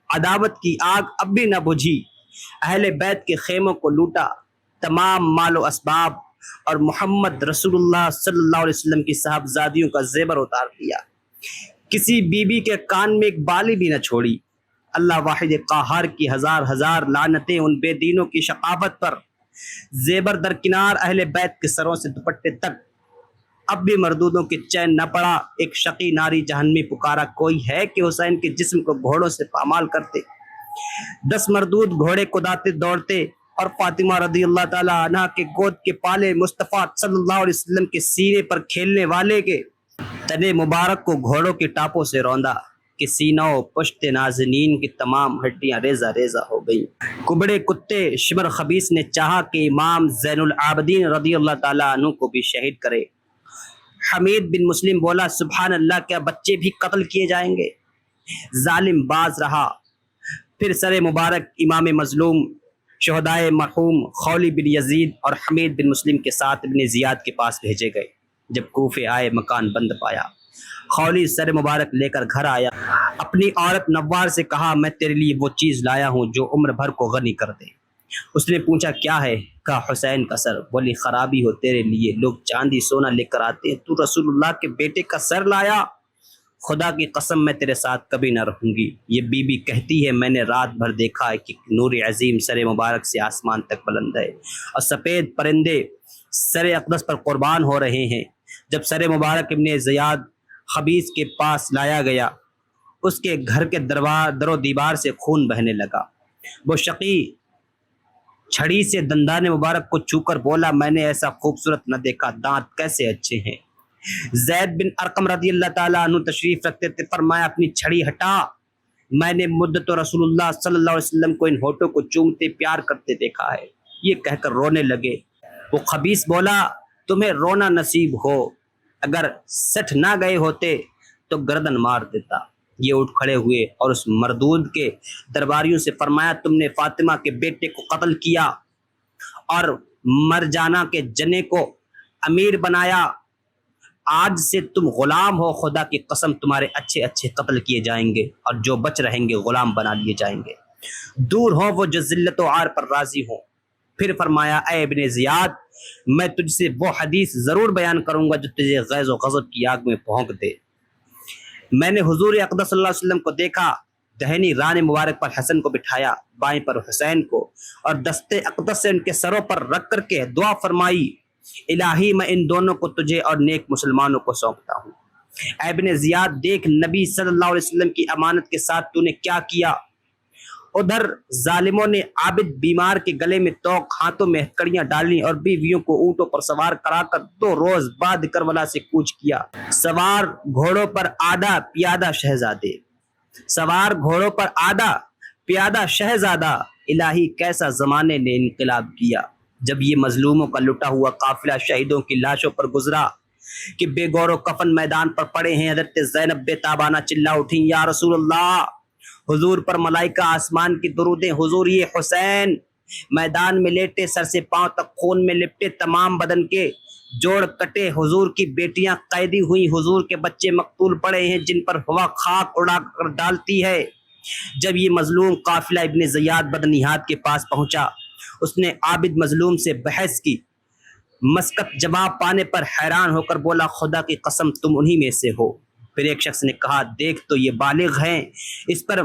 عداوت کی آگ اب بھی نہ بجھی، اہل بیت کے خیموں کو لوٹا، تمام مال و اسباب اور محمد رسول اللہ صلی اللہ علیہ وسلم کی صاحبزادیوں کا زیور اتار دیا، کسی بی بی کے کان میں ایک بالی بھی نہ چھوڑی۔ اللہ واحد قہار کی ہزار لعنتیں ان بے دینوں کی شقاوت پر، زیبر درکنار اہل بیت کے سروں سے دوپٹے تک۔ اب بھی مردودوں کی چین نہ پڑا، ایک شقی ناری جہنمی پکارا، کوئی ہے کہ حسین کے جسم کو گھوڑوں سے پامال کرتے؟ 10 مردود گھوڑے کداتے دوڑتے اور فاطمہ رضی اللہ تعالی عنہ کے گود کے پالے مصطفیٰ صلی اللہ علیہ وسلم کے سینے پر کھیلنے والے کے تنے مبارک کو گھوڑوں کی ٹاپوں سے روندا کہ سینوں و پشت نازنین کی تمام ہڈیاں ریزہ ریزہ ہو گئی۔ کبڑے کتے شمر خبیث نے چاہا کہ امام زین العابدین رضی اللہ تعالیٰ عنہ کو بھی شہید کرے۔ حمید بن مسلم بولا سبحان اللہ، کیا بچے بھی قتل کیے جائیں گے؟ ظالم باز رہا۔ پھر سر مبارک امام مظلوم شہدائے مرحوم خولی بن یزید اور حمید بن مسلم کے ساتھ ابن زیاد کے پاس بھیجے گئے۔ جب کوفے آئے مکان بند پایا، خولی سر مبارک لے کر گھر آیا، اپنی عورت نوار سے کہا میں تیرے لیے وہ چیز لایا ہوں جو عمر بھر کو غنی کر دے۔ اس نے پوچھا کیا ہے؟ کہا حسین کا سر۔ بولی خرابی ہو تیرے لیے، لوگ چاندی سونا لے کر آتے ہیں، تو رسول اللہ کے بیٹے کا سر لایا؟ خدا کی قسم میں تیرے ساتھ کبھی نہ رہوں گی۔ یہ بی بی کہتی ہے میں نے رات بھر دیکھا ہے کہ نور عظیم سر مبارک سے آسمان تک بلند ہے اور سفید پرندے سر اقدس پر قربان ہو رہے ہیں۔ جب سر مبارک ابن زیاد خبیث کے پاس لایا گیا، اس کے گھر کے در و دیوار سے خون بہنے لگا۔ وہ شقی چھڑی سے دندان مبارک کو چھو کر بولا میں نے ایسا خوبصورت نہ دیکھا، دانت کیسے اچھے ہیں۔ زید بن ارقم رضی اللہ تعالیٰ عنہ تشریف رکھتے تھے، فرمایا اپنی چھڑی ہٹا، میں نے مدت رسول اللہ صلی اللہ علیہ وسلم کو ان ہونٹوں کو چومتے پیار کرتے دیکھا ہے۔ یہ کہہ کر رونے لگے۔ وہ خبیث بولا تمہیں رونا نصیب ہو، اگر سٹھ نہ گئے ہوتے تو گردن مار دیتا۔ یہ اٹھ کھڑے ہوئے اور اس مردود کے درباریوں سے فرمایا تم نے فاطمہ کے بیٹے کو قتل کیا اور مرجانہ کے جنے کو امیر بنایا، آج سے تم غلام ہو، خدا کی قسم تمہارے اچھے اچھے قتل کیے جائیں گے اور جو بچ رہیں گے غلام بنا لیے جائیں گے۔ دور ہو وہ جو ذلت و عار پر راضی ہوں۔ پھر فرمایا اے ابن زیاد میں تجھ سے وہ حدیث ضرور بیان کروں گا جو تجھے غیظ و غضب کی آگ میں پھونک دے۔ میں نے حضور اقدس صلی اللہ علیہ وسلم کو دیکھا، دہنی ران مبارک پر حسن کو بٹھایا، بائیں پر حسین کو، اور دستے اقدس سے ان کے سروں پر رکھ کر کے دعا فرمائی الہی میں ان دونوں کو تجھے اور نیک مسلمانوں کو سونپتا ہوں۔ اے ابن زیاد دیکھ نبی صلی اللہ علیہ وسلم کی امانت کے ساتھ تو نے کیا کیا۔ ادھر ظالموں نے عابد بیمار کے گلے میں توق، ہاتھوں میں ہتکڑیاں ڈالیں اور بیویوں کو اونٹوں پر سوار کرا کر 2 روز بعد کربلا سے کوچ کیا۔ سوار گھوڑوں پر آدھا پیادہ شہزادے، سوار گھوڑوں پر آدھا پیادہ شہزادہ، الہی کیسا زمانے نے انقلاب کیا۔ جب یہ مظلوموں کا لٹا ہوا قافلہ شہیدوں کی لاشوں پر گزرا کہ بے گور و کفن میدان پر پڑے ہیں، حضرت زینب بے تابانہ چلا اٹھیں یا رسول اللہ، حضور پر ملائکہ آسمان کی درودیں، حضور یہ حسین میدان میں لیٹے، سر سے پاؤں تک خون میں لپٹے، تمام بدن کے جوڑ کٹے، حضور کی بیٹیاں قیدی ہوئی، حضور کے بچے مقتول پڑے ہیں جن پر ہوا خاک اڑا کر ڈالتی ہے۔ جب یہ مظلوم قافلہ ابن زیاد بدنہاد کے پاس پہنچا، اس نے عابد مظلوم سے بحث کی، مسکت جواب پانے پر حیران ہو کر بولا خدا کی قسم تم انہی میں سے ہو۔ پھر ایک شخص نے کہا دیکھ تو یہ بالغ ہیں۔ اس پر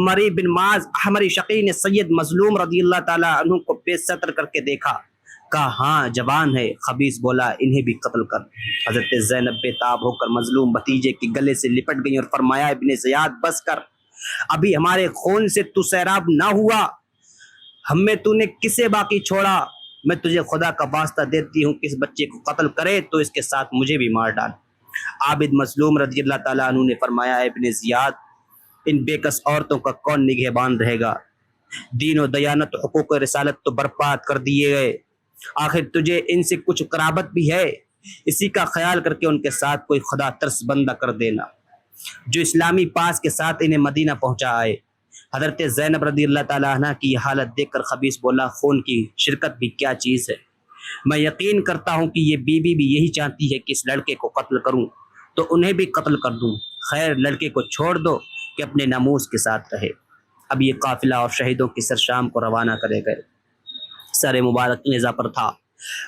مری بن معاذ احمری شقی نے سید مظلوم رضی اللہ تعالیٰ عنہ کو بے ستر کر کے دیکھا، کہا ہاں جوان ہے۔ خبیث بولا انہیں بھی قتل کر۔ حضرت زینب بے تاب ہو کر مظلوم بھتیجے کے گلے سے لپٹ گئی اور فرمایا ابن زیاد بس کر، ابھی ہمارے خون سے تو سیراب نہ ہوا، ہم میں تو نے کسے باقی چھوڑا؟ میں تجھے خدا کا واسطہ دیتی ہوں کہ اس بچے کو قتل کرے تو اس کے ساتھ مجھے بھی مار ڈال۔ عابد مظلوم رضی اللہ تعالیٰ عنہ نے فرمایا ابن زیاد ان بے کس عورتوں کا کون نگہبان رہے گا؟ دین و دیانت و حقوق و رسالت تو برباد کر دیے گئے، آخر تجھے ان سے کچھ قرابت بھی ہے، اسی کا خیال کر کے ان کے ساتھ کوئی خدا ترس بندہ کر دینا جو اسلامی پاس کے ساتھ انہیں مدینہ پہنچا آئے۔ حضرت زینب رضی اللہ تعالیٰ عنہ کی یہ حالت دیکھ کر خبیث بولا خون کی شرکت بھی کیا چیز ہے، میں یقین کرتا ہوں کہ یہ بیوی بھی یہی چاہتی ہے کہ اس لڑکے کو قتل کروں تو انہیں بھی قتل کر دوں، خیر لڑکے کو چھوڑ دو کہ اپنے ناموس کے ساتھ رہے۔ اب یہ قافلہ اور شہیدوں کی سر شام کو روانہ کرے گئے۔ سر مبارک نیزہ پر تھا،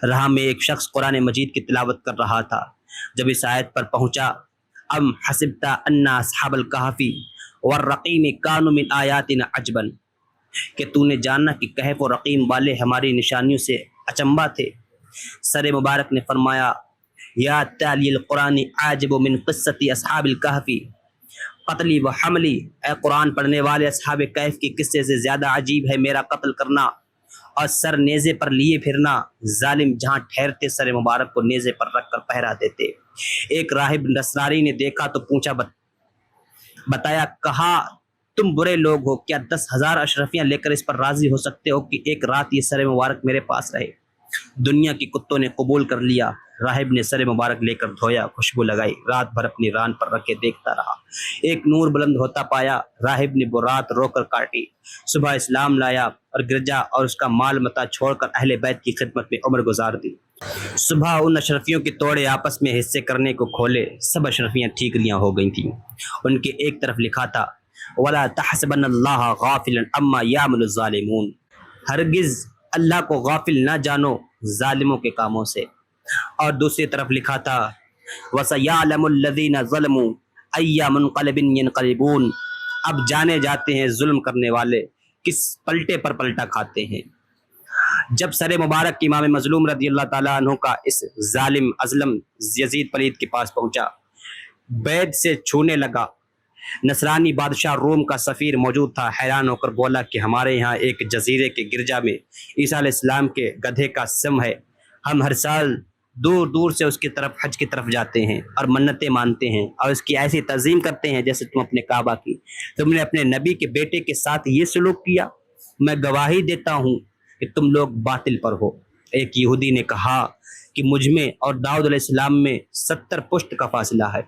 راہ میں ایک شخص قرآن مجید کی تلاوت کر رہا تھا۔ جب اس آیت پر پہنچا ام حسبت ان اصحاب الکہف والرقیم کانوا من آیاتنا عجبا، کہ تو نے جانا کہ کہف و رقیم والے ہماری نشانیوں سے اچنبا تھے۔ سر مبارک نے فرمایا یا تالی القرآن عاجب من قصۃ اصحاب الکہف قتلی و حملی، اے قرآن پڑھنے والے اصحاب کہف کے قصے سے زیادہ عجیب ہے میرا قتل کرنا اور سر نیزے پر لیے پھرنا۔ ظالم جہاں ٹھہرتے سر مبارک کو نیزے پر رکھ کر پہرا دیتے۔ ایک راہب نصرانی نے دیکھا تو پوچھا بتایا، کہا تم برے لوگ ہو، کیا 10,000 اشرفیاں لے کر اس پر راضی ہو سکتے ہو کہ ایک رات یہ سر مبارک میرے پاس رہے؟ دنیا کے کتوں نے قبول کر لیا۔ راہب نے سر مبارک لے کر دھویا، خوشبو لگائی، رات بھر اپنی ران پر رکھ کے دیکھتا رہا۔ ایک نور بلند ہوتا پایا، راہب نے وہ رات رو کر کاٹی۔ صبح اسلام لایا اور گرجا اور اس کا مال متا چھوڑ کر اہل بیت کی خدمت میں عمر گزار دی۔ صبح ان اشرفیوں کے توڑے آپس میں حصے کرنے کو کھولے، سب اشرفیاں ٹھیکریاں ہو گئی تھیں۔ ان کے ایک طرف لکھا تھا وَلَا تَحْسَبَنَّ اللَّهَ غَافِلًا عَمَّا يَعْمَلُ الظَّالِمُونَ، ہرگز اللہ کو غافل نہ جانو ظالموں کے کاموں سے۔ اور دوسری طرف لکھا تھا وَسَيَعْلَمُ الَّذِينَ ظَلَمُوا أَيَّ مُنقَلِبٍ يَنقَلِبُونَ، اب جانے جاتے ہیں ظلم کرنے والے کس پلٹے پر پلٹا کھاتے ہیں۔ جب سر مبارک امام مظلوم رضی اللہ تعالیٰ عنہ کا اس ظالم اظلم یزید پلید کے پاس پہنچا، بیت سے چھونے لگا۔ نصرانی بادشاہ روم کا سفیر موجود تھا، حیران ہو کر بولا کہ ہمارے یہاں ایک جزیرے کے گرجا میں عیسیٰ علیہ السلام کے گدھے کا سم ہے، ہم ہر سال دور دور سے اس کی طرف حج کی طرف جاتے ہیں اور منتیں مانتے ہیں اور اس کی ایسی تعظیم کرتے ہیں جیسے تم اپنے کعبہ کی۔ تم نے اپنے نبی کے بیٹے کے ساتھ یہ سلوک کیا، میں گواہی دیتا ہوں کہ تم لوگ باطل پر ہو۔ ایک یہودی نے کہا کہ مجھ میں اور داؤد علیہ السلام میں 70 پشت کا فاصلہ ہے،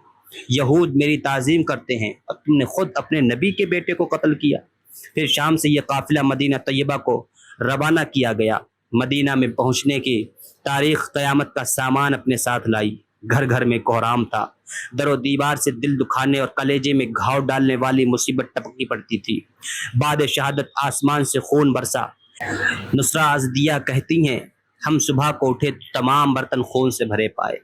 یہود میری تعظیم کرتے ہیں اور تم نے خود اپنے نبی کے بیٹے کو قتل کیا۔ پھر شام سے یہ قافلہ مدینہ طیبہ کو روانہ کیا گیا۔ مدینہ میں پہنچنے کی تاریخ قیامت کا سامان اپنے ساتھ لائی۔ گھر گھر میں کوہرام تھا، در و دیوار سے دل دکھانے اور کلیجے میں گھاؤ ڈالنے والی مصیبت ٹپکی پڑتی تھی۔ بعد شہادت آسمان سے خون برسا۔ نصرہ ازدیہ کہتی ہیں ہم صبح کو اٹھے تو تمام برتن خون سے بھرے پائے،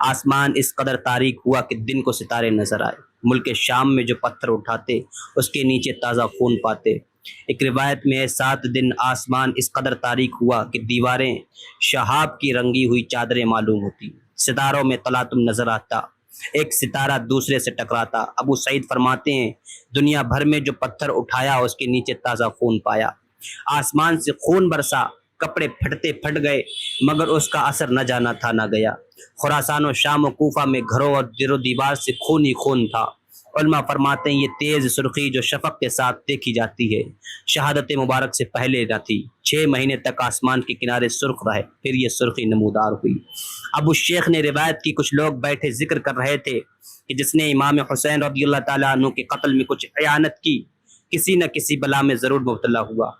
آسمان اس قدر تاریک ہوا کہ دن کو ستارے نظر آئے، ملک شام میں جو پتھر اٹھاتے اس کے نیچے تازہ خون پاتے۔ ایک روایت میں ہے 7 دن آسمان اس قدر تاریک ہوا کہ دیواریں شہاب کی رنگی ہوئی چادریں معلوم ہوتی، ستاروں میں تلاطم نظر آتا، ایک ستارہ دوسرے سے ٹکراتا۔ ابو سعید فرماتے ہیں دنیا بھر میں جو پتھر اٹھایا اس کے نیچے تازہ خون پایا، آسمان سے خون برسا، کپڑے پھٹتے پھٹ گئے مگر اس کا اثر نہ جانا تھا نہ گیا۔ خراسان و شام و کوفہ میں گھروں اور در و دیوار سے خون ہی خون تھا۔ علماء فرماتے ہیں یہ تیز سرخی جو شفق کے ساتھ دیکھی جاتی ہے شہادت مبارک سے پہلے نہ تھی۔ 6 مہینے تک آسمان کے کنارے سرخ رہے، پھر یہ سرخی نمودار ہوئی۔ ابو الشیخ نے روایت کی کچھ لوگ بیٹھے ذکر کر رہے تھے کہ جس نے امام حسین رضی اللہ تعالیٰ عنہ کے قتل میں کچھ اعانت کی کسی نہ کسی بلا میں ضرور مبتلا ہوا۔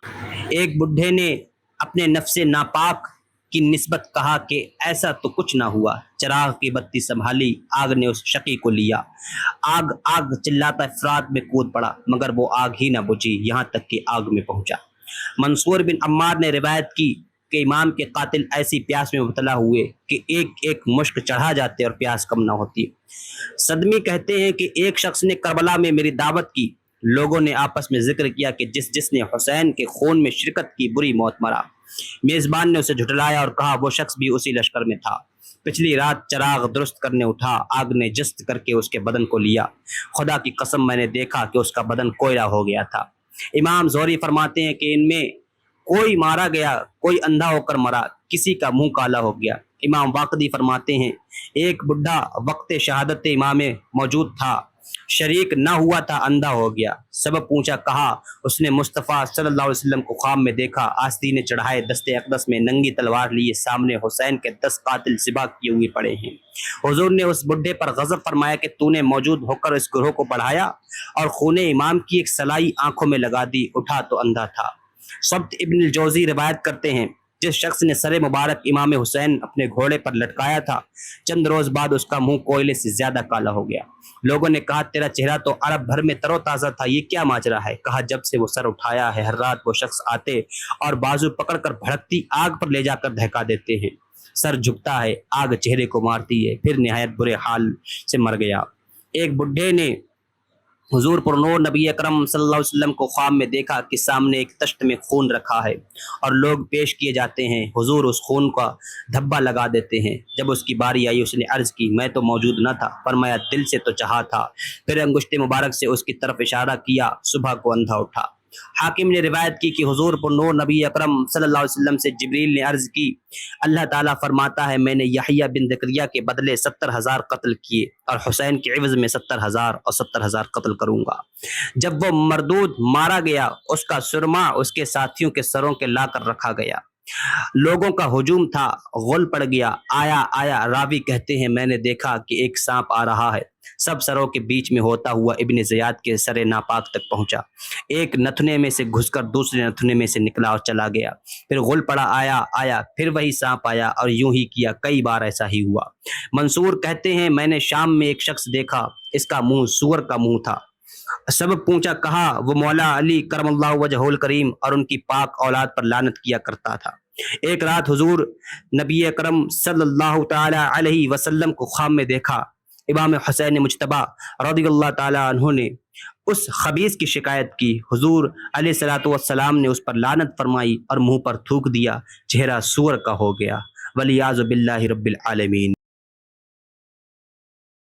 ایک بڈھے نے اپنے نفس ناپاک کی نسبت کہا کہ ایسا تو کچھ نہ ہوا، چراغ کی بتی سنبھالی، آگ نے اس شقی کو لیا، آگ آگ چلاتا افراد میں کود پڑا مگر وہ آگ ہی نہ بجھی یہاں تک کہ آگ میں پہنچا۔ منصور بن عمار نے روایت کی کہ امام کے قاتل ایسی پیاس میں مبتلا ہوئے کہ ایک ایک مشک چڑھا جاتے اور پیاس کم نہ ہوتی۔ صدمی کہتے ہیں کہ ایک شخص نے کربلا میں میری دعوت کی، لوگوں نے آپس میں ذکر کیا کہ جس نے حسین کے خون میں شرکت کی بری موت مرا۔ میزبان نے اسے جھٹلایا اور کہا وہ شخص بھی اسی لشکر میں تھا، پچھلی رات چراغ درست کرنے اٹھا، آگ نے جست کر کے اس کے بدن کو لیا، خدا کی قسم میں نے دیکھا کہ اس کا بدن کوئلہ ہو گیا تھا۔ امام زہری فرماتے ہیں کہ ان میں کوئی مارا گیا، کوئی اندھا ہو کر مرا، کسی کا منہ کالا ہو گیا۔ امام واقدی فرماتے ہیں ایک بڈھا وقت شہادت امام موجود تھا، شریک نہ ہوا تھا، اندھا ہو گیا۔ سبب پوچھا، کہا اس نے مصطفیٰ صلی اللہ علیہ وسلم کو خواب میں دیکھا، آستینے چڑھائے، دست اقدس میں ننگی تلوار لیے سامنے حسین کے 10 قاتل ذبح کیے ہوئے پڑے ہیں۔ حضور نے اس بڈھے پر غضب فرمایا کہ تو نے موجود ہو کر اس گروہ کو بڑھایا اور خون امام کی ایک سلائی آنکھوں میں لگا دی، اٹھا تو اندھا تھا۔ سبت ابن الجوزی روایت کرتے ہیں جس شخص نے سر مبارک امام حسین اپنے گھوڑے پر لٹکایا تھا، چند روز بعد اس کا منہ کوئلے سے زیادہ کالا ہو گیا۔ لوگوں نے کہا تیرا چہرہ تو عرب بھر میں تر و تازہ تھا، یہ کیا ماجرا ہے؟ کہا جب سے وہ سر اٹھایا ہے ہر رات وہ شخص آتے اور بازو پکڑ کر بھڑکتی آگ پر لے جا کر دہکا دیتے ہیں، سر جھکتا ہے، آگ چہرے کو مارتی ہے، پھر نہایت برے حال سے مر گیا۔ ایک بڈھے نے حضور پر نور نبی اکرم صلی اللہ علیہ وسلم کو خواب میں دیکھا کہ سامنے ایک تشت میں خون رکھا ہے اور لوگ پیش کیے جاتے ہیں، حضور اس خون کا دھبا لگا دیتے ہیں۔ جب اس کی باری آئی اس نے عرض کی میں تو موجود نہ تھا، فرمایا دل سے تو چاہا تھا، پھر انگشت مبارک سے اس کی طرف اشارہ کیا، صبح کو اندھا اٹھا۔ حاکم نے روایت کی کہ حضور پر نور نبی اکرم صلی اللہ علیہ وسلم سے جبریل نے عرض کی اللہ تعالیٰ فرماتا ہے میں نے یحییٰ بن زکریا کے بدلے 70,000 قتل کیے اور حسین کے عوض میں 70,000 اور 70,000 قتل کروں گا۔ جب وہ مردود مارا گیا اس کا سرما اس کے ساتھیوں کے سروں کے لا کر رکھا گیا۔ لوگوں کا ہجوم تھا، غل پڑ گیا، آیا آیا، راوی کہتے ہیں میں نے دیکھا کہ ایک سانپ آ رہا ہے، سب سروں کے بیچ میں ہوتا ہوا ابن زیاد کے سر ناپاک تک پہنچا، ایک نتھنے میں سے گھس کر دوسرے نتھنے میں سے نکلا اور چلا گیا، پھر غل پڑا، آیا آیا، پھر وہی سانپ آیا، اور یوں ہی کیا، کئی بار ایسا ہی ہوا۔ منصور کہتے ہیں میں نے شام میں ایک شخص دیکھا، اس کا منہ سور کا منہ تھا، سبب پوچھا، کہا وہ مولا علی کرم اللہ وجہہ الکریم اور ان کی پاک اولاد پر لعنت کیا کرتا تھا۔ ایک رات حضور نبی اکرم صلی اللہ تعالی علیہ وسلم کو خواب میں دیکھا، امام حسین مجتبی رضی اللہ تعالی عنہ نے اس خبیث کی شکایت کی، حضور علیہ الصلوۃ والسلام نے اس پر لعنت فرمائی اور منہ پر تھوک دیا، چہرہ سور کا ہو گیا، والعیاذ باللہ رب العالمین۔